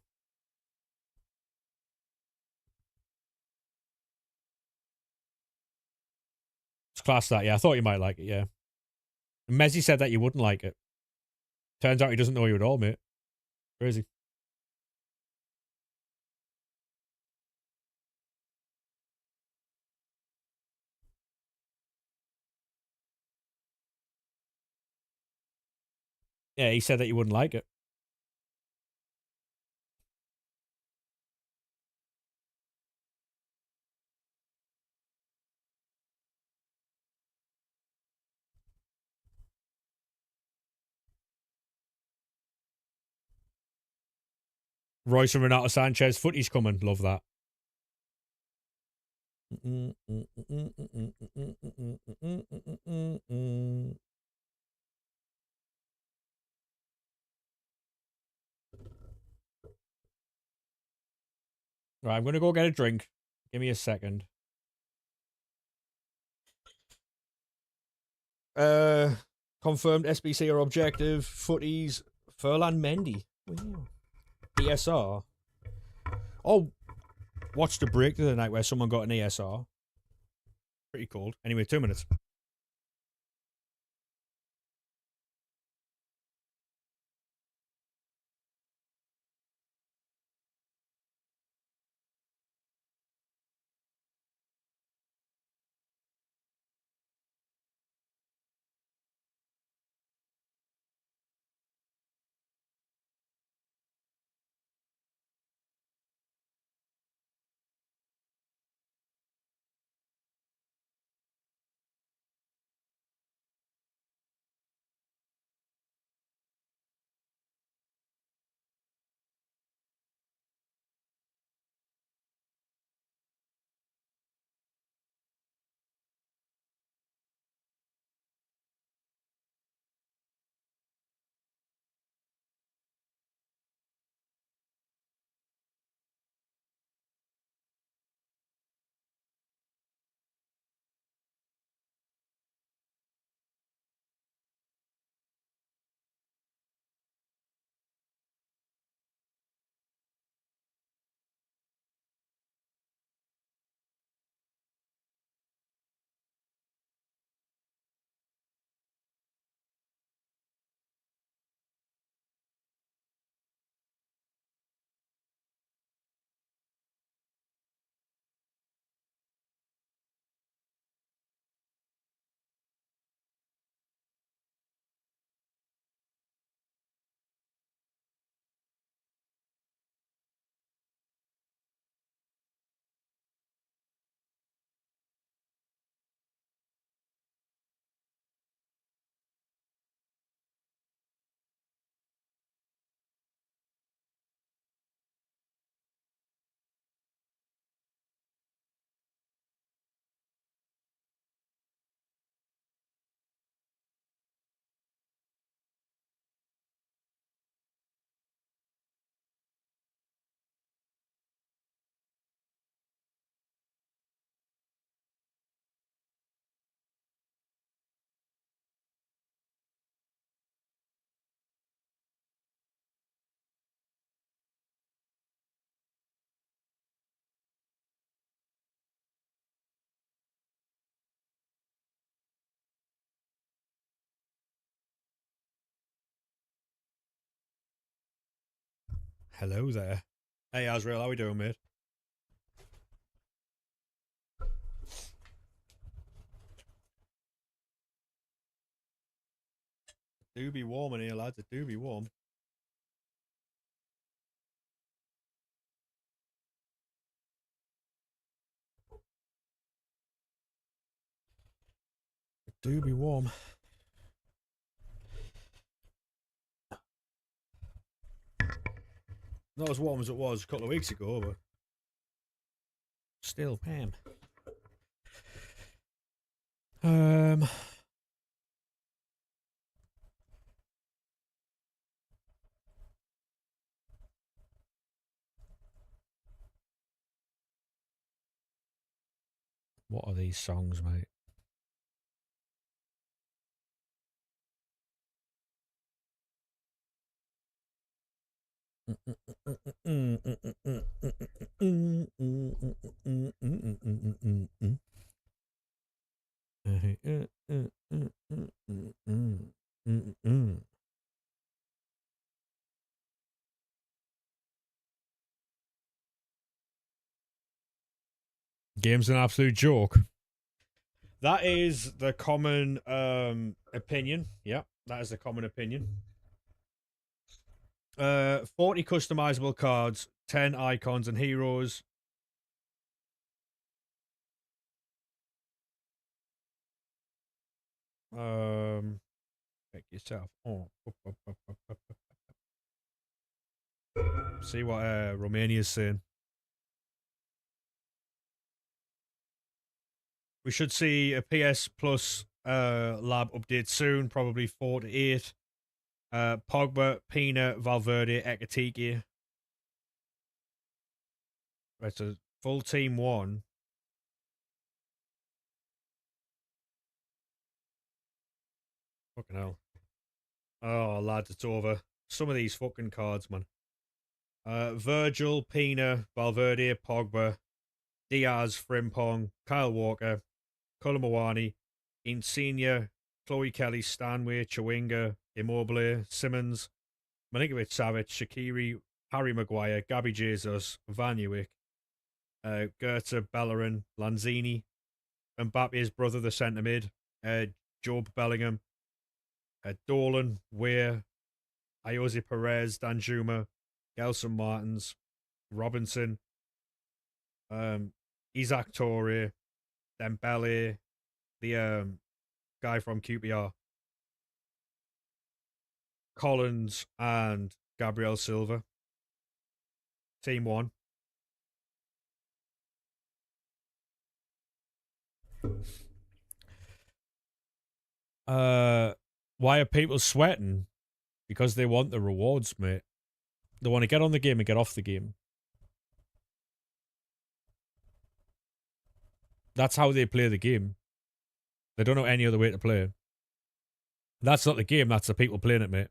It's class that, yeah. I thought you might like it, yeah. Mezzi said that you wouldn't like it. Turns out he doesn't know you at all, mate. Crazy. Yeah, he said that you wouldn't like it. Royce and Renato Sanchez, footy's coming. Love that. Right, I'm going to go get a drink. Give me a second. Confirmed SBC are objective. Footies. Furlan Mendy. ESR. Oh, watched a break the other night where someone got an ESR. Pretty cool. Anyway, 2 minutes. Hello there. Hey, Azrael, how we doing, mate? It do be warm in here, lads. It do be warm. It do be warm. Not as warm as it was a couple of weeks ago, but still, Pam. Um, what are these songs, mate? Game's an absolute joke. That is the common opinion. Yeah, that is the common opinion. 40 customizable cards, 10 icons and heroes. Pick yourself. Oh. See what Romania's saying. We should see a PS Plus lab update soon, probably 4 to 8. Pogba, Pina, Valverde, Ekatike. Right, so full team 1. Fucking hell. Oh, lads, it's over. Some of these fucking cards, man. Virgil, Pina, Valverde, Pogba, Diaz, Frimpong, Kyle Walker, Colomawani, Insigne, Chloe Kelly, Stanway, Chawinga, Immobile, Simmons, Milinkovic, Savic, Shaqiri, Harry Maguire, Gabby Jesus, Vanuik, Goethe, Bellerin, Lanzini, Mbappe's brother, the centre mid, Job Bellingham, Dolan, Weir, Ayoze Perez, Danjuma, Gelson Martins, Robinson, Isaac Torre, Dembele, the guy from QPR, Collins, and Gabriel Silva. Team 1. Why are people sweating? Because they want the rewards, mate. They want to get on the game and get off the game. That's how they play the game. They don't know any other way to play it. That's not the game, that's the people playing it, mate.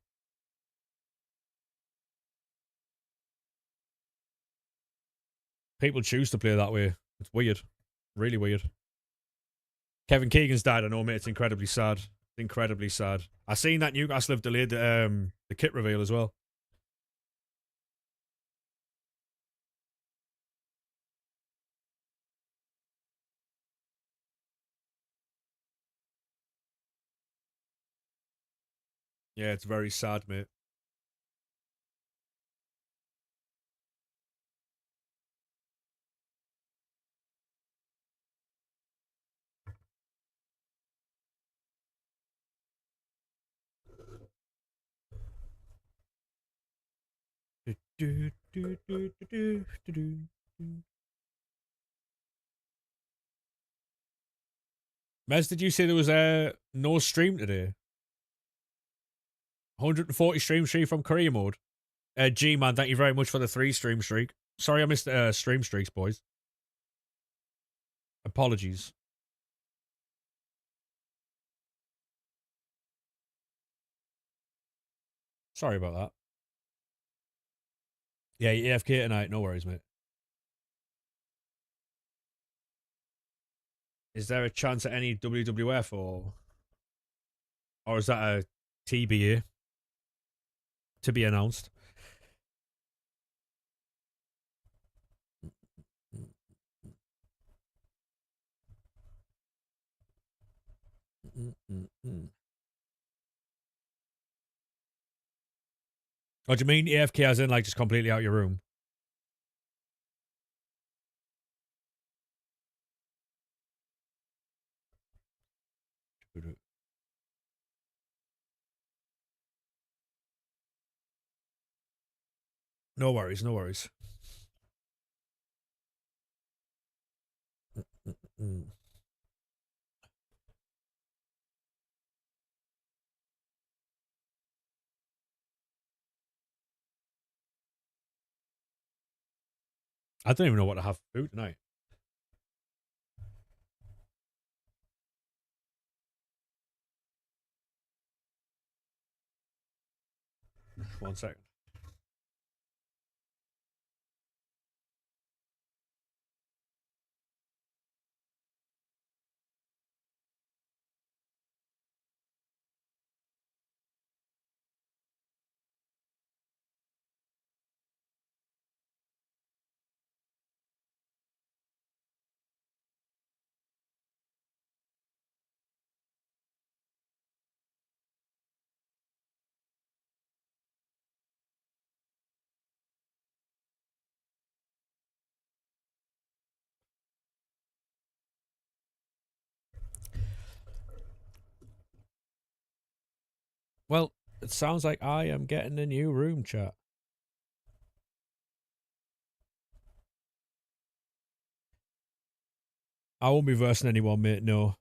People choose to play that way. It's weird. Really weird. Kevin Keegan's died, I know, mate. It's incredibly sad. Incredibly sad. I seen that Newcastle have delayed the kit reveal as well. Yeah, it's very sad, mate. Mez, did you say there was no stream today? 140 stream streak from Korea mode. G man, thank you very much for the 3 stream streak. Sorry I missed stream streaks, boys. Apologies. Sorry about that. Yeah, AFK tonight. No worries, mate. Is there a chance at any WWF or is that a TBA to be announced? What do you mean AFK as in like just completely out your room? No worries, no worries. I don't even know what to have for food tonight. One second. Well, it sounds like I am getting a new room, chat. I won't be versing anyone, mate. No.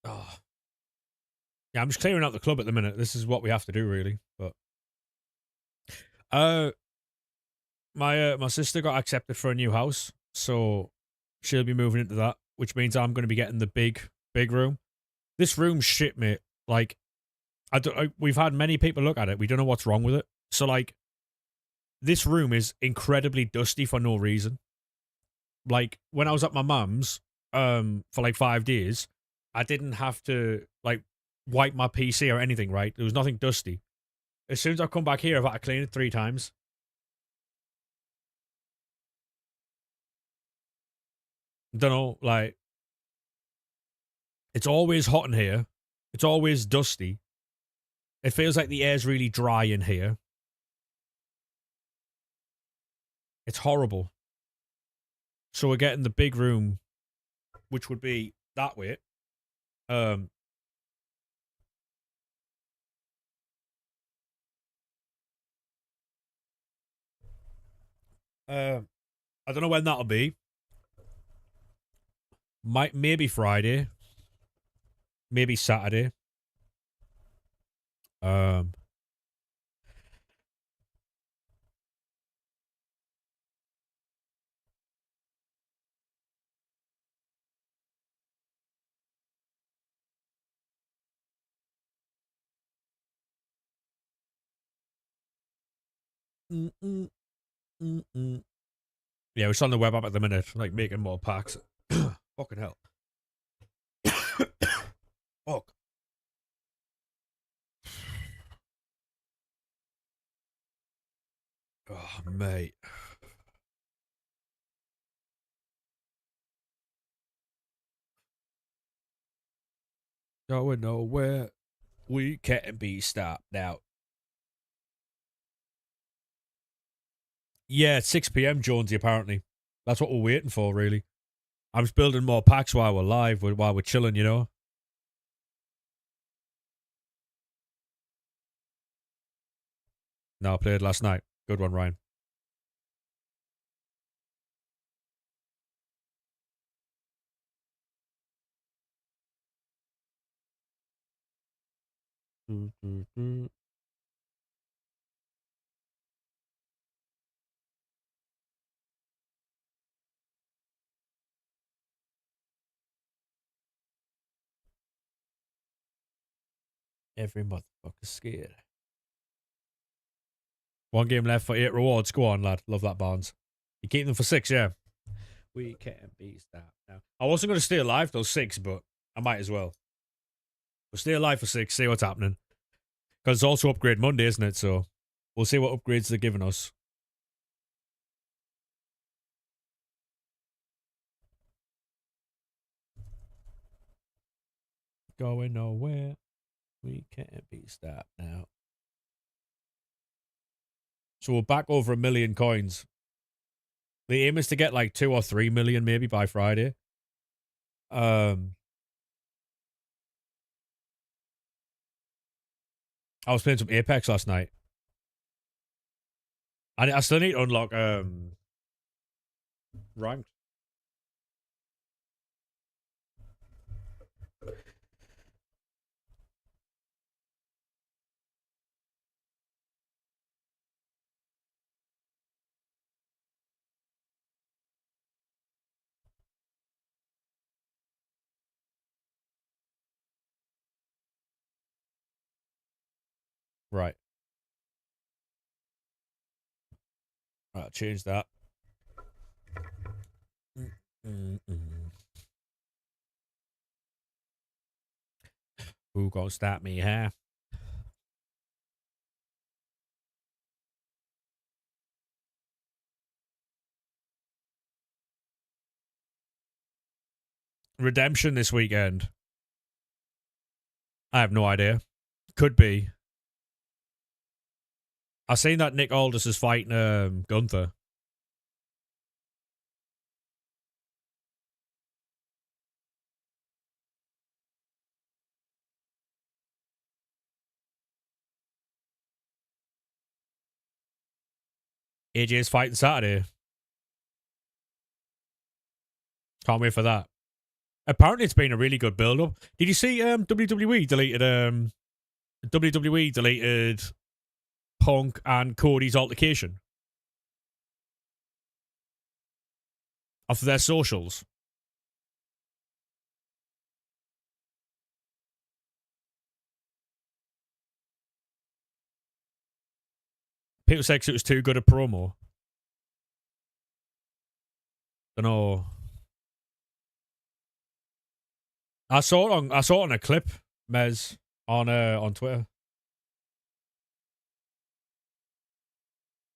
Oh. Yeah, I'm just clearing out the club at the minute. This is what we have to do, really. But uh, my sister got accepted for a new house, so she'll be moving into that, which means I'm going to be getting the big room. This room's shit, mate. Like, we've had many people look at it. We don't know what's wrong with it. So, like, this room is incredibly dusty for no reason. Like, when I was at my mum's, for like 5 days, I didn't have to like wipe my PC or anything. Right, there was nothing dusty. As soon as I come back here, I've had to clean it 3 times. Don't know, like, it's always hot in here. It's always dusty. It feels like the air's really dry in here. It's horrible. So we're getting the big room, which would be that way. Um, uh, I don't know when that'll be. Maybe Friday, maybe Saturday. Um, mm, mm, mm, mm. Yeah, we're on the web app at the minute, like making more packs. Fucking hell. Fuck. Oh, mate. Going nowhere. We can't be stopped now. Yeah, it's 6 p.m. Jonesy, apparently. That's what we're waiting for, really. I'm just building more packs while we're live, while we're chilling, you know? No, I played last night. Good one, Ryan. Every motherfucker's scared. 1 game left for 8 rewards. Go on, lad. Love that, Barnes. You keep them for 6, yeah. We can't beat that now. I wasn't going to stay alive till 6, but I might as well. We'll stay alive for 6, see what's happening. Because it's also Upgrade Monday, isn't it? So we'll see what upgrades they're giving us. Going nowhere. We can't be stopped now. So we're back over 1 million coins. The aim is to get like 2 or 3 million maybe by Friday. I was playing some Apex last night. I still need to unlock ranked. Right. Right, change that. Who gonna stop me, huh? Redemption this weekend. I have no idea. Could be. I seen that Nick Aldis is fighting Gunther. AJ's fighting Saturday. Can't wait for that. Apparently, it's been a really good build-up. Did you see WWE deleted Punk and Cody's altercation off of their socials? People said it was too good a promo. Don't know. I saw it on a clip, Mez, on Twitter.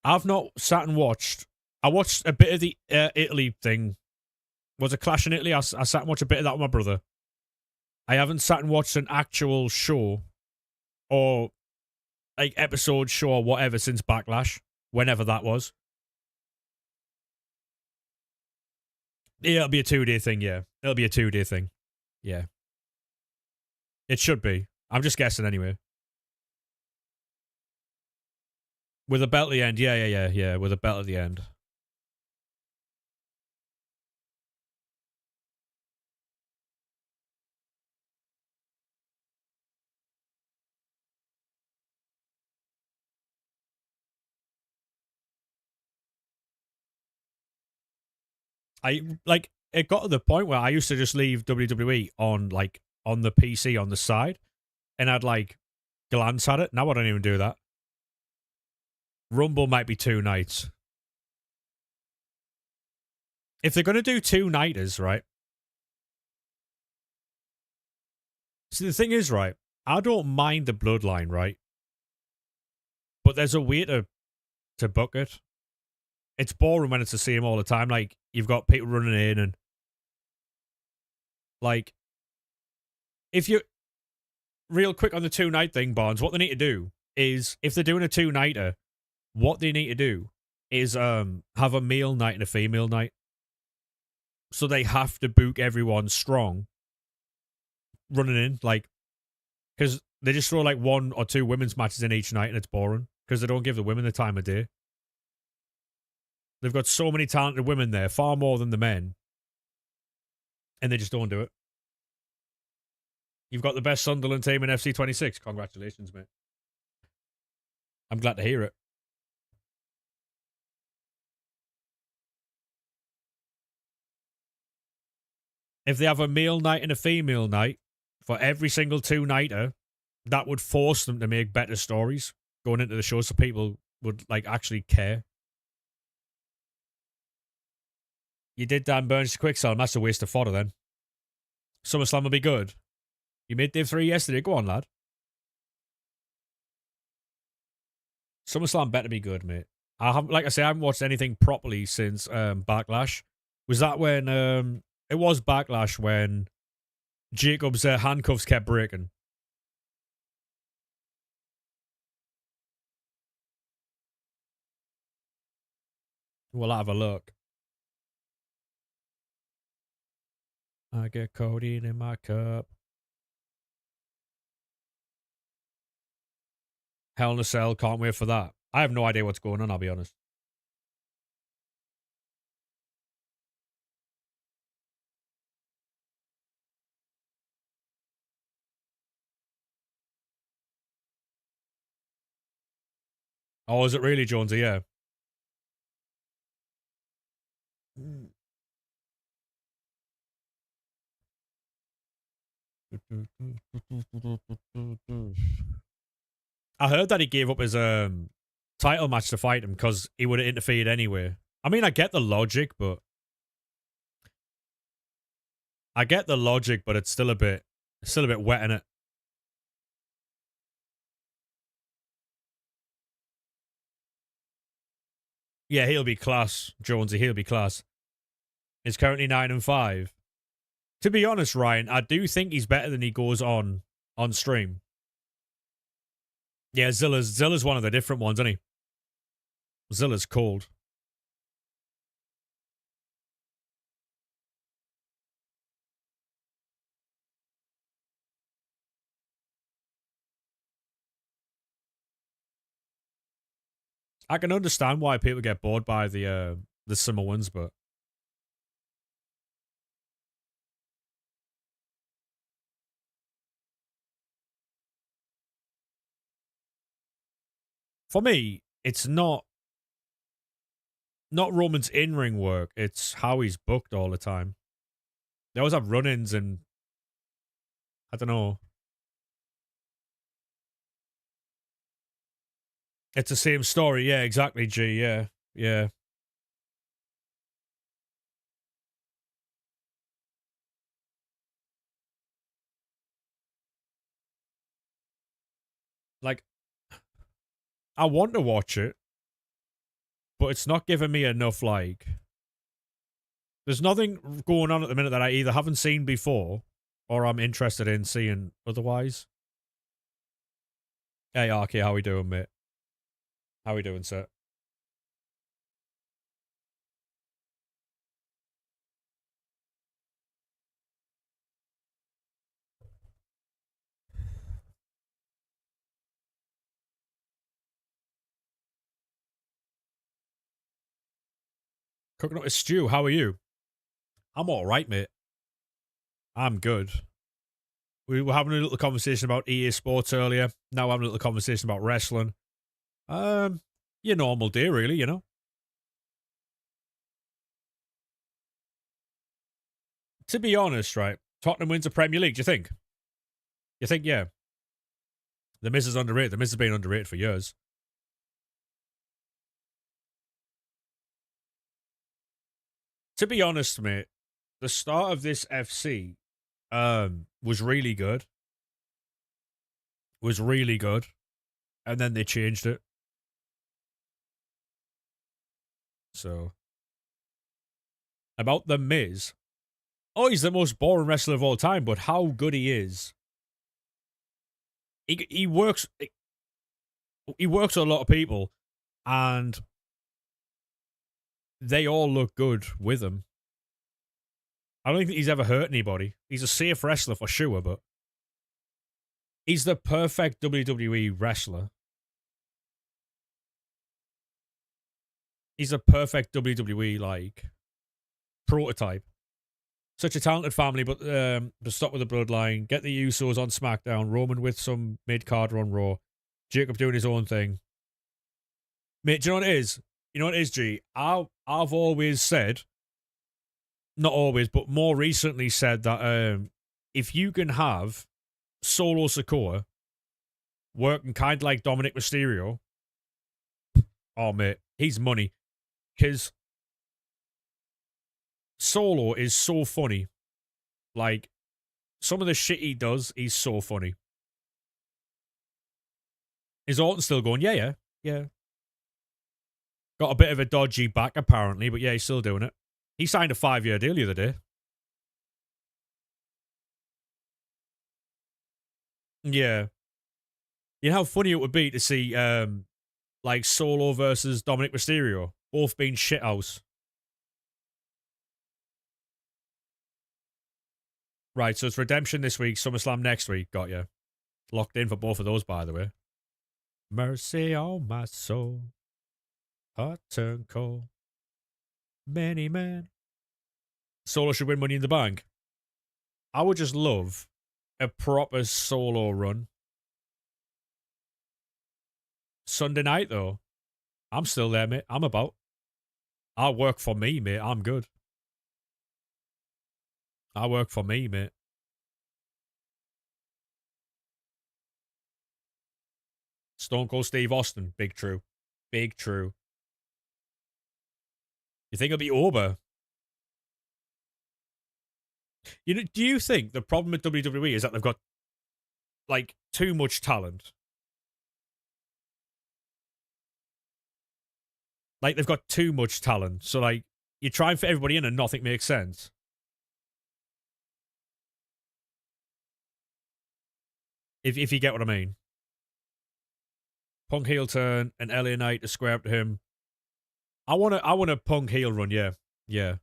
I've not sat and watched. I watched a bit of the Italy thing. Was a Clash in Italy? I sat and watched a bit of that with my brother. I haven't sat and watched an actual show or like episode show or whatever since Backlash, whenever that was. Yeah, it'll be a 2-day thing, yeah. It'll be a 2-day thing. Yeah. It should be. I'm just guessing anyway. With a belt at the end, yeah. With a belt at the end. It got to the point where I used to just leave WWE on the PC on the side, and I'd like glance at it. Now I don't even do that. Rumble might be 2 nights. If they're gonna do 2-nighters, right? See, the thing is, right? I don't mind the bloodline, right? But there's a way to book it. It's boring when it's the same all the time. Like, you've got people running in and like, if you real quick on the 2-night thing, Barnes, what they need to do is, if they're doing a 2-nighter, what they need to do is have a male night and a female night. So they have to book everyone strong running in, like, because they just throw like 1 or 2 women's matches in each night and it's boring because they don't give the women the time of day. They've got so many talented women there, far more than the men, and they just don't do it. You've got the best Sunderland team in FC26. Congratulations, mate. I'm glad to hear it. If they have a male night and a female night for every single 2-nighter, that would force them to make better stories going into the show so people would like actually care. You did Dan Burns Quicksand. That's a waste of fodder then. SummerSlam will be good. You made Div 3 yesterday. Go on, lad. SummerSlam better be good, mate. I haven't, like I say, I haven't watched anything properly since Backlash. Was that when it was Backlash when Jacob's handcuffs kept breaking? We'll have a look. I get codeine in my cup. Hell in a Cell, can't wait for that. I have no idea what's going on, I'll be honest. Oh, is it really, Jonesy? Yeah. I heard that he gave up his title match to fight him because he would have interfered anyway. I mean, I get the logic, but it's still a bit wet in it. Yeah, he'll be class, Jonesy. He'll be class. He's currently 9-5. To be honest, Ryan, I do think he's better than he goes on stream. Yeah, Zilla's one of the different ones, isn't he? Zilla's cold. I can understand why people get bored by the Samoans, but for me, it's not Roman's in-ring work, it's how he's booked all the time. They always have run-ins and I don't know. It's the same story, yeah, exactly, G, yeah. Yeah. Like, I want to watch it, but it's not giving me enough, like... There's nothing going on at the minute that I either haven't seen before or I'm interested in seeing otherwise. Hey, Arky, how we doing, mate? How we doing, sir? Cooking up a stew, how are you? I'm alright, mate. I'm good. We were having a little conversation about EA Sports earlier. Now we're having a little conversation about wrestling. Your normal day, really, you know? To be honest, right, Tottenham wins the Premier League, do you think? You think, yeah. The Miz is underrated. The Miz has been underrated for years. To be honest, mate, the start of this FC was really good. Was really good. And then they changed it. So, about The Miz. Oh, he's the most boring wrestler of all time, but how good he is. He works with a lot of people, and they all look good with him. I don't think he's ever hurt anybody. He's a safe wrestler for sure, but he's the perfect WWE wrestler. He's a perfect WWE, like, prototype. Such a talented family, but stop with the bloodline. Get the Usos on SmackDown. Roman with some mid-carder on Raw. Jacob doing his own thing. Mate, do you know what it is? You know what it is, G? I've always said, not always, but more recently said that if you can have Solo Sikoa working kind of like Dominic Mysterio, Oh, mate, he's money. Because Solo is so funny. Like, some of the shit he does, he's so funny. Is Orton still going? Yeah, yeah, yeah. Got a bit of a dodgy back, apparently, but yeah, he's still doing it. He signed a 5-year deal the other day. Yeah. You know how funny it would be to see, like, Solo versus Dominic Mysterio, both being shithouse. Right, so it's Redemption this week, SummerSlam next week. Got you. Locked in for both of those, by the way. Mercy on my soul. Heart turned cold. Many men. Solo should win Money in the Bank. I would just love a proper Solo run. Sunday night, though. I'm still there, mate. I'm about. I work for me, mate. I'm good. I work for me, mate. Stone Cold Steve Austin. Big true. Big true. You think it'll be over? You know, do you think the problem with WWE is that they've got, like, too much talent? Like, they've got too much talent. So, like, you try and fit everybody in and nothing makes sense. If you get what I mean. Punk heel turn and LA Knight to square up to him. I want a Punk heel run, yeah. Yeah.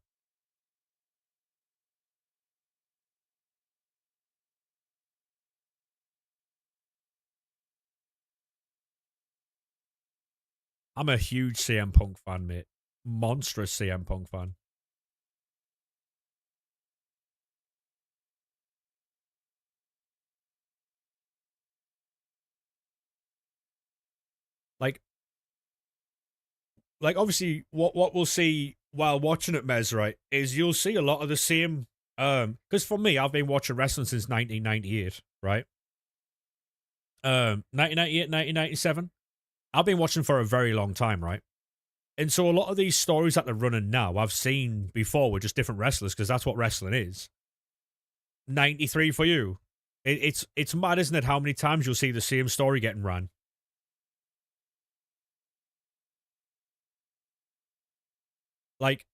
I'm a huge CM Punk fan, mate. Monstrous CM Punk fan. Like obviously what we'll see while watching it, Mez, right, is you'll see a lot of the same because for me, I've been watching wrestling since 1998, right? 1998, 1997. I've been watching for a very long time, right? And so a lot of these stories that they're running now, I've seen before with just different wrestlers because that's what wrestling is. 93 for you. It's mad, isn't it, how many times you'll see the same story getting run? Like,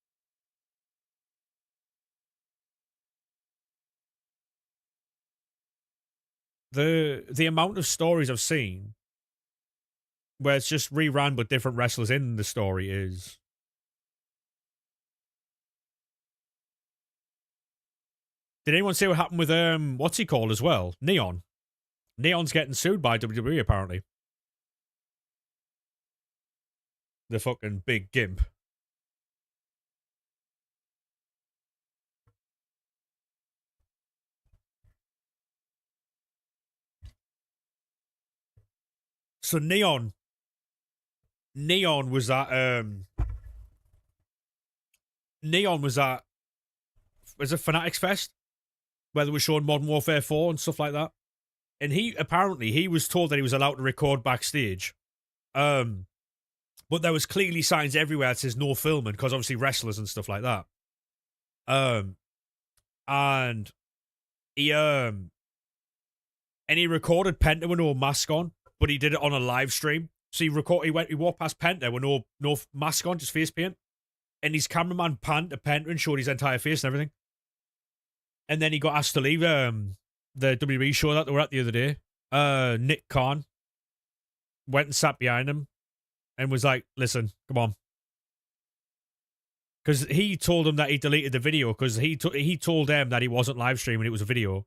the amount of stories I've seen where it's just rerun but different wrestlers in the story is. Did anyone see what happened with what's he called as well? Neon. Neon's getting sued by WWE apparently. The fucking big gimp. So Neon was at Neon was a Fanatics Fest where they were showing Modern Warfare 4 and stuff like that. And he was told that he was allowed to record backstage. But there was clearly signs everywhere that says no filming because obviously wrestlers and stuff like that. And he and he recorded Penta with no mask on, but he did it on a live stream. So he walked past Penta with no mask on, just face paint. And his cameraman panned to Penta and showed his entire face and everything. And then he got asked to leave the WWE show that they were at the other day. Nick Khan went and sat behind him and was like, listen, come on. Because he told him that he deleted the video because he told them that he wasn't live streaming, it was a video.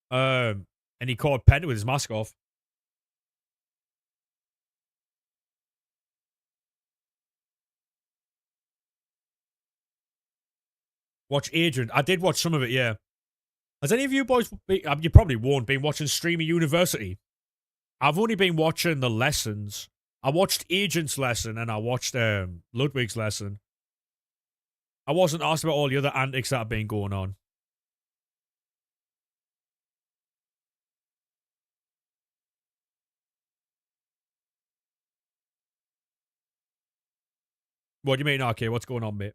And he caught Penta with his mask off. Watch Adrian. I did watch some of it, yeah. Has any of you boys, you probably won't, been watching Streamer University? I've only been watching the lessons. I watched Agent's lesson and I watched Ludwig's lesson. I wasn't asked about all the other antics that have been going on. What do you mean? Okay, what's going on, mate?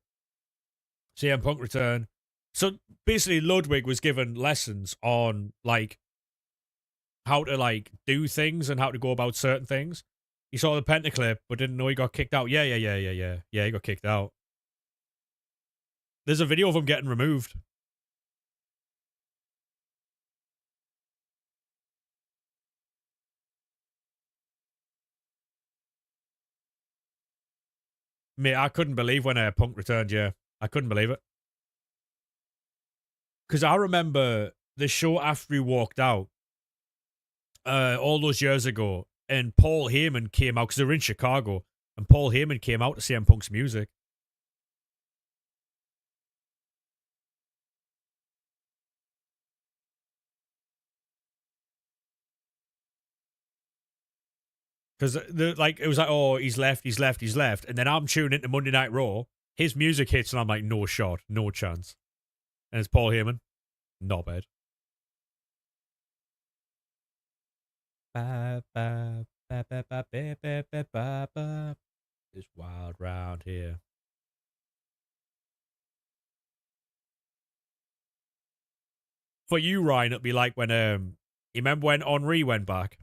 CM Punk return. So basically, Ludwig was given lessons on like how to like do things and how to go about certain things. He saw the Penta clip, but didn't know he got kicked out. Yeah. He got kicked out. There's a video of him getting removed. Mate, I couldn't believe when Punk returned. Yeah, I couldn't believe it because I remember the show after he walked out all those years ago, and Paul Heyman came out because they were in Chicago, and Paul Heyman came out to CM Punk's music. Because like it was like, oh, he's left, and then I'm tuning into Monday Night Raw. His music hits, and I'm like, no shot, no chance. And it's Paul Heyman, not bad. It's wild round here. For you, Ryan, it'd be like when you remember when Henri went back.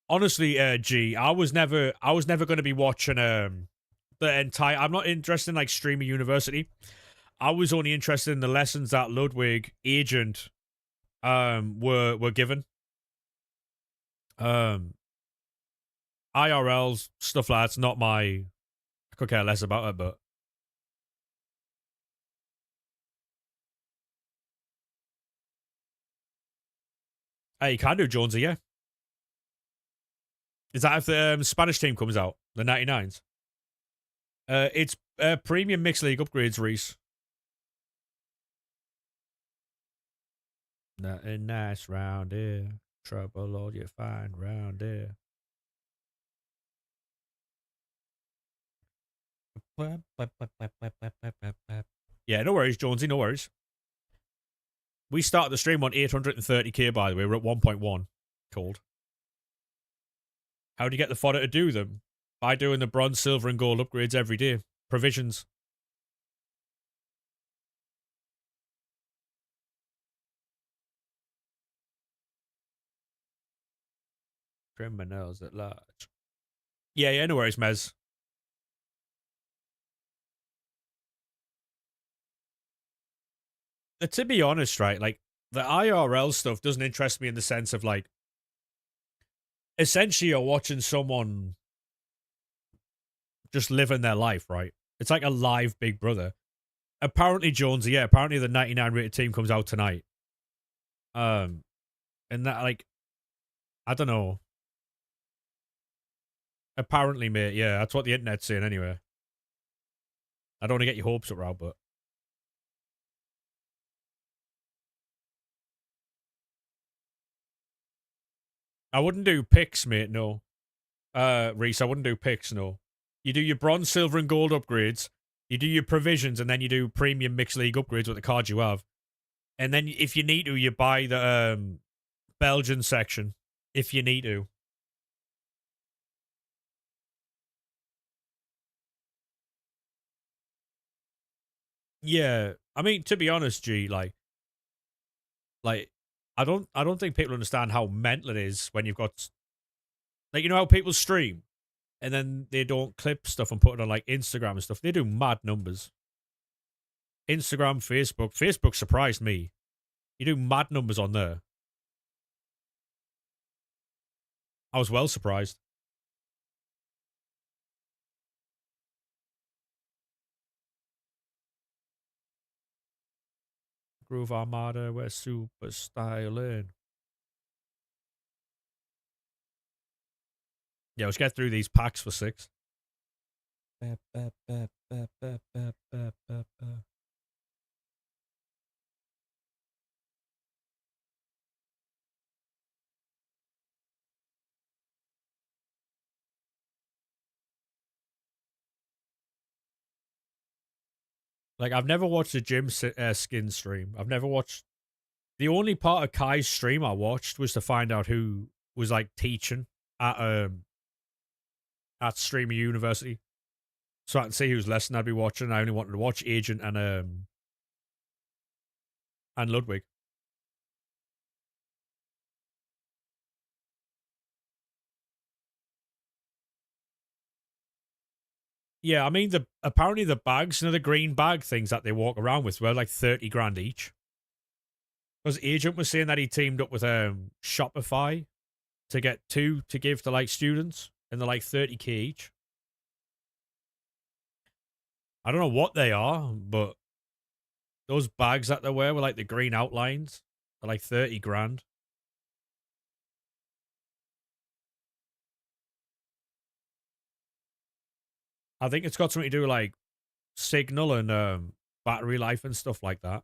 Honestly, I was never going to be watching the entire. I'm not interested in like streaming university. I was only interested in the lessons that Ludwig agent were given. IRLs stuff like that's not my. I could care less about it, but hey, you can do Jonesy, yeah. Is that if the Spanish team comes out, the 99s? It's premium mixed league upgrades, Reese. Nothing nice round here. Trouble all you find round here. Yeah, no worries, Jonesy, no worries. We started the stream on 830k, by the way. We're at 1.1. Cold. How do you get the fodder to do them? By doing the bronze, silver, and gold upgrades every day. Provisions. Criminals at large. Yeah, no worries, Mez. To be honest, right, like, the IRL stuff doesn't interest me in the sense of, like, essentially you're watching someone just living their life, right? It's like a live Big Brother. Apparently, Jonesy, yeah, apparently the 99 rated team comes out tonight. Um, and that, like, I don't know. Apparently, mate, yeah, that's what the internet's saying anyway. I don't want to get your hopes up, Rob, but I wouldn't do picks, mate, no. Reese, I wouldn't do picks, no. You do your bronze, silver, and gold upgrades. You do your provisions, and then you do premium mixed league upgrades with the cards you have. And then if you need to, you buy the Belgian section. If you need to. Yeah. I mean, to be honest, G, like I don't think people understand how mental it is when you've got like you know how people stream and then they don't clip stuff and put it on like Instagram and stuff. They do mad numbers. Instagram, Facebook surprised me. You do mad numbers on there. I was well surprised. Groove Armada, we're super styling. Yeah, let's get through these packs for 6. Like, I've never watched a Jim skin stream. I've never watched The only part of Kai's stream I watched was to find out who was like teaching at Streamer University, so I can see whose lesson I'd be watching. I only wanted to watch Agent and Ludwig. Yeah, I mean apparently the bags, the green bag things that they walk around with were like 30 grand each. Because Agent was saying that he teamed up with Shopify to get two to give to like students, and they're like 30k each. I don't know what they are, but those bags that they wear with like the green outlines are like 30 grand. I think it's got something to do with like signal and battery life and stuff like that.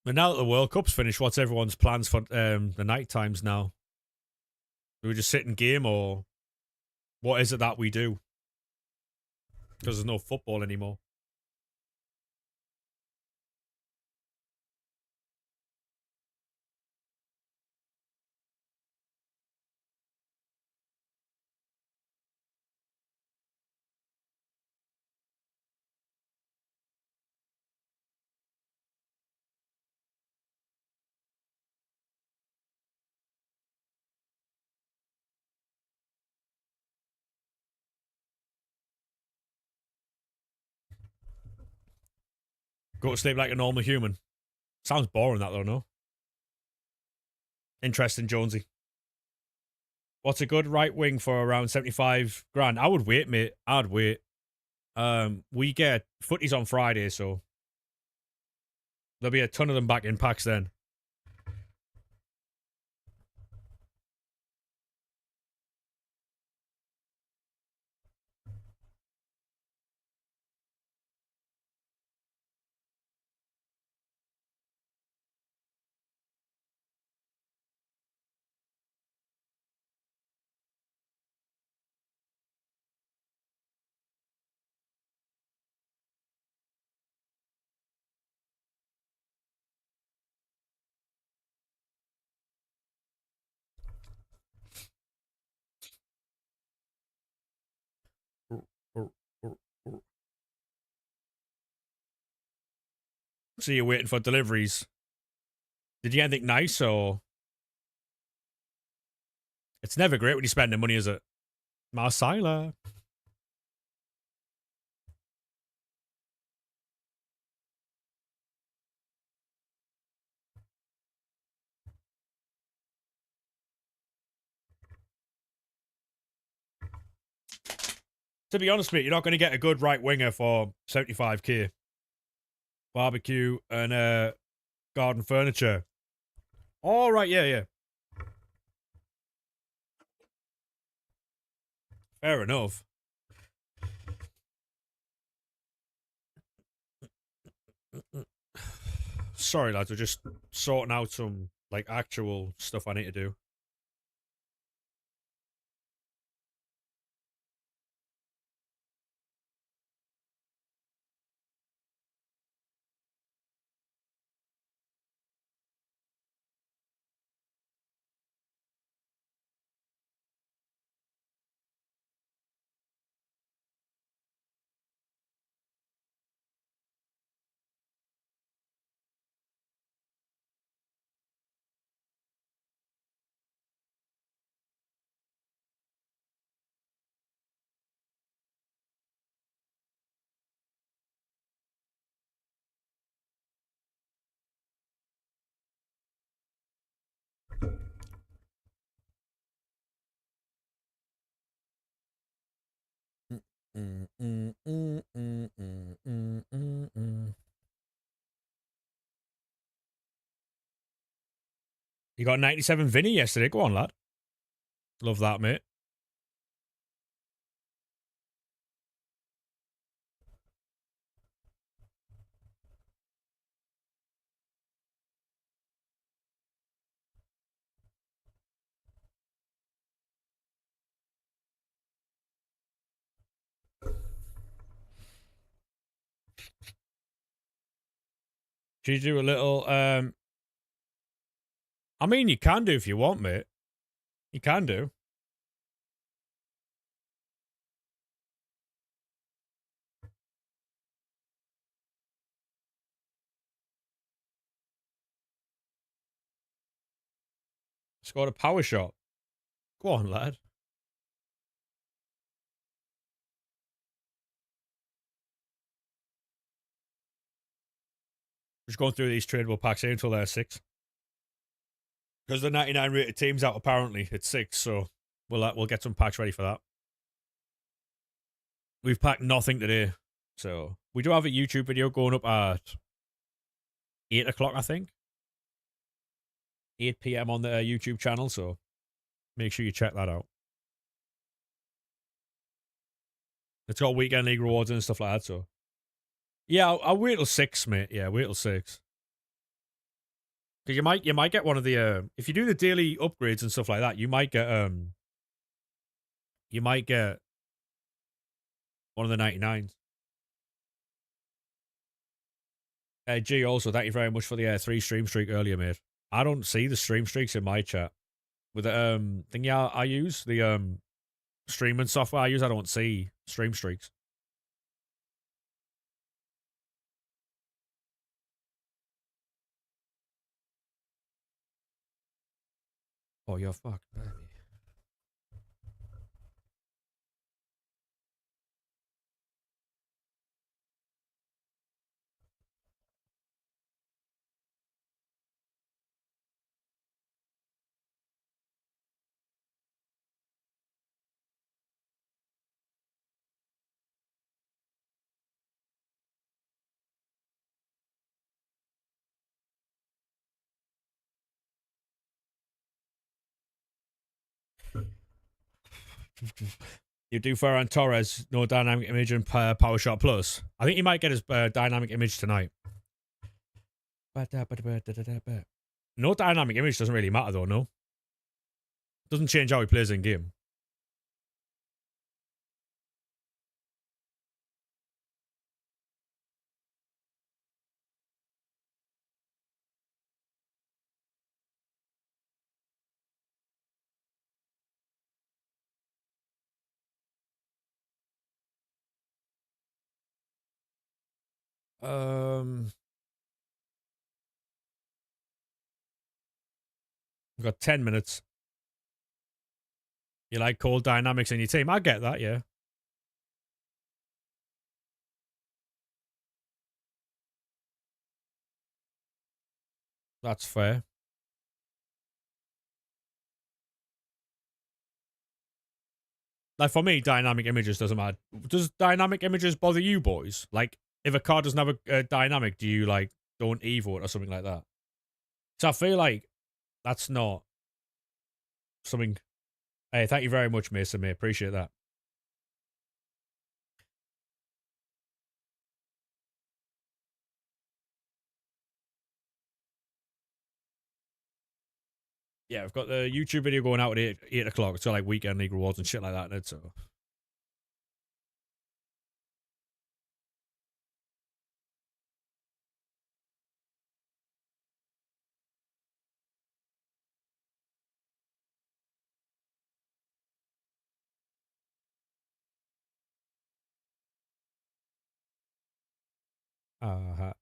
But now that the World Cup's finished, what's everyone's plans for the night times now? Do we just sit and game, or what is it that we do? Because there's no football anymore. Go to sleep like a normal human. Sounds boring, that though, no? Interesting, Jonesy. What's a good right wing for around 75 grand? I would wait, mate. I'd wait. We get footies on Friday, so there'll be a ton of them back in packs then. So you're waiting for deliveries. Did you get anything nice, or? It's never great when you spend the money, is it? Marsila. To be honest, mate, you're not going to get a good right winger for 75k. Barbecue and garden furniture. All right, yeah. Fair enough. Sorry, lads, we're just sorting out some like actual stuff I need to do. You got 97 Vinny yesterday. Go on, lad. Love that, mate. Should you do a little I mean, you can do if you want, mate. You can do. Scored a power shot. Go on, lad. Just going through these tradable packs here until they're 6. Because the 99 rated team's out, apparently. It's 6, so we'll get some packs ready for that. We've packed nothing today. So we do have a YouTube video going up at 8 o'clock, I think. 8 p.m. on the YouTube channel, so make sure you check that out. It's got weekend league rewards and stuff like that, so. Yeah, I'll wait till 6, mate. Yeah, wait till 6. Because you might get one of the if you do the daily upgrades and stuff like that, you might get one of the 99s. G, also, thank you very much for the 3 stream streak earlier, mate. I don't see the stream streaks in my chat. With the thing I use, the streaming software I use, I don't see stream streaks. Oh, you're fucked, baby. You do Ferran Torres, no dynamic image and power shot plus. I think he might get his dynamic image tonight. No dynamic image doesn't really matter though, no? Doesn't change how he plays in game. We've got 10 minutes. You like cold dynamics in your team? I get that, yeah. That's fair. Like for me, dynamic images doesn't matter. Does dynamic images bother you boys? Like if a card doesn't have a dynamic, do you like don't evo it or something like that? So I feel like that's not something. Hey, thank you very much, Mason. Mate, appreciate that. Yeah, I've got the YouTube video going out at 8 o'clock. It's got like weekend league rewards and shit like that in it, so.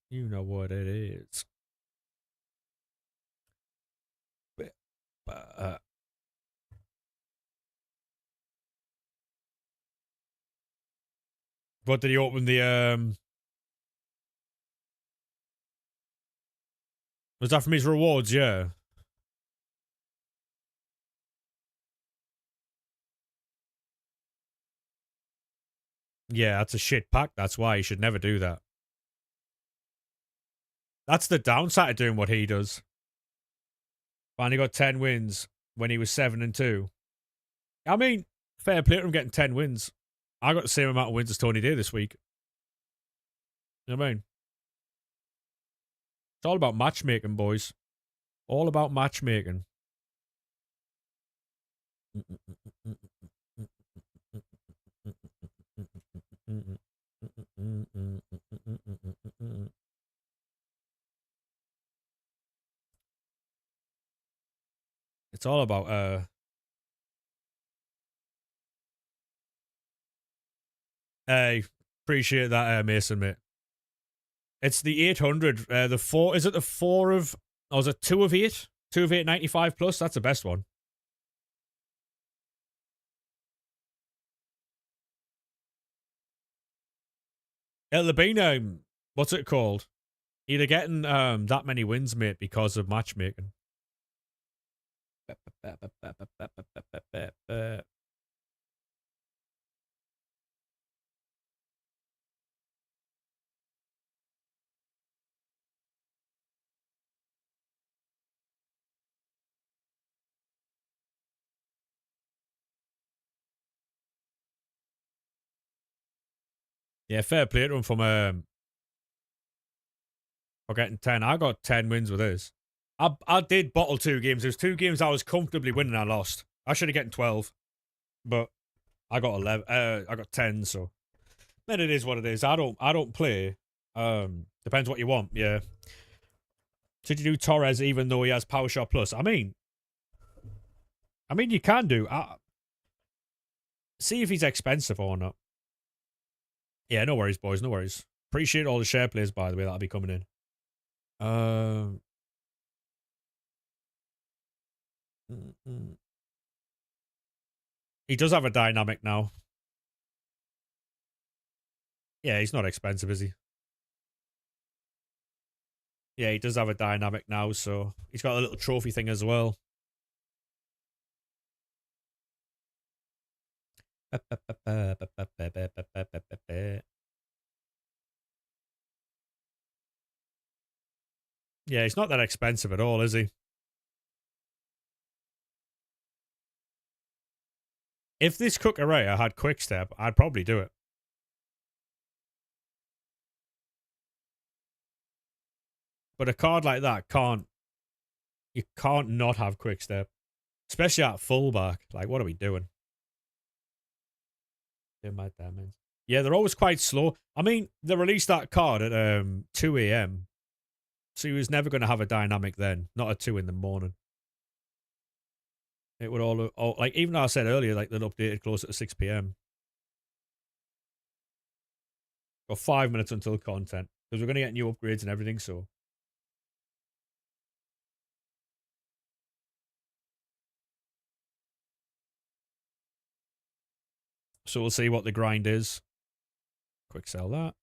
You know what it is. What did he open the was that from his rewards? Yeah. Yeah, that's a shit pack. That's why you should never do that. That's the downside of doing what he does. Finally got 10 wins when he was 7-2. I mean, fair play to him getting 10 wins. I got the same amount of wins as Tony did this week. You know what I mean? It's all about matchmaking, boys. All about matchmaking. It's all about hey, appreciate that Mason, mate. It's the 800, the 4, is it the 4 of, or is it 2 of 8? 2 of 8 95 plus? That's the best one. It'll have been, what's it called? Either getting that many wins, mate, because of matchmaking. Yeah, fair play to him for getting 10. I got 10 wins with this. I did bottle 2 games. There's 2 games I was comfortably winning. I lost. I should have gotten 12, but I got 11. I got 10. So then it is what it is. I don't play. Depends what you want. Yeah. Should you do Torres even though he has Power Shot Plus? I mean, you can do. See if he's expensive or not. Yeah, no worries, boys. No worries. Appreciate all the share plays, by the way, that'll be coming in. He does have a dynamic now. Yeah, he's not expensive, is he? Yeah, he does have a dynamic now, so he's got a little trophy thing as well. Yeah, he's not that expensive at all, is he? If this Cucurella had Quick Step, I'd probably do it. But a card like that you can't not have Quick Step. Especially at fullback. Like, what are we doing? Yeah, they're always quite slow. I mean, they released that card at 2 a.m. So he was never going to have a dynamic then. Not at 2 in the morning. It would all like, even though I said earlier, like, they'd updated closer to 6 p.m. Got 5 minutes until content. Because we're going to get new upgrades and everything, so. So we'll see what the grind is. Quick sell that.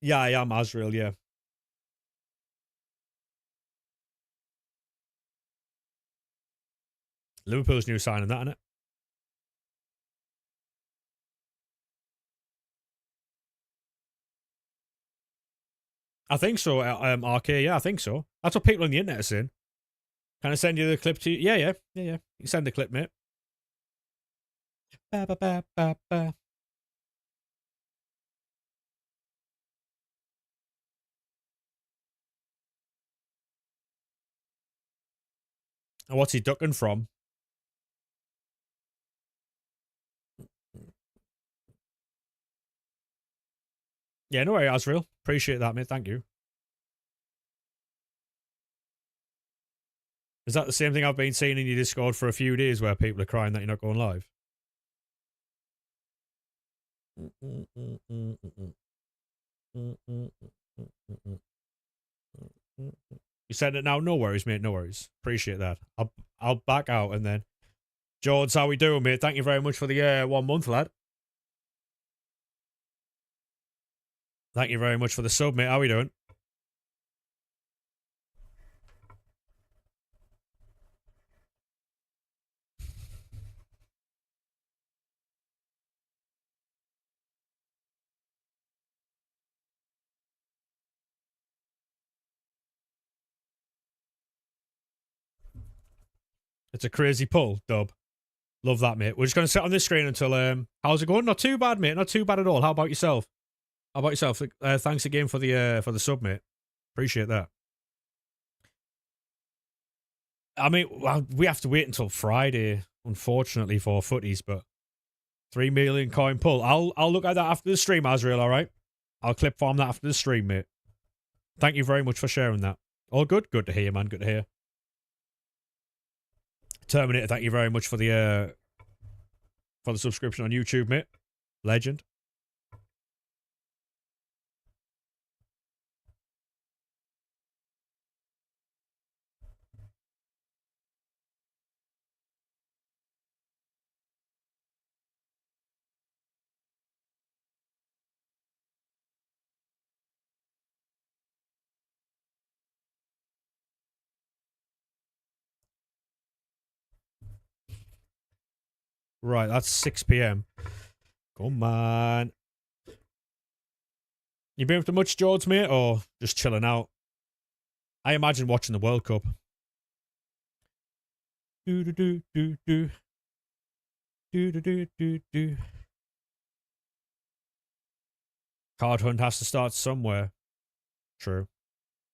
Yeah, I am Azrael, yeah. Liverpool's new signing, that, innit? I think so. RK, yeah, I think so. That's what people on the internet are saying. Can I send you the clip to you? Yeah. You can send the clip, mate. Ba, ba, ba, ba, ba. And what's he ducking from? Yeah, no worry, Asriel. Appreciate that, mate. Thank you. Is that the same thing I've been seeing in your Discord for a few days where people are crying that you're not going live? You said it now. No worries, mate. No worries. Appreciate that. I'll back out and then. George, how we doing, mate? Thank you very much for the 1 month, lad. Thank you very much for the sub, mate. How we doing? It's a crazy pull, Dub. Love that, mate. We're just going to sit on this screen until, how's it going? Not too bad, mate. Not too bad at all. How about yourself? Thanks again for the sub, mate. Appreciate that. I mean, well, we have to wait until Friday, unfortunately, for footies, but 3 million coin pull. I'll look at that after the stream, Azrael, all right? I'll clip farm that after the stream, mate. Thank you very much for sharing that. All good? Good to hear, man. Good to hear. Terminator, thank you very much for the subscription on YouTube, mate. Legend. Right, that's 6 p.m. Come on. You been up to much, George, mate, or just chilling out? I imagine watching the World Cup. Do do do do do. Do do do do do. Card hunt has to start somewhere. True.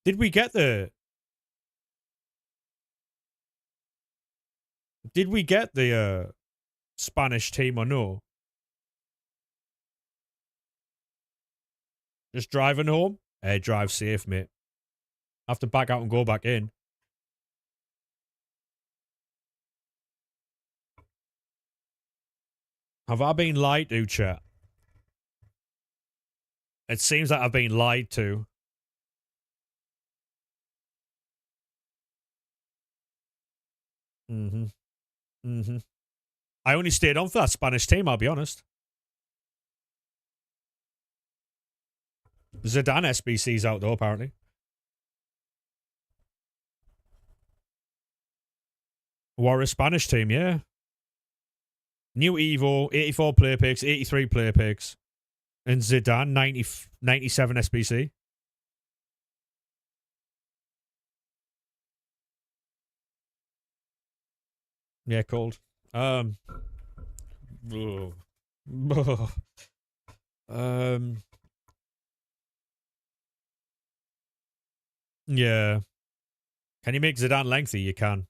Did we get the Spanish team or no? Just driving home? Hey, drive safe, mate. I have to back out and go back in. Have I been lied to, chat? It seems like I've been lied to. I only stayed on for that Spanish team, I'll be honest. Zidane SBC's out though, apparently. War a Spanish team, yeah. New Evo, 84 player picks, 83 player picks. And Zidane, 97 SBC. Yeah, cold. Yeah. Can you make Zidane lengthy? You can.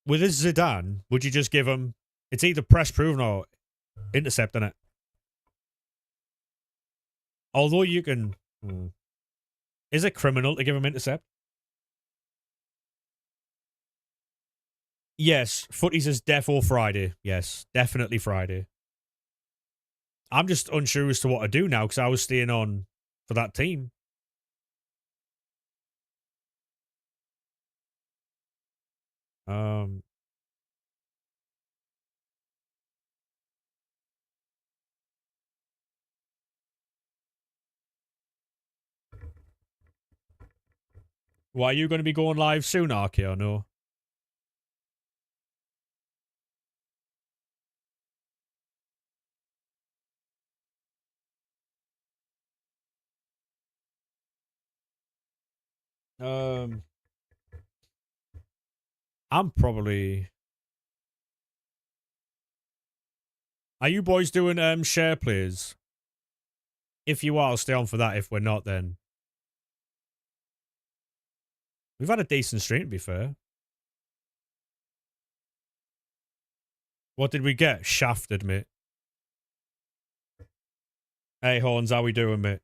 With this Zidane, would you just give him... It's either press proven or intercept, innit? Although you can... Is it criminal to give him intercept? Yes, footies is defo Friday. Yes, definitely Friday. I'm just unsure as to what to do now because I was staying on for that team. Why, are you going to be going live soon, Arky, or no? Um, I'm probably. Are you boys doing share plays? If you are, I'll stay on for that. If we're not, then we've had a decent stream. To be fair, what did we get? Shafted, mate. Hey, Horns, how we doing, mate?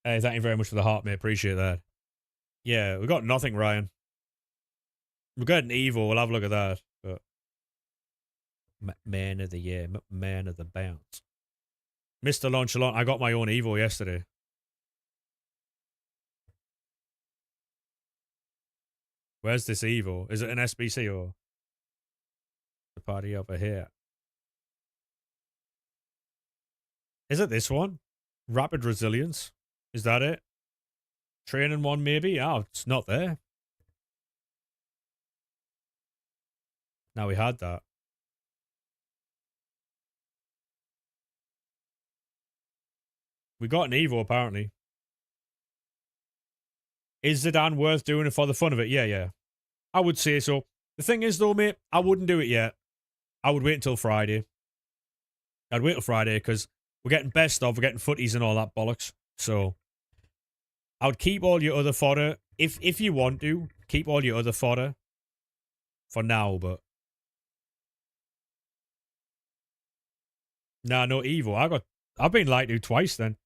Hey, thank you very much for the heart, mate. Appreciate that. Yeah, we got nothing, Ryan. We're getting evil. We'll have a look at that. But man of the year, man of the bounce. Mr. Nonchalant, I got my own Evo yesterday. Where's this Evo? Is it an SBC or the party over here? Is it this one? Rapid Resilience? Is that it? Training one, maybe? Oh, it's not there. Now we had that. We got an Evo, apparently. Is Zidane worth doing it for the fun of it? Yeah, yeah. I would say so. The thing is, though, mate, I wouldn't do it yet. I would wait until Friday. I'd wait till Friday because we're getting best of, we're getting footies and all that bollocks. So I would keep all your other fodder. If you want to, keep all your other fodder for now, but nah, no Evo. I've been lied to twice then.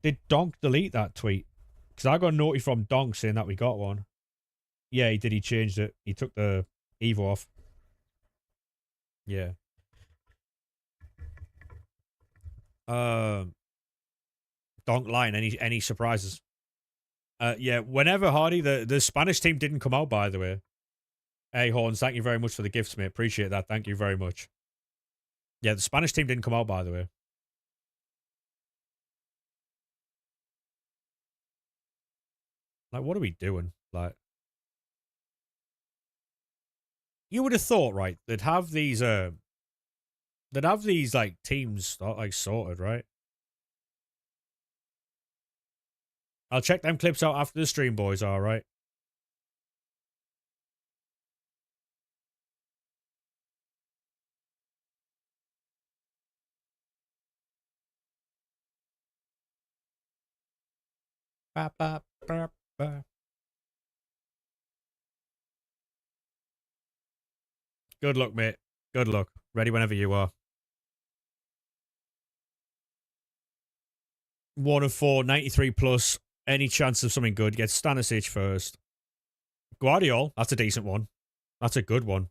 Did Donk delete that tweet? Because I got a note from Donk saying that we got one. Yeah, he did. He changed it. He took the Evo off. Yeah. Donk line. Any surprises? Yeah. Whenever Hardy, the Spanish team didn't come out. By the way. Hey Horns, thank you very much for the gifts, mate. Appreciate that. Thank you very much. Yeah, the Spanish team didn't come out. By the way. Like, what are we doing? Like, you would have thought, right? They'd have these like teams like sorted, right? I'll check them clips out after the stream, boys. All right. Ba, ba, ba, ba. Good luck, mate. Good luck. Ready whenever you are. 1 of 4, 93 plus. Any chance of something good? Get Stanisic first. Guardiol. That's a decent one. That's a good one.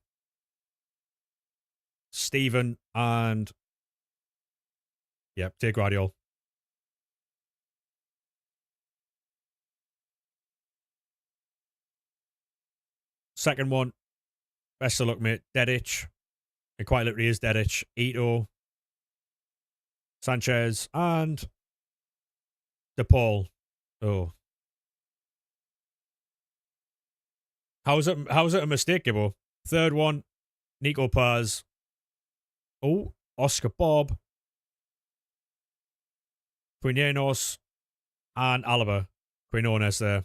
Steven and. Yep, take Guardiol. Second one. Best of luck, mate. Dedic. It quite literally is Dedic. Ito. Sanchez. And. DePaul. Oh. How's it a mistake, Gibbo? Third one. Nico Paz. Oh. Oscar Bob. Quinones. And Alaba. Quinones there.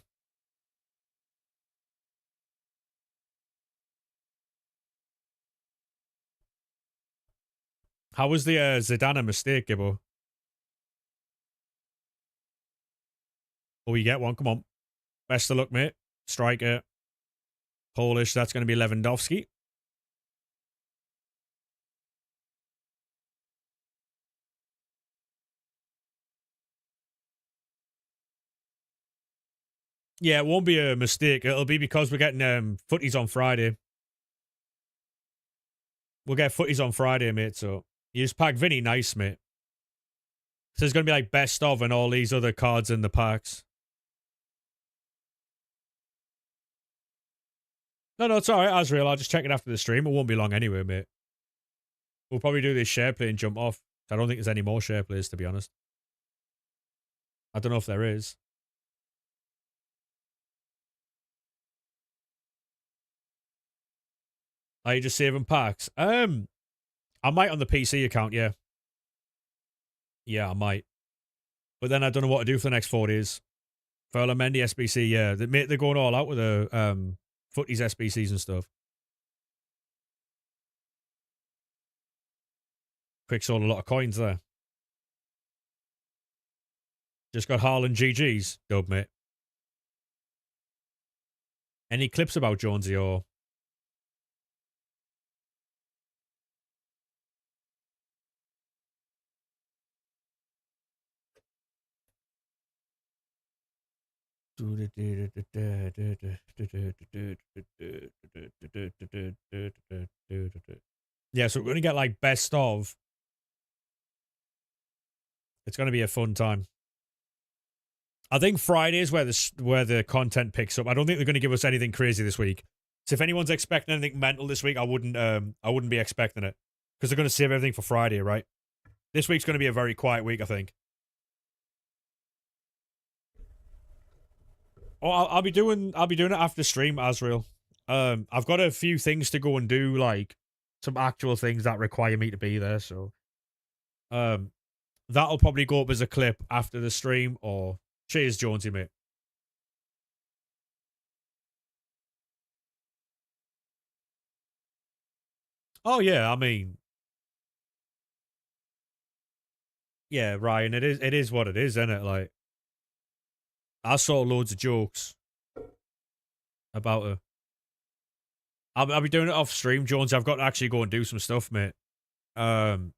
How was the Zidane mistake, Gibbo? Oh, you get one. Come on. Best of luck, mate. Striker. Polish. That's going to be Lewandowski. Yeah, it won't be a mistake. It'll be because we're getting footies on Friday. We'll get footies on Friday, mate. So you just pack Vinny nice, mate. So there's going to be like best of and all these other cards in the packs. No, it's all right, Azrael. I'll just check it after the stream. It won't be long anyway, mate. We'll probably do this share play and jump off. I don't think there's any more share plays, to be honest. I don't know if there is. Are you just saving packs? I might on the PC account, yeah. Yeah, I might. But then I don't know what to do for the next 4 days. Ferland Mendy SBC, yeah. They're going all out with the footies SBCs and stuff. Quick sold a lot of coins there. Just got Haaland GG's, dub, mate. Any clips about Jonesy or... Yeah, so we're going to get like best of. It's going to be a fun time. I think Friday is where the content picks up. I don't think they're going to give us anything crazy this week. So if anyone's expecting anything mental this week, I wouldn't be expecting it because they're going to save everything for Friday, right? This week's going to be a very quiet week, I think. Oh, I'll be doing it after stream, Azrael. I've got a few things to go and do, like some actual things that require me to be there. So, that'll probably go up as a clip after the stream. Or cheers, Jonesy, mate. Oh yeah, I mean, yeah, Ryan. It is what it is, isn't it? Like, I saw loads of jokes about her. I'll be doing it off stream, Jones. I've got to actually go and do some stuff, mate. I'll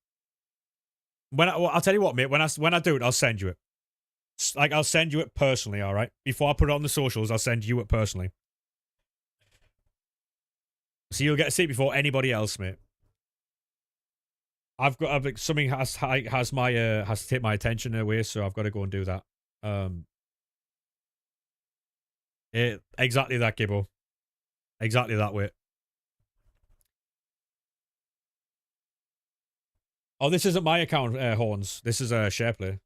tell you what, mate. When I do it, I'll send you it. Like, I'll send you it personally. All right. Before I put it on the socials, I'll send you it personally. So you'll get to see it before anybody else, mate. I've something has to take my attention away, so I've got to go and do that. Exactly that, Gibbo. Exactly that way. Oh, this isn't my account, Horns. This is a SharePlay.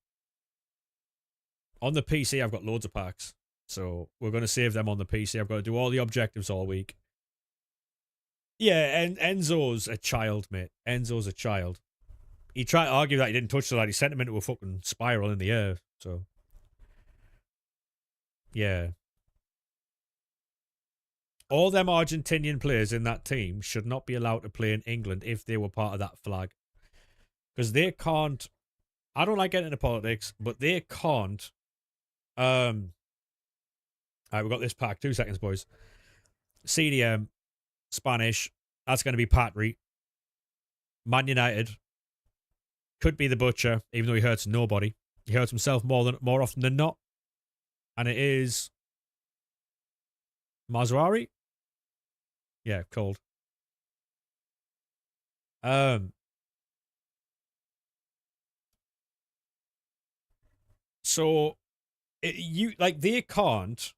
On the PC, I've got loads of packs. So we're going to save them on the PC. I've got to do all the objectives all week. Yeah, and Enzo's a child, mate. Enzo's a child. He tried to argue that he didn't touch the lad. He sent him into a fucking spiral in the air. So, yeah. All them Argentinian players in that team should not be allowed to play in England if they were part of that flag. Because they can't... I don't like getting into politics, but they can't... Alright, we've got this pack. 2 seconds, boys. CDM, Spanish. That's going to be Patry. Man United. Could be the Butcher, even though he hurts nobody. He hurts himself more often than not. And it is... Mazrari? Yeah, cold. So they can't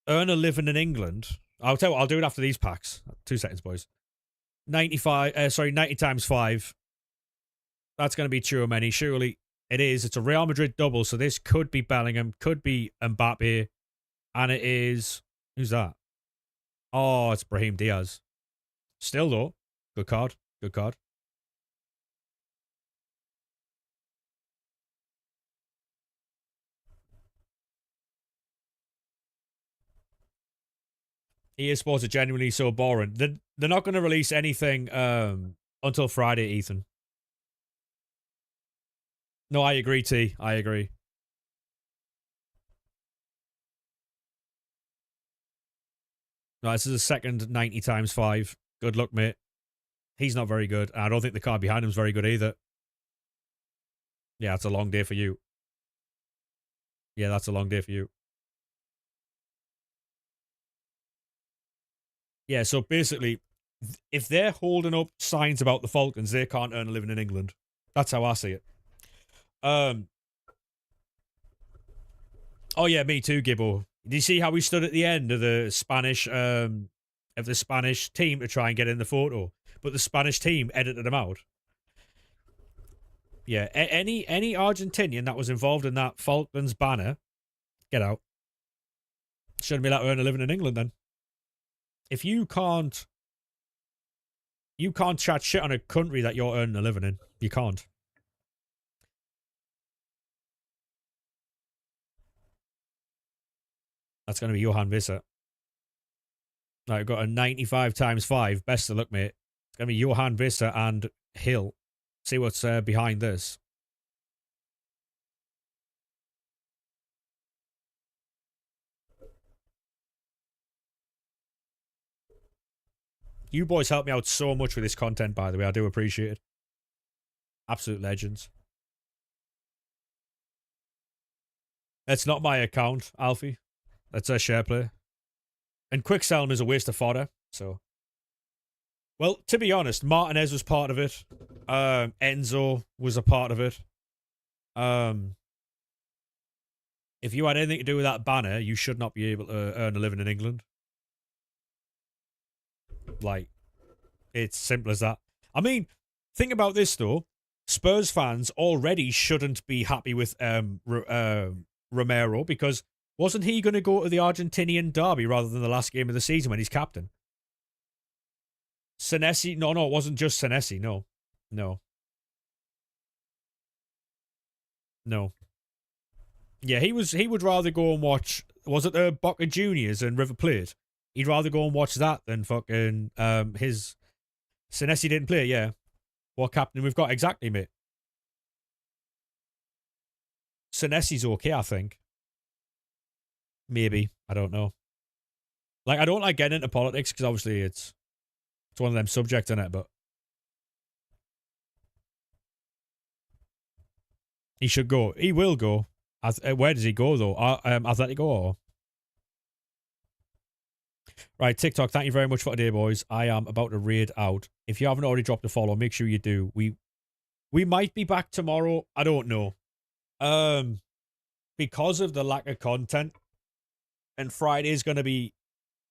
earn a living in England. I'll tell you what, I'll do it after these packs. 2 seconds, boys. 90 times 5. That's going to be too many. Surely it is. It's a Real Madrid double, so this could be Bellingham, could be Mbappe, and it is... Who's that? Oh, it's Brahim Diaz. Still, though. Good card. Good card. EA Sports are genuinely so boring. They're not going to release anything until Friday, Ethan. No, I agree, T. I agree. No, this is a second 90 times 5. Good luck, mate. He's not very good. I don't think the card behind him is very good either. Yeah, it's a long day for you. Yeah, that's a long day for you. Yeah, so basically, if they're holding up signs about the Falcons, they can't earn a living in England. That's how I see it. Oh yeah, me too, Gibbo. Do you see how we stood at the end of the Spanish team to try and get in the photo, but the Spanish team edited them out? Yeah, any Argentinian that was involved in that Falcons banner, get out. Shouldn't be allowed to earn a living in England then. If you can't chat shit on a country that you're earning a living in, You can't. That's going to be Johan Visser. Now, I've got a 95 times 5. Best of luck, mate. It's going to be Johan Visser and Hill. See what's behind this. You boys help me out so much with this content, by the way. I do appreciate it. Absolute legends. It's not my account, Alfie. That's a share play. And Quickselm is a waste of fodder, so. Well, to be honest, Martinez was part of it. Enzo was a part of it. If you had anything to do with that banner, you should not be able to earn a living in England. Like, it's simple as that. I mean, think about this, though. Spurs fans already shouldn't be happy with Romero because wasn't he going to go to the Argentinian derby rather than the last game of the season when he's captain? Senesi? No, it wasn't just Senesi. No. Yeah, he would rather go and watch. Was it the Boca Juniors and River Plate? He'd rather go and watch that than fucking his. Senesi didn't play. Yeah, what captain we've got exactly, mate? Senesi's okay, I think. Maybe, I don't know. Like, I don't like getting into politics because obviously it's one of them subjects in it, but he should go. He will go. Where does he go though? Atletico or? Right, TikTok. Thank you very much for today, boys. I am about to raid out. If you haven't already dropped a follow, make sure you do. We might be back tomorrow. I don't know. Because of the lack of content, and Friday's gonna be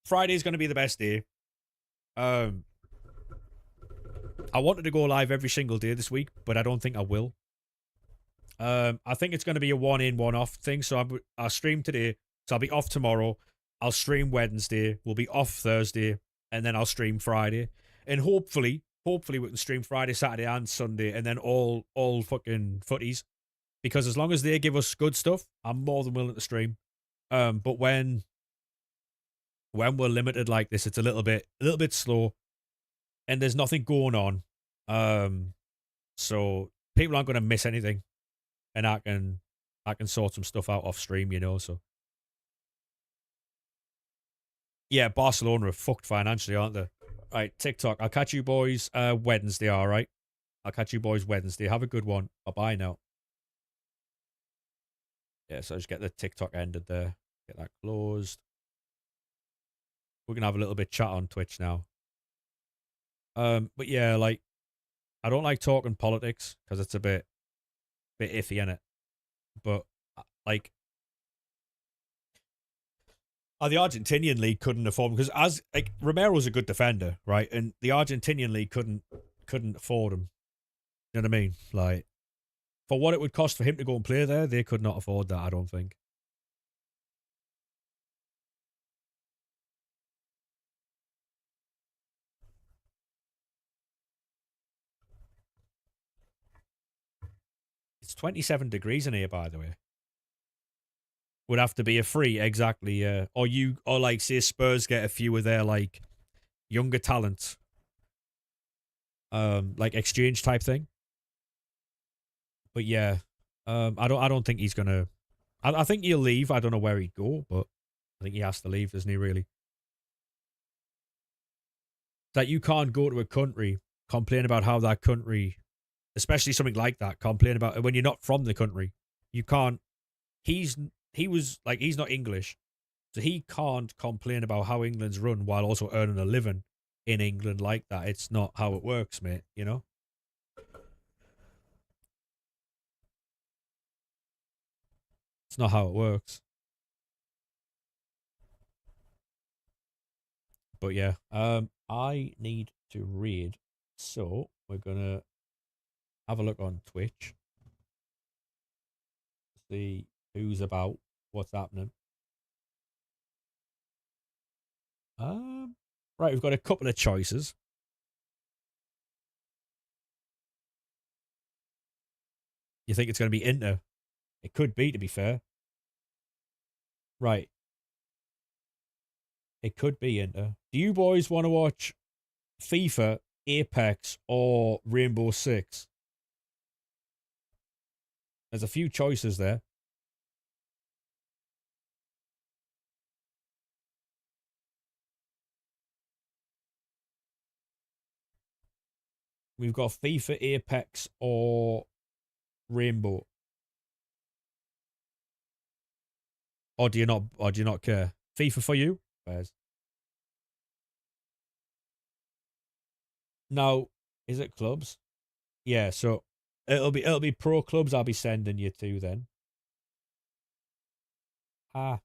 the best day. I wanted to go live every single day this week, but I don't think I will. I think it's going to be a one in, one off thing. So I'll stream today. So I'll be off tomorrow. I'll stream Wednesday. We'll be off Thursday. And then I'll stream Friday. And hopefully we can stream Friday, Saturday, and Sunday. And then all fucking footies. Because as long as they give us good stuff, I'm more than willing to stream. But when we're limited like this, it's a little bit slow. And there's nothing going on. So people aren't going to miss anything. And I can sort some stuff out off stream, you know, so. Yeah, Barcelona are fucked financially, aren't they? Right, TikTok. I'll catch you boys Wednesday, all right? I'll catch you boys Wednesday. Have a good one. Bye-bye now. Yeah, so just get the TikTok ended there. Get that closed. We're going to have a little bit chat on Twitch now. But yeah, like, I don't like talking politics because it's a bit iffy, innit? But, like, the Argentinian league couldn't afford him because Romero's a good defender, right? And the Argentinian league couldn't afford him. You know what I mean? Like, for what it would cost for him to go and play there, they could not afford that, I don't think. It's 27 degrees in here, by the way. Would have to be a free, exactly, yeah. Or like, say Spurs get a few of their, like, younger talents. Like, exchange type thing. But yeah, I don't think he's gonna. I think he'll leave. I don't know where he'd go, but I think he has to leave, doesn't he? Really, that you can't go to a country, complain about how that country, especially something like that, complain about when you're not from the country. You can't. He's not English, so he can't complain about how England's run while also earning a living in England like that. It's not how it works, mate. You know. It's not how it works. But yeah, I need to read, so we're gonna have a look on Twitch, see who's about, what's happening. Right, we've got a couple of choices. You think it's going to be Inter? It could be, to be fair. Right. It could be Inter. Do you boys want to watch FIFA, Apex, or Rainbow Six? There's a few choices there. We've got FIFA, Apex, or Rainbow. Or do you not? Or do you not care? FIFA for you? Where's now? Is it clubs? Yeah. So it'll be pro clubs. I'll be sending you to then. Ah.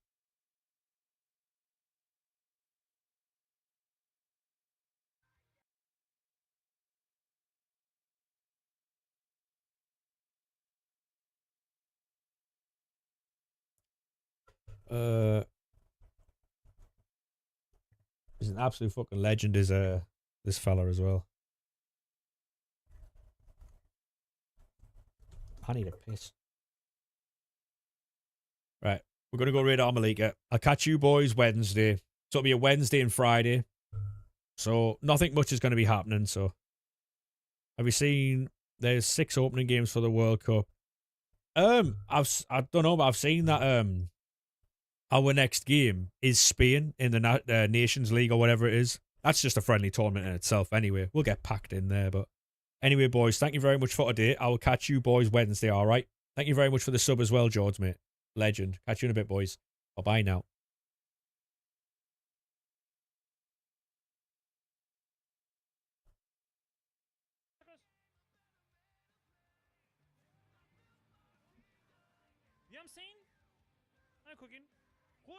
He's an absolute fucking legend. Is this fella as well? I need a piss. Right. We're gonna go raid Malika. I'll catch you boys Wednesday. So it'll be a Wednesday and Friday. So nothing much is going to be happening. So have you seen? There's 6 opening games for the World Cup. I don't know, but I've seen that our next game is Spain in the Nations League or whatever it is. That's just a friendly tournament in itself. Anyway, we'll get packed in there. But anyway, boys, thank you very much for today. I will catch you boys Wednesday. All right. Thank you very much for the sub as well, George, mate. Legend. Catch you in a bit, boys. Bye bye now. You know what I'm saying? I'm cooking. Cool